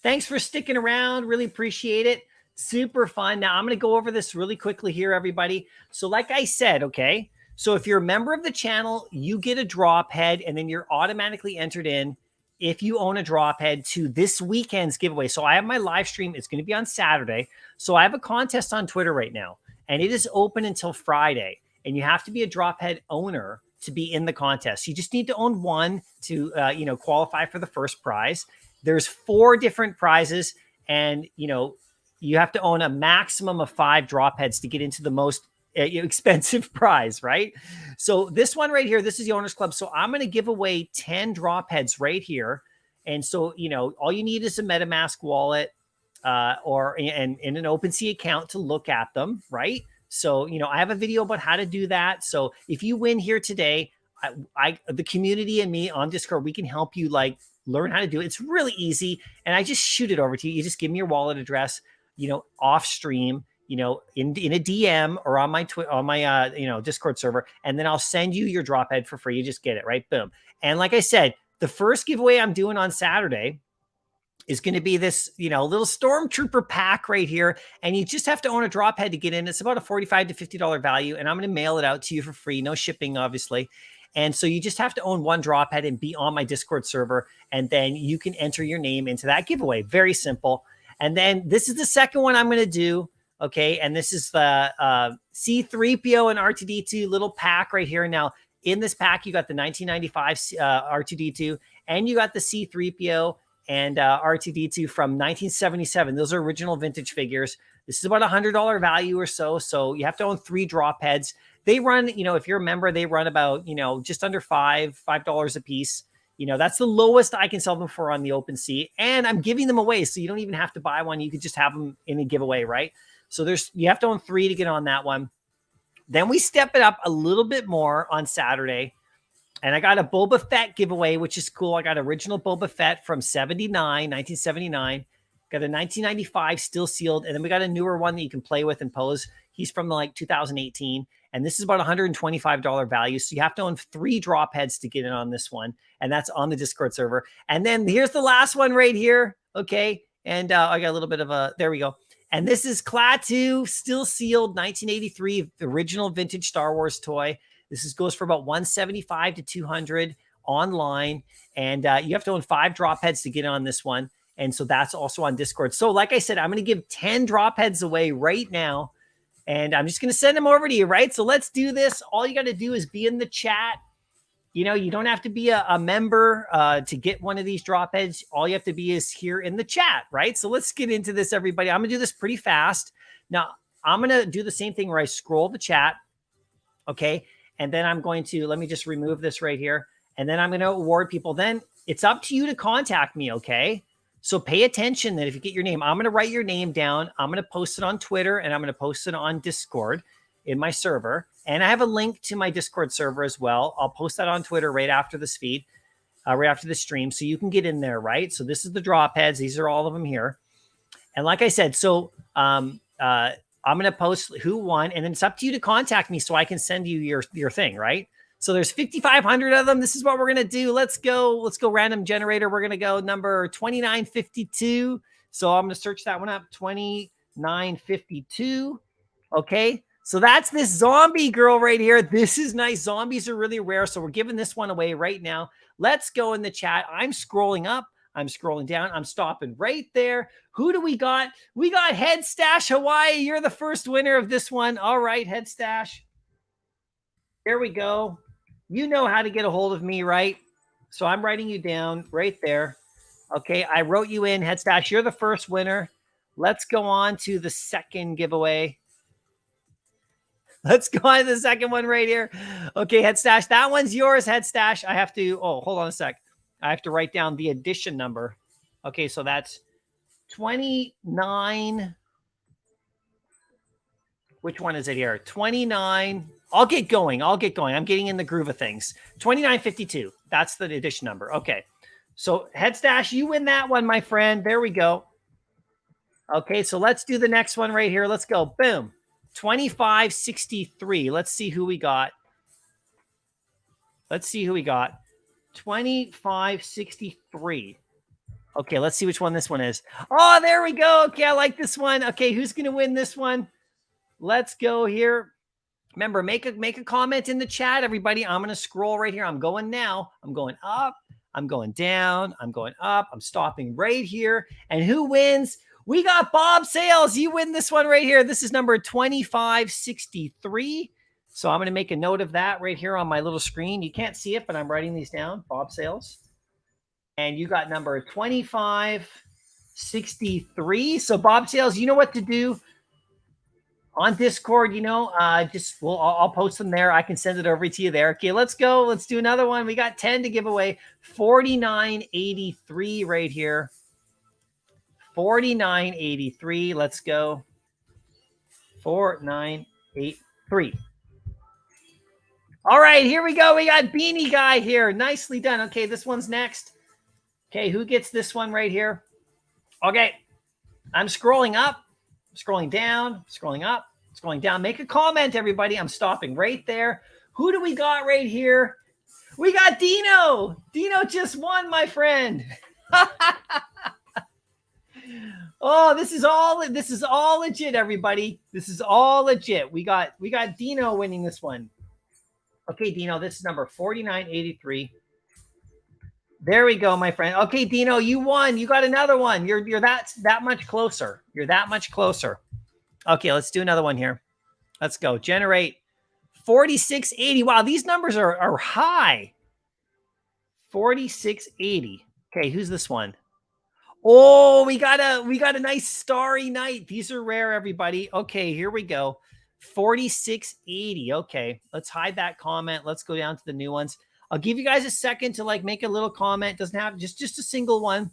Thanks for sticking around. Really appreciate it. Super fun. Now, I'm going to go over this really quickly here, everybody. So like I said, okay, so if you're a member of the channel, you get a drop head, and then you're automatically entered in if you own a drop head to this weekend's giveaway. So I have my live stream. It's going to be on Saturday. So I have a contest on Twitter right now, and it is open until Friday, and you have to be a drop head owner to be in the contest. You just need to own one to, you know, qualify for the first prize. There's 4 different prizes, and, you know, you have to own a maximum of 5 drop heads to get into the most expensive prize, right? So this one right here, this is the Owners Club. So I'm going to give away 10 drop heads right here. And so, you know, all you need is a MetaMask wallet or an OpenSea account to look at them, right? So, you know, I have a video about how to do that. So if you win here today, the community and me on Discord, we can help you, like, learn how to do it. It's really easy. And I just shoot it over to you. You just give me your wallet address, you know, off stream, you know, in a DM or on my you know, Discord server. And then I'll send you your drop head for free. You just get it, right? Boom. And like I said, the first giveaway I'm doing on Saturday is going to be this, you know, little Stormtrooper pack right here. And you just have to own a drop head to get in. It's about a $45 to $50 value. And I'm going to mail it out to you for free. No shipping, obviously. And so you just have to own one drop head and be on my Discord server. And then you can enter your name into that giveaway. Very simple. And then this is the second one I'm going to do. Okay. And this is the C-3PO and R2D2 little pack right here. Now, in this pack, you got the 1995 R2D2 and you got the C-3PO and R2D2 from 1977. Those are original vintage figures. This is about $100 value or so. So you have to own 3 drop heads. They run, you know, if you're a member, they run about, you know, just under $5 a piece. You know, that's the lowest I can sell them for on the OpenSea. And I'm giving them away. So you don't even have to buy one. You could just have them in a giveaway, right? So you have to own 3 to get on that one. Then we step it up a little bit more on Saturday. And I got a Boba Fett giveaway, which is cool. I got original Boba Fett from 1979. Got a 1995 still sealed. And then we got a newer one that you can play with and pose. He's from like 2018. And this is about $125 value. So you have to own 3 drop heads to get in on this one. And that's on the Discord server. And then here's the last one right here. Okay. And I got a little bit of a, there we go. And this is Klaatu, still sealed, 1983, original vintage Star Wars toy. This goes for about $175 to $200 online. And you have to own 5 drop heads to get on this one. And so that's also on Discord. So like I said, I'm going to give 10 drop heads away right now. And I'm just going to send them over to you, right? So let's do this. All you got to do is be in the chat. You know, you don't have to be a member to get one of these drop heads. All you have to be is here in the chat, right? So let's get into this, everybody. I'm going to do this pretty fast. Now, I'm going to do the same thing where I scroll the chat, okay? And then I'm going to, let me just remove this right here. And then I'm going to award people. Then it's up to you to contact me, okay? So pay attention that if you get your name, I'm going to write your name down. I'm going to post it on Twitter and I'm going to post it on Discord in my server. And I have a link to my Discord server as well. I'll post that on Twitter right after this feed, right after the stream. So you can get in there, right? So this is the drop heads. These are all of them here. And like I said, so I'm going to post who won, and then it's up to you to contact me so I can send you your thing, right? So there's 5,500 of them. This is what we're going to do. Let's go random generator. We're going to go number 2952. So I'm going to search that one up, 2952. Okay. So that's this zombie girl right here. This is nice. Zombies are really rare. So we're giving this one away right now. Let's go in the chat. I'm scrolling up. I'm scrolling down. I'm stopping right there. Who do we got? We got Head Stash Hawaii. You're the first winner of this one. All right, Head Stash. Here we go. You know how to get a hold of me, right? So I'm writing you down right there. Okay, I wrote you in, Head Stash. You're the first winner. Let's go on to the second giveaway. Let's go on to the second one right here. Okay, Head Stash. That one's yours, Head Stash. I have to, hold on a sec. I have to write down the edition number. Okay, so that's 29. Which one is it here? 29. I'll get going. I'm getting in the groove of things. 2952. That's the edition number. Okay. So Head Stash, you win that one, my friend. There we go. Okay, so let's do the next one right here. Let's go. Boom. 2563. Let's see who we got. 2563. Okay, let's see which one this one is. Oh, there we go. Okay, I like this one. Okay, who's going to win this one? Let's go here. Remember, make a comment in the chat, everybody. I'm going to scroll right here. I'm going now. I'm going up. I'm going down. I'm going up. I'm stopping right here. And who wins? We got Bob Sales. You win this one right here. This is number 2563. So I'm going to make a note of that right here on my little screen. You can't see it, but I'm writing these down. Bob Sales. And you got number 2563. So Bob Sales, you know what to do. On Discord, I'll post them there. I can send it over to you there. Okay, let's go. Let's do another one. We got 10 to give away. 4983 right here. 4983. Let's go. 4983. All right, here we go. We got Beanie Guy here. Nicely done. Okay, this one's next. Okay, who gets this one right here? Okay, I'm scrolling up. Scrolling down, scrolling up, scrolling down. Make a comment, everybody. I'm stopping right there. Who do we got right here? We got Dino. Dino just won, my friend. Oh, this is all legit, everybody. This is all legit. We got Dino winning this one. Okay, Dino, this is number 4983. There we go, my friend. Okay, Dino, you won. You got another one. You're that much closer. You're that much closer. Okay, let's do another one here. Let's go. Generate 4680. Wow, these numbers are high. 4680. Okay, who's this one? Oh, we got a nice Starry Night. These are rare, everybody. Okay, here we go. 4680. Okay, let's hide that comment. Let's go down to the new ones. I'll give you guys a second to make a little comment. Doesn't have just a single one.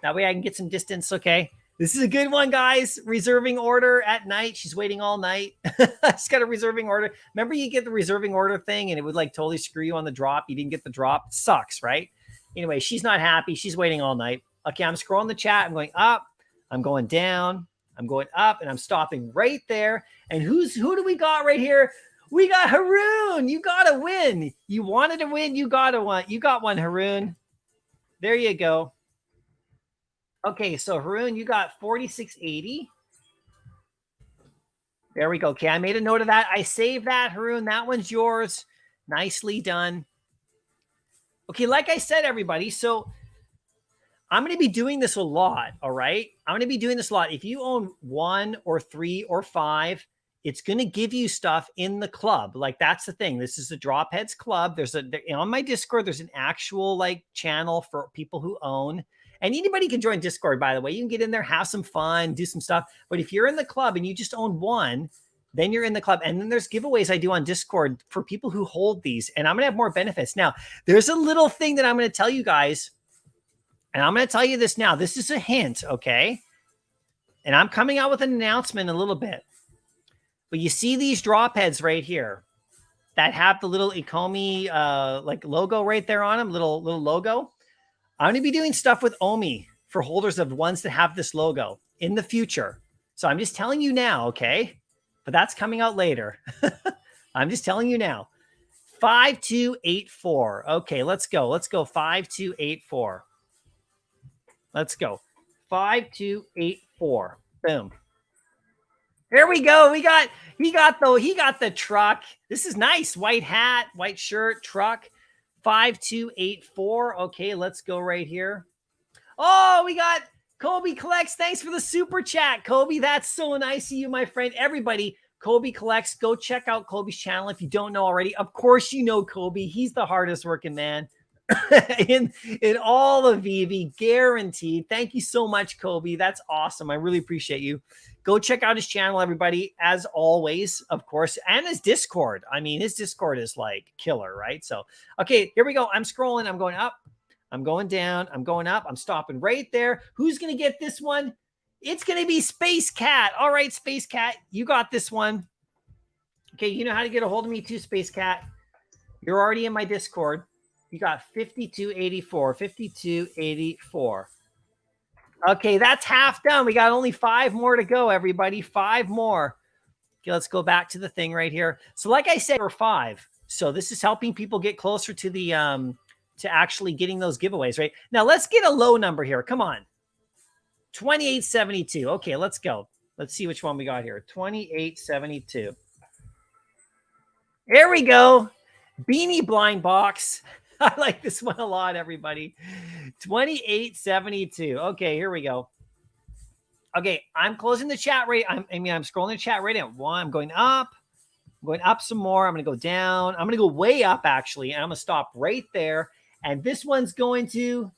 That way I can get some distance. Okay. This is a good one, guys. Reserving order at night. She's waiting all night. She's got a reserving order. Remember, you get the reserving order thing and it would like totally screw you on the drop. You didn't get the drop. It sucks, right? Anyway, she's not happy. She's waiting all night. Okay, I'm scrolling the chat. I'm going up. I'm going down. I'm going up, and I'm stopping right there. And who do we got right here? We got Haroon. You got to win. You wanted to win. You got to win. You got one, Haroon. There you go. Okay, so Haroon, you got 4680. There we go. Okay, I made a note of that. I saved that, Haroon. That one's yours. Nicely done. Okay, like I said, everybody, so I'm going to be doing this a lot, all right? I'm going to be doing this a lot. If you own 1 or 3 or 5, it's going to give you stuff in the club. Like, that's the thing. This is the Drop Heads Club. On my Discord, there's an actual like channel for people who own. And anybody can join Discord, by the way. You can get in there, have some fun, do some stuff. But if you're in the club and you just own 1, then you're in the club. And then there's giveaways I do on Discord for people who hold these. And I'm going to have more benefits. Now, there's a little thing that I'm going to tell you guys. And I'm going to tell you this now. This is a hint, okay? And I'm coming out with an announcement in a little bit. But you see these drop heads right here that have the little Ikomi like logo right there on them, little logo. I'm going to be doing stuff with Omi for holders of ones that have this logo in the future. So I'm just telling you now, okay? But that's coming out later. I'm just telling you now. 5284. Okay, let's go. Let's go 5284. Let's go. 5284. Boom. There we go. He got the truck. This is nice. White hat, white shirt, truck. 5284. Okay, let's go right here. Oh, we got Kobe Collects. Thanks for the super chat, Kobe. That's so nice of you, my friend. Everybody, Kobe Collects. Go check out Kobe's channel if you don't know already. Of course, you know Kobe. He's the hardest working man in all of VV, guaranteed. Thank you so much, Kobe. That's awesome. I really appreciate you. Go check out his channel, everybody, as always, of course, and his Discord. I mean, his Discord is like killer, right? So, okay, here we go. I'm scrolling. I'm going up. I'm going down. I'm going up. I'm stopping right there. Who's going to get this one? It's going to be Space Cat. All right, Space Cat, you got this one. Okay, you know how to get a hold of me too, Space Cat. You're already in my Discord. You got 5284. 5284. Okay, that's half done. We got only 5 more to go, everybody. 5 more. Okay, let's go back to the thing right here. So like I said, we're 5. So this is helping people get closer to the to actually getting those giveaways, right? Now let's get a low number here. Come on. 2872. Okay, let's go. Let's see which one we got here. 2872. There we go. Beanie Blind Box. I like this one a lot, everybody. 2872. Okay, here we go. Okay, I'm closing the chat rate. I'm scrolling the chat rate at 1. I'm going up. I'm going up some more. I'm going to go down. I'm going to go way up, actually, and I'm going to stop right there. And this one's going to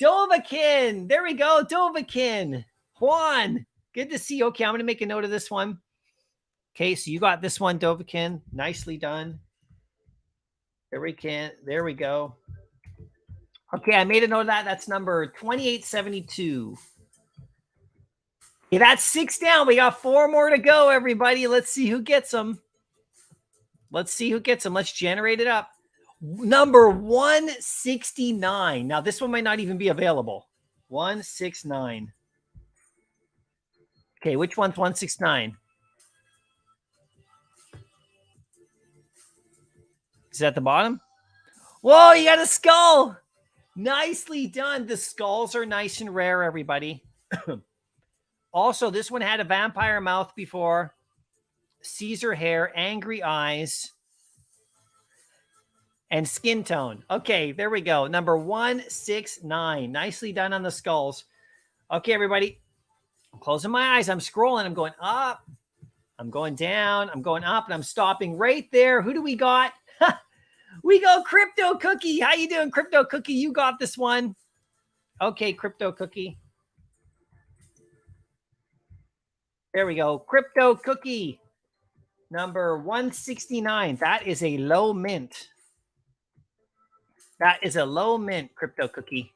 Dovahkiin. There we go, Dovahkiin. Juan, good to see you. Okay, I'm going to make a note of this one. Okay, so you got this one, Dovahkiin. Nicely done. There we go. Okay, I made a note of that. That's number 2872. Okay, that's 6 down. We got 4 more to go, everybody. Let's see who gets them. Let's generate it up. Number 169. Now, this one might not even be available. 169. Okay, which one's 169? Is that the bottom? Whoa, you got a skull. Nicely done. The skulls are nice and rare, everybody. Also, this one had a vampire mouth before. Caesar hair, angry eyes, and skin tone. Okay, there we go. Number 169. Nicely done on the skulls. Okay, everybody. I'm closing my eyes. I'm scrolling. I'm going up. I'm going down. I'm going up, and I'm stopping right there. Who do we got? We go Crypto Cookie. How you doing, Crypto Cookie? You got this one. Okay, Crypto Cookie. There we go. Crypto Cookie. Number 169. That is a low mint. That is a low mint, Crypto Cookie.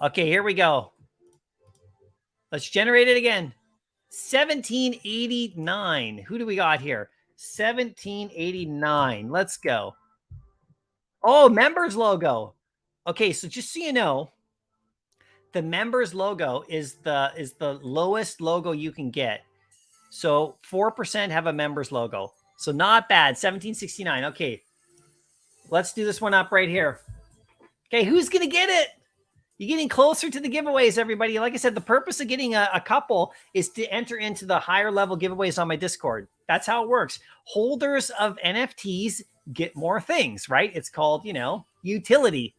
Okay, here we go. Let's generate it again. 1789. Who do we got here? 1789. Let's go. Oh, members logo. Okay, so just so you know, the members logo is the lowest logo you can get. So 4% have a members logo. So not bad. 1769. Okay. Let's do this one up right here. Okay, who's going to get it? You're getting closer to the giveaways, everybody. Like I said, the purpose of getting a couple is to enter into the higher level giveaways on my Discord. That's how it works. Holders of NFTs get more things, right? It's called, you know, utility.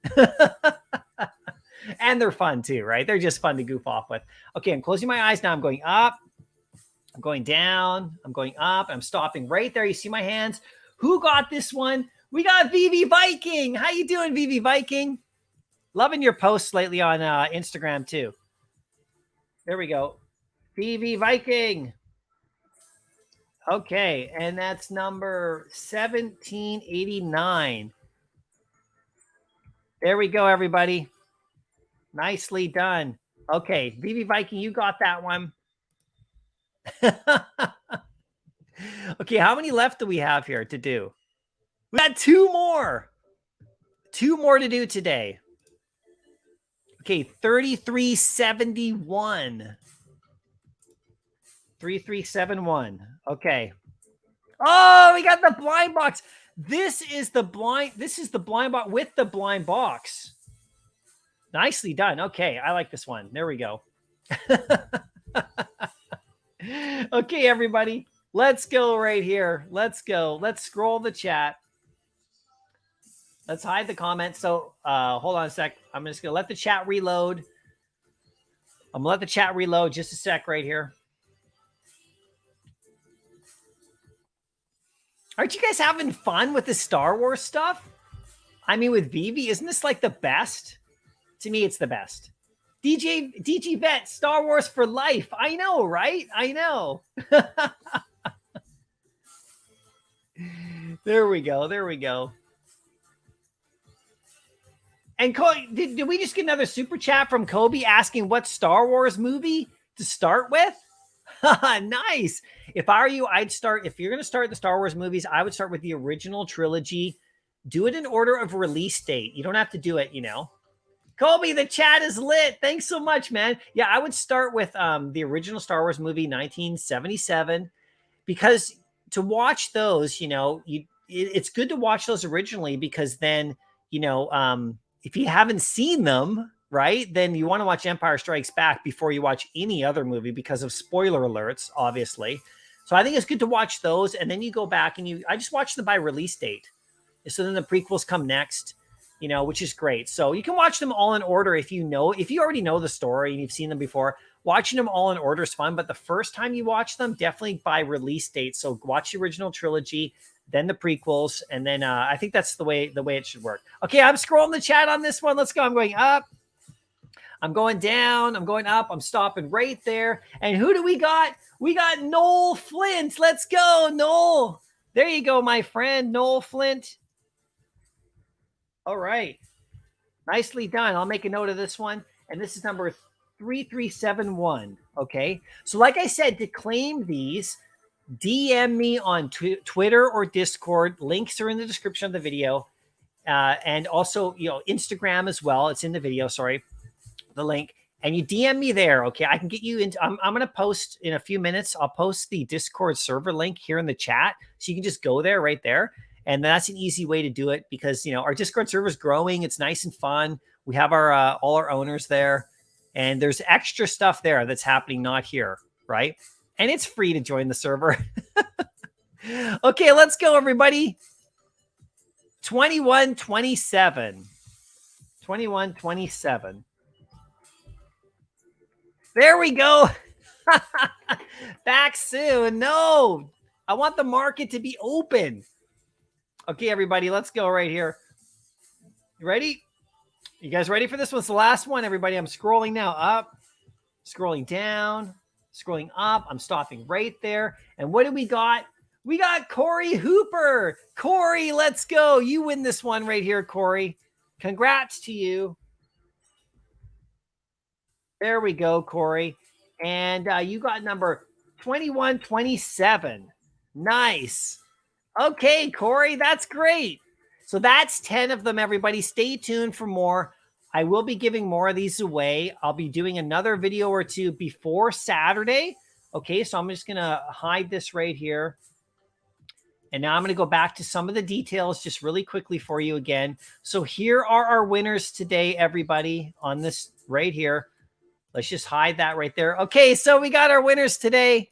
And they're fun too, right? They're just fun to goof off with. Okay, I'm closing my eyes now. I'm going up. I'm going down. I'm going up. I'm stopping right there. You see my hands? Who got this one? We got VV Viking. How you doing, VV Viking? Loving your posts lately on Instagram too. There we go. VV Viking. Okay, and that's number 1789. There we go, everybody. Nicely done. Okay, VV Viking, you got that one. Okay, how many left do we have here to do? We got two more. Two more to do today. Okay, 3371. 3371. Okay. Oh, we got the blind box. This is the blind box with the blind box. Nicely done. Okay, I like this one. There we go. Okay, everybody. Let's go right here. Let's go. Let's scroll the chat. Let's hide the comments. So hold on a sec. I'm just going to let the chat reload. I'm going to let the chat reload just a sec right here. Aren't you guys having fun with the Star Wars stuff? I mean, with Vivi, isn't this like the best? To me, it's the best. DG Vet, Star Wars for life. I know, right? I know. There we go. There we go. And did we just get another super chat from Kobe asking what Star Wars movie to start with? Nice. If I were you, I'd start, if you're going to start the Star Wars movies, I would start with the original trilogy. Do it in order of release date. You don't have to do it, you know. Kobe, the chat is lit. Thanks so much, man. Yeah, I would start with the original Star Wars movie, 1977, because to watch those, you know, it's good to watch those originally because then, you know, if you haven't seen them, right, then you want to watch Empire Strikes Back before you watch any other movie because of spoiler alerts, obviously. So I think it's good to watch those, and then you go back and I just watch them by release date. So then the prequels come next, you know, which is great. So you can watch them all in order if you already know the story and you've seen them before. Watching them all in order is fun, but the first time you watch them, definitely by release date. So watch the original trilogy, then the prequels, and then I think that's the way it should work. Okay, I'm scrolling the chat on this one. Let's go. I'm going up. I'm going down. I'm going up. I'm stopping right there. And who do we got? We got Noel Flint. Let's go, Noel. There you go, my friend, Noel Flint. All right. Nicely done. I'll make a note of this one. And this is number 3371. Okay. So like I said, to claim these, DM me on Twitter or Discord. Links are in the description of the video. And also, you know, Instagram as well. It's in the video. Sorry. The link. And you DM me there. Okay. I can get you into, I'm going to post in a few minutes. I'll post the Discord server link here in the chat. So you can just go there right there. And that's an easy way to do it because, you know, our Discord server is growing. It's nice and fun. We have our all our owners there. And there's extra stuff there that's happening, not here, right? And it's free to join the server. Okay, let's go, everybody. 2127. 2127. There we go. Back soon. No, I want the market to be open. Okay, everybody, let's go right here. You ready? You guys ready for this one? It's the last one, everybody. I'm scrolling now up, scrolling down, scrolling up. I'm stopping right there. And what do we got? We got Corey Hooper. Corey, let's go. You win this one right here, Corey. Congrats to you. There we go, Corey. And you got number 2127. Nice. Okay, Corey, that's great. So that's 10 of them, everybody. Stay tuned for more. I will be giving more of these away. I'll be doing another video or two before Saturday. Okay, so I'm just going to hide this right here. And now I'm going to go back to some of the details just really quickly for you again. So here are our winners today, everybody, on this right here. Let's just hide that right there. Okay, so we got our winners today.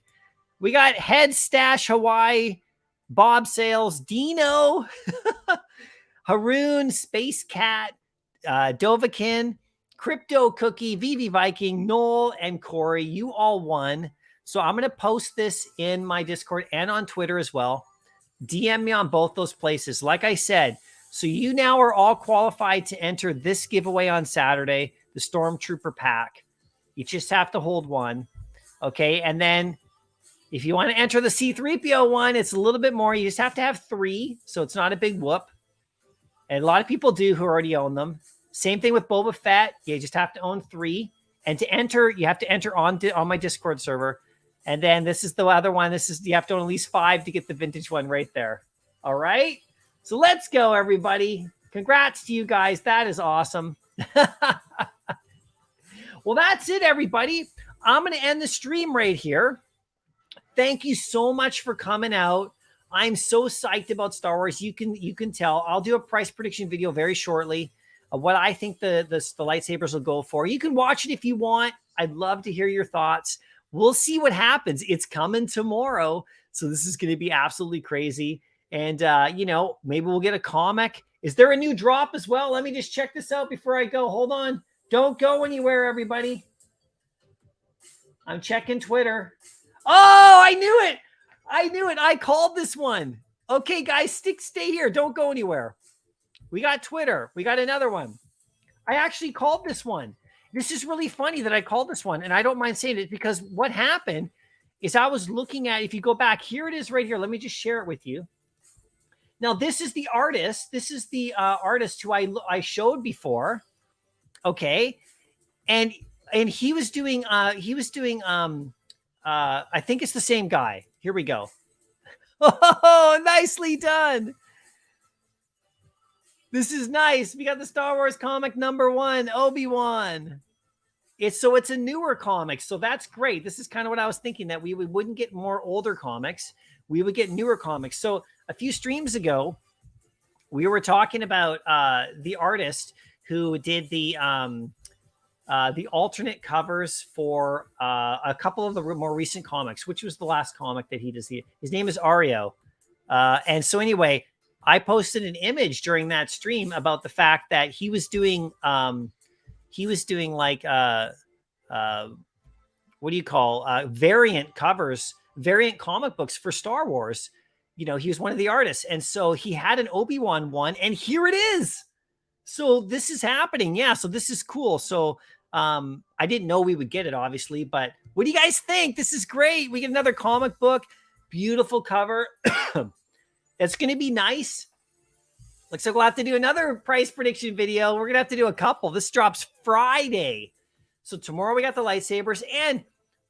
We got Head Stash Hawaii, Bob Sales, Dino, Haroon, Space Cat, Dovakin, Crypto Cookie, Vivi Viking, Noel, and Corey. You all won. So I'm going to post this in my Discord and on Twitter as well. DM me on both those places. Like I said, so you now are all qualified to enter this giveaway on Saturday, the Stormtrooper pack. You just have to hold one. Okay. And then if you want to enter the C-3PO one, it's a little bit more. You just have to have 3. So it's not a big whoop. And a lot of people do who already own them. Same thing with Boba Fett. You just have to own 3. And to enter, you have to enter on my Discord server. And then this is the other one. You have to own at least 5 to get the vintage one right there. All right. So let's go, everybody. Congrats to you guys. That is awesome. Well, that's it, everybody. I'm going to end the stream right here. Thank you so much for coming out. I'm so psyched about Star Wars. You can tell. I'll do a price prediction video very shortly of what I think the lightsabers will go for. You can watch it if you want. I'd love to hear your thoughts. We'll see what happens. It's coming tomorrow. So this is going to be absolutely crazy. And, maybe we'll get a comic. Is there a new drop as well? Let me just check this out before I go. Hold on. Don't go anywhere, everybody. I'm checking Twitter. Oh, I knew it. I called this one. Okay, guys, stay here. Don't go anywhere. We got Twitter. We got another one. I actually called this one. This is really funny that I called this one, and I don't mind saying it because what happened is I was looking at, if you go back, here it is right here. Let me just share it with you. Now, this is the artist. This is the artist who I showed before. Okay. And he was doing, I think it's the same guy. Here we go. Oh, nicely done. This is nice. We got the Star Wars comic #1, Obi-Wan. It's a newer comic. So that's great. This is kind of what I was thinking, that we wouldn't get more older comics. We would get newer comics. So a few streams ago, we were talking about the artist who did the alternate covers for a couple of the more recent comics, which was the last comic that he does. His name is Ario. And so anyway, I posted an image during that stream about the fact that he was doing like, what do you call, variant covers, variant comic books for Star Wars. He was one of the artists. And so he had an Obi-Wan one, and here it is. So this is happening. Yeah. So this is cool. So I didn't know we would get it, obviously, but what do you guys think? This is great. We get another comic book, beautiful cover. It's going to be nice. Looks like we'll have to do another price prediction video. We're going to have to do a couple. This drops Friday. So tomorrow we got the lightsabers, and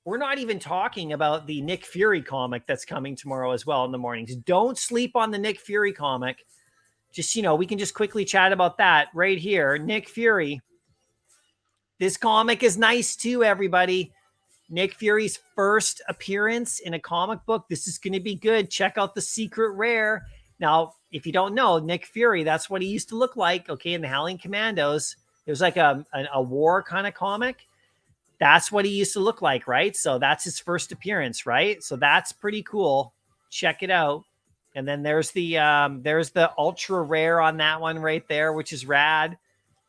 we're not even talking about the Nick Fury comic that's coming tomorrow as well in the mornings. Don't sleep on the Nick Fury comic. Just, we can just quickly chat about that right here. Nick Fury. This comic is nice too, everybody. Nick Fury's first appearance in a comic book. This is going to be good. Check out the secret rare. Now, if you don't know, Nick Fury, that's what he used to look like, okay, in the Howling Commandos. It was like a war kind of comic. That's what he used to look like, right? So that's his first appearance, right? So that's pretty cool. Check it out. And then there's the ultra rare on that one right there, which is rad.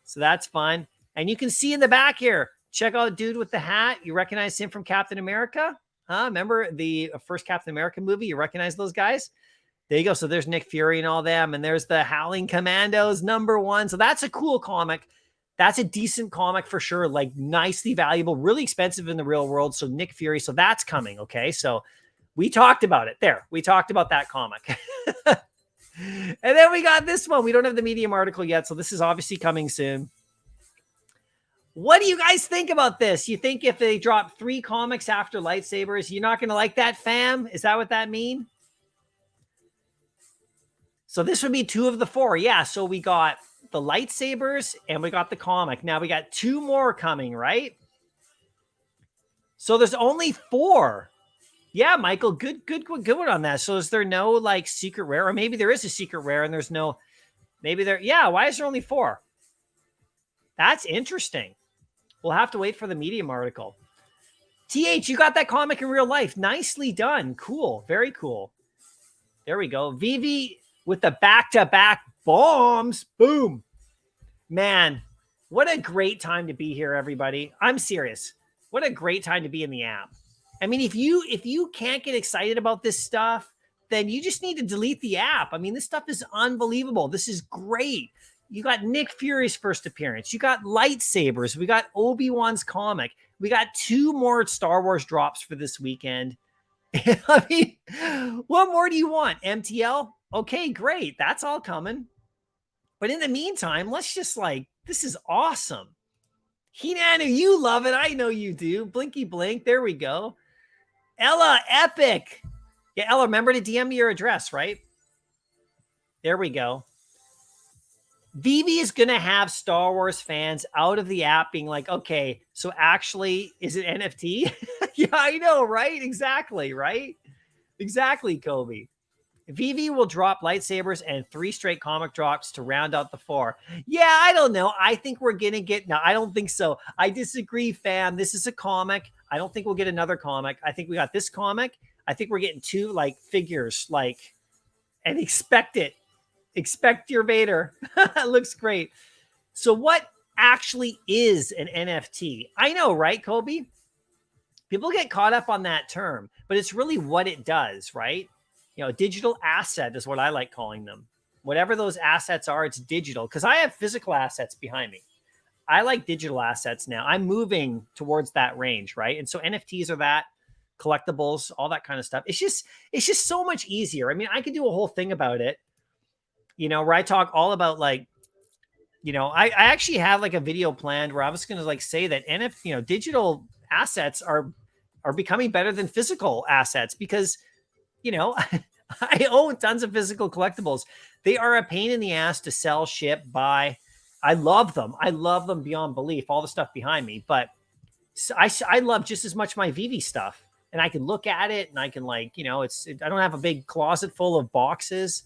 So that's fun. And you can see in the back here, check out the dude with the hat. You recognize him from Captain America? Remember the first Captain America movie? You recognize those guys? There you go. So there's Nick Fury and all them. And there's the Howling Commandos #1. So that's a cool comic. That's a decent comic for sure. Like nicely valuable, really expensive in the real world. So Nick Fury. So that's coming. Okay. So we talked about it there. We talked about that comic. And then we got this one. We don't have the Medium article yet. So this is obviously coming soon. What do you guys think about this? You think if they drop 3 comics after lightsabers, you're not going to like that, fam? Is that what that mean? So this would be 2 of the 4. Yeah, so we got the lightsabers and we got the comic. Now we got 2 more coming, right? So there's only 4. Yeah, Michael, good one on that. So is there no like secret rare? Or maybe there is a secret rare and there's no, maybe there, yeah, why is there only 4? That's interesting. We'll have to wait for the Medium article. TH, you got that comic in real life. Nicely done. Cool. Very cool. There we go. Vivi with the back-to-back bombs. Boom. Man, what a great time to be here, everybody. I'm serious. What a great time to be in the app. I mean, if you can't get excited about this stuff, then you just need to delete the app. I mean, this stuff is unbelievable. This is great. You got Nick Fury's first appearance. You got lightsabers. We got Obi-Wan's comic. We got 2 more Star Wars drops for this weekend. I mean, what more do you want? MTL? Okay, great. That's all coming. But in the meantime, let's just like, this is awesome. Hinanu, you love it. I know you do. Blinky blink. There we go. Ella, epic. Yeah, Ella, remember to DM me your address, right? There we go. Vivi is going to have Star Wars fans out of the app being like, okay, so actually, is it NFT? Yeah, I know, right? Exactly, right? Exactly, Kobe. Vivi will drop lightsabers and 3 straight comic drops to round out the 4. Yeah, I don't know. I think we're going to get... No, I don't think so. I disagree, fam. This is a comic. I don't think we'll get another comic. I think we got this comic. I think we're getting 2, like, figures, like, and expect it. Expect your Vader. It looks great. So what actually is an NFT? I know, right, Kobe? People get caught up on that term, but it's really what it does, right? You know, digital asset is what I like calling them. Whatever those assets are, it's digital. Because I have physical assets behind me. I like digital assets now. I'm moving towards that range, right? And so NFTs are that, collectibles, all that kind of stuff. It's just so much easier. I mean, I could do a whole thing about it. You know, where I talk all about like, you know, I actually have like a video planned where I was going to like say that digital assets are becoming better than physical assets because, you know, I own tons of physical collectibles. They are a pain in the ass to sell, ship, buy. I love them. I love them beyond belief, all the stuff behind me. But I love just as much my Vivi stuff. And I can look at it and I can like, you know, I don't have a big closet full of boxes.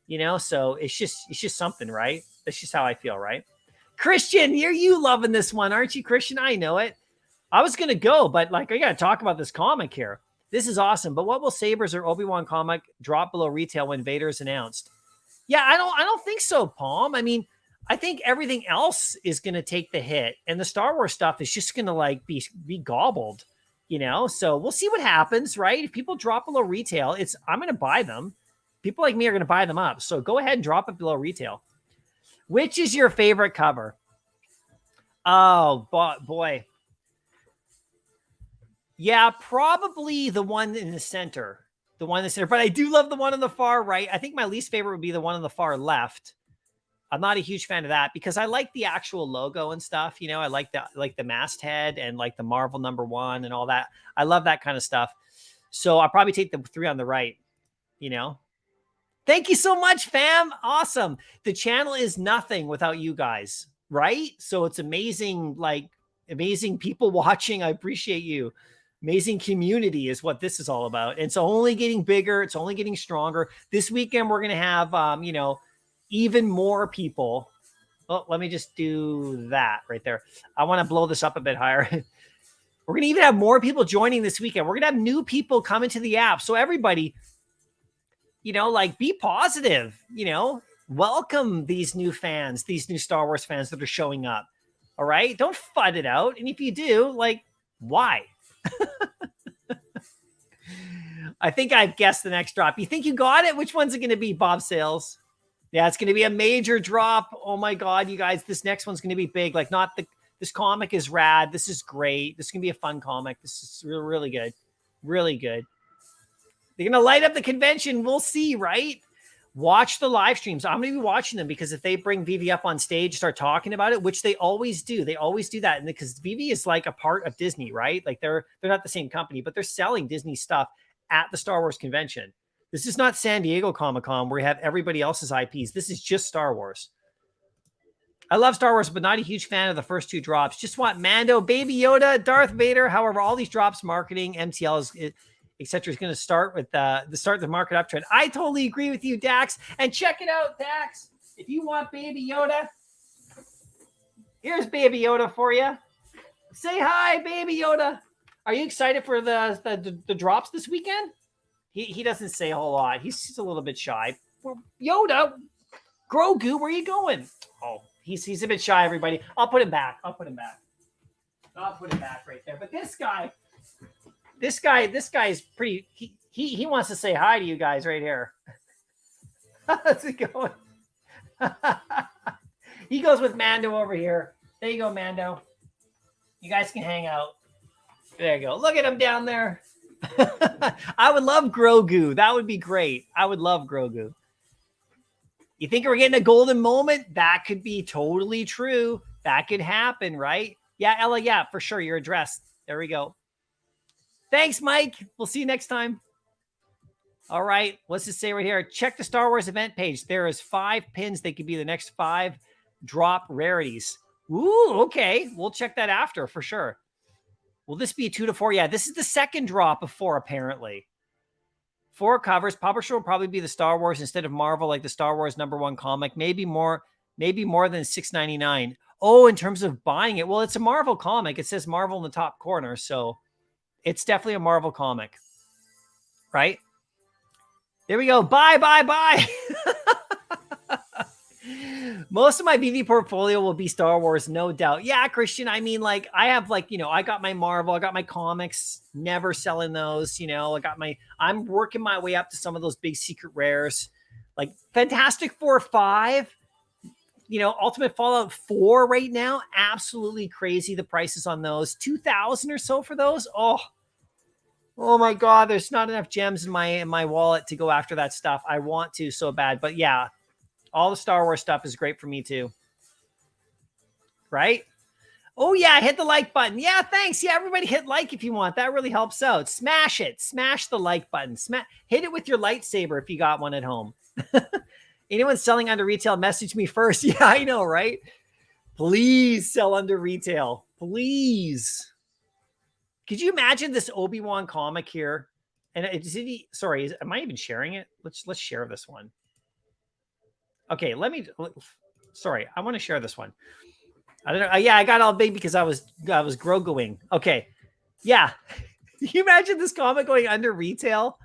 You know, so it's just something, right? That's just how I feel, right? Christian, you loving this one, aren't you, Christian? I know it. I was going to go, but like, I got to talk about this comic here. This is awesome. But what will Sabers or Obi-Wan comic drop below retail when Vader is announced? Yeah, I don't think so, Palm. I mean, I think everything else is going to take the hit and the Star Wars stuff is just going to like be gobbled, you know? So we'll see what happens, right? If people drop below retail, I'm going to buy them. People like me are going to buy them up. So go ahead and drop it below retail. Which is your favorite cover? Oh, boy. Yeah, probably the one in the center. The one in the center. But I do love the one on the far right. I think my least favorite would be the one on the far left. I'm not a huge fan of that because I like the actual logo and stuff. You know, I like the masthead and like the Marvel #1 and all that. I love that kind of stuff. So I'll probably take the 3 on the right, you know. Thank you so much, fam. Awesome. The channel is nothing without you guys, right? So it's amazing, like amazing people watching. I appreciate you. Amazing community is what this is all about. And it's only getting bigger. It's only getting stronger. This weekend, we're going to have, you know, even more people. Oh, let me just do that right there. I want to blow this up a bit higher. We're going to even have more people joining this weekend. We're going to have new people come into the app. So everybody, you know, like be positive, you know, welcome these new fans, these new Star Wars fans that are showing up. All right. Don't fight it out. And if you do, like, why? I think I've guessed the next drop. You think you got it? Which one's it going to be, Bob Sales? Yeah, it's going to be a major drop. Oh my God, you guys, this next one's going to be big. Like this comic is rad. This is great. This is going to be a fun comic. This is really, really good. Really good. They're going to light up the convention. We'll see, right? Watch the live streams. I'm going to be watching them because if they bring Vivi up on stage, start talking about it, which they always do. They always do that. And because Vivi is like a part of Disney, right? Like they're not the same company, but they're selling Disney stuff at the Star Wars convention. This is not San Diego Comic-Con where you have everybody else's IPs. This is just Star Wars. I love Star Wars, but not a huge fan of the first 2 drops. Just want Mando, Baby Yoda, Darth Vader. However, all these drops, marketing, MTL is etc. is going to start with the market uptrend. I totally agree with you, Dax. And check it out, Dax. If you want Baby Yoda, here's Baby Yoda for you. Say hi, Baby Yoda. Are you excited for the drops this weekend? He doesn't say a whole lot. He's a little bit shy. Well, Yoda, Grogu, where are you going? Oh, he's a bit shy, everybody. I'll put him back. I'll put him back right there. But this guy's pretty. He wants to say hi to you guys right here. How's it going? He goes with Mando over here. There you go, Mando. You guys can hang out. There you go. Look at him down there. I would love Grogu. That would be great. I would love Grogu. You think we're getting a golden moment? That could be totally true. That could happen, right? Yeah, Ella, yeah, for sure. Your address. There we go. Thanks, Mike. We'll see you next time. All right. What's it say right here? Check the Star Wars event page. There is 5 pins. They could be the next 5 drop rarities. Ooh, okay. We'll check that after for sure. Will this be a 2 to 4? Yeah, this is the second drop of 4, apparently. 4 covers. Publisher will probably be the Star Wars instead of Marvel, like the Star Wars #1 comic. Maybe more than $6.99. Oh, in terms of buying it. Well, it's a Marvel comic. It says Marvel in the top corner, so it's definitely a Marvel comic. Right? There we go. Bye, bye, bye. Most of my BV portfolio will be Star Wars, no doubt. Yeah, Christian. I mean, like, I have, like, I got my Marvel, I got my comics, never selling those, I'm working my way up to some of those big secret rares, like Fantastic Four 5, Ultimate Fallout 4 right now. Absolutely crazy. The prices on those, 2,000 or so for those. Oh my God. There's not enough gems in my wallet to go after that stuff. I want to so bad, but yeah. All the Star Wars stuff is great for me too. Right? Oh yeah, hit the like button. Yeah, thanks. Yeah, everybody hit like if you want. That really helps out. Smash it. Smash the like button. Hit it with your lightsaber if you got one at home. Anyone selling under retail, message me first. Yeah, I know, right? Please sell under retail. Please. Could you imagine this Obi-Wan comic here? And am I even sharing it? Let's share this one. Okay, sorry, I want to share this one. I don't know. Yeah, I got all big because I was Groguing. Okay. Yeah. Can you imagine this comic going under retail?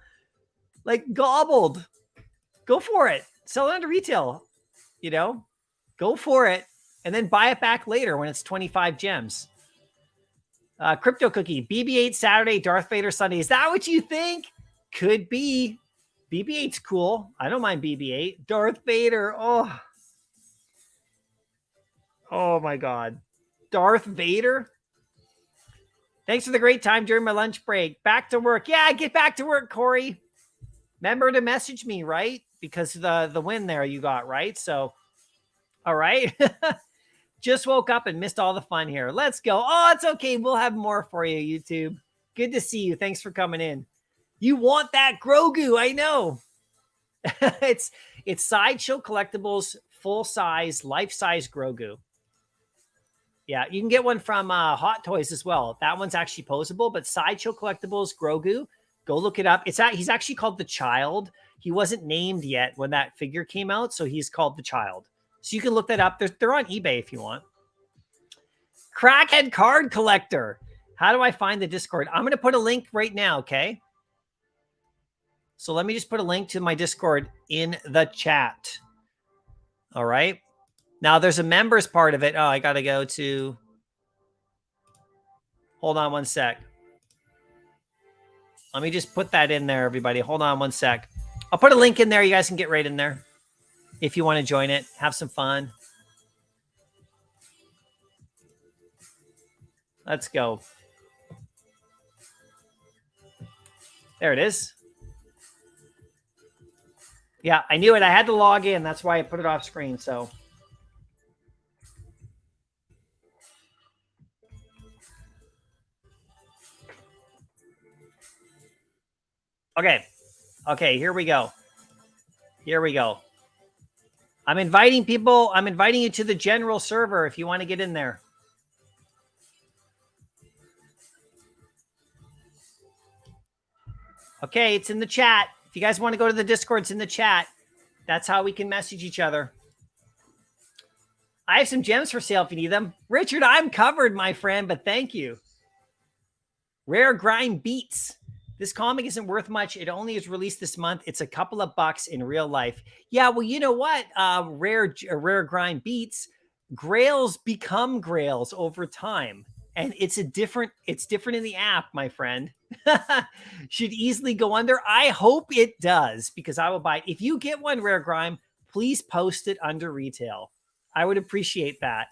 Like gobbled. Go for it. Sell it under retail. Go for it. And then buy it back later when it's 25 gems. Crypto Cookie, BB-8 Saturday, Darth Vader Sunday. Is that what you think? Could be. BB-8's cool. I don't mind BB-8. Darth Vader. Oh my God. Darth Vader. Thanks for the great time during my lunch break. Back to work. Yeah, get back to work, Corey. Remember to message me, right? Because the win there you got, right? So, all right. Just woke up and missed all the fun here. Let's go. Oh, it's okay. We'll have more for you, YouTube. Good to see you. Thanks for coming in. You want that Grogu. I know. It's Sideshow Collectibles, full-size, life-size Grogu. Yeah, you can get one from Hot Toys as well. That one's actually posable, but Sideshow Collectibles Grogu, go look it up. He's actually called the Child. He wasn't named yet when that figure came out, so he's called the Child. So you can look that up. They're on eBay if you want. Crackhead Card Collector. How do I find the Discord? I'm going to put a link right now, okay? So let me just put a link to my Discord in the chat. All right. Now there's a members part of it. Oh, I got to go to. Hold on one sec. Let me just put that in there, everybody. Hold on one sec. I'll put a link in there. You guys can get right in there if you want to join it. Have some fun. Let's go. There it is. Yeah, I knew it. I had to log in. That's why I put it off screen. So. Okay. Okay, here we go. Here we go. I'm inviting people. I'm inviting you to the general server if you want to get in there. Okay, it's in the chat. If you guys want to go to the Discord, it's in the chat. That's how we can message each other. I have some gems for sale if you need them. Richard, I'm covered, my friend, but thank you. Rare Grind Beats. This comic isn't worth much. It only is released this month. It's a couple of bucks in real life. Yeah, well, you know what? Rare Grind Beats. Grails become grails over time. And it's different in the app, my friend. Should easily go under. I hope it does, because I will buy it. If you get one, Rare Grime, please post it under retail. I would appreciate that.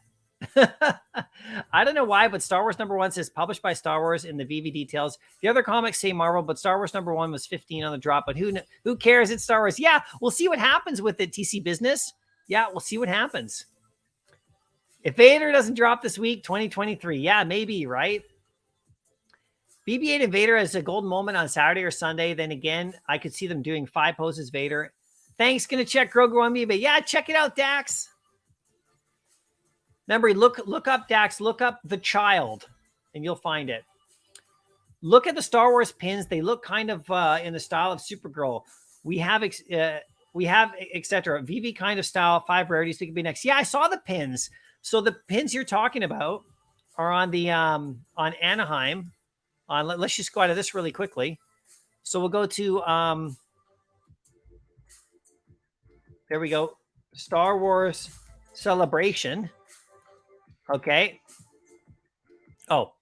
I don't know why, but Star Wars #1 says published by Star Wars in the VV details. The other comics say Marvel, but Star Wars #1 was 15 on the drop. But who cares? It's Star Wars. Yeah, we'll see what happens with it, TC Business. Yeah, we'll see what happens. If Vader doesn't drop this week, 2023. Yeah, maybe, right? BB-8 and Vader has a golden moment on Saturday or Sunday. Then again, I could see them doing 5 poses Vader. Thanks. Gonna check Grogu on me, but yeah, check it out, Dax. Remember, look up, Dax. Look up The Child, and you'll find it. Look at the Star Wars pins. They look kind of in the style of Supergirl. We have etc. VV kind of style. 5 rarities. It could be next. Yeah, I saw the pins. So the pins you're talking about are on the on Anaheim. Let's just go out of this really quickly. So we'll go to there we go. Star Wars Celebration. Okay. Oh.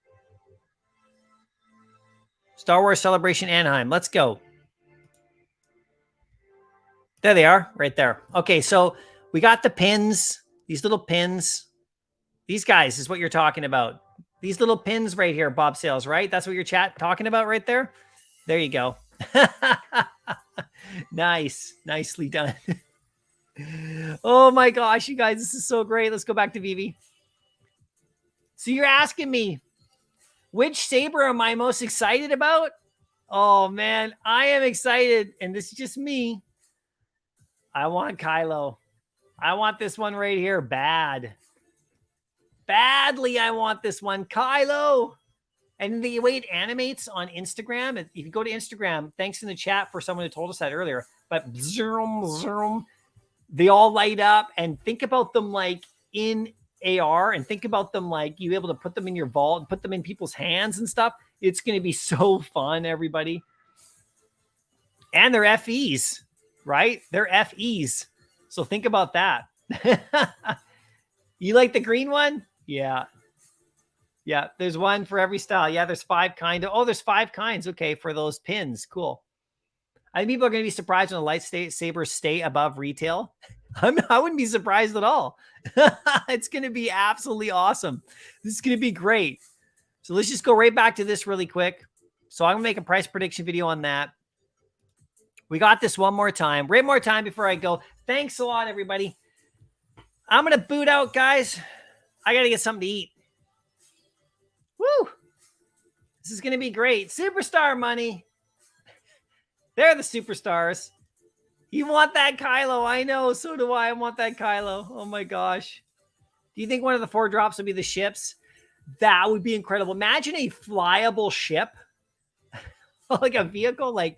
Star Wars Celebration Anaheim. Let's go. There they are, right there. Okay, so we got the pins, these little pins. These guys is what you're talking about. These little pins right here, Bob Sales, right? That's what your chat talking about right there. There you go. Nice. Nicely done. Oh my gosh, you guys, this is so great. Let's go back to Vivi. So you're asking me, which saber am I most excited about? Oh man, I am excited. And this is just me. I want Kylo. I want this one right here. Badly, I want this one. Kylo. And the way it animates on Instagram, if you go to Instagram, thanks in the chat for someone who told us that earlier, but zoom, zoom, they all light up, and think about them like in AR, and think about them like you able to put them in your vault and put them in people's hands and stuff. It's going to be so fun, everybody. And they're FEs, right? They're FEs. So think about that. You like the green one? Yeah. Yeah, there's one for every style. Yeah, there's 5 kind of. Oh, there's 5 kinds. Okay, for those pins. Cool. I think people are going to be surprised when the lightsabers stay above retail. I wouldn't be surprised at all. It's going to be absolutely awesome. This is going to be great. So let's just go right back to this really quick. So I'm going to make a price prediction video on that. We got this one more time. Right more time before I go. Thanks a lot, everybody. I'm going to boot out, guys. I got to get something to eat. Woo! This is going to be great. Superstar money. They're the superstars. You want that Kylo? I know. So do I. I want that Kylo. Oh my gosh. Do you think one of the 4 drops would be the ships? That would be incredible. Imagine a flyable ship. Like a vehicle, like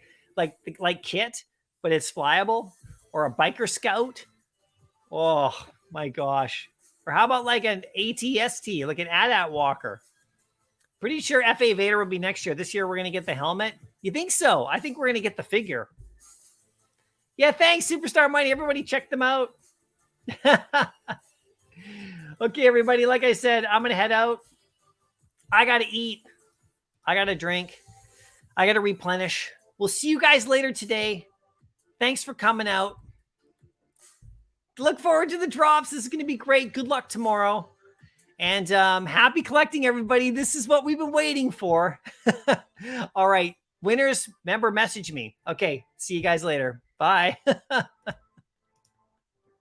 Kit, but it's flyable. Or a biker scout. Oh my gosh. Or how about like an ATST, like an AT-AT walker? Pretty sure FA Vader will be next year. This year, we're going to get the helmet. You think so? I think we're going to get the figure. Yeah, thanks, Superstar Money. Everybody check them out. Okay, everybody. Like I said, I'm going to head out. I got to eat. I got to drink. I got to replenish. We'll see you guys later today. Thanks for coming out. Look forward to the drops. This is going to be great. Good luck tomorrow. And happy collecting, everybody. This is what we've been waiting for. All right. Winners, remember, message me. Okay. See you guys later. Bye. Bye.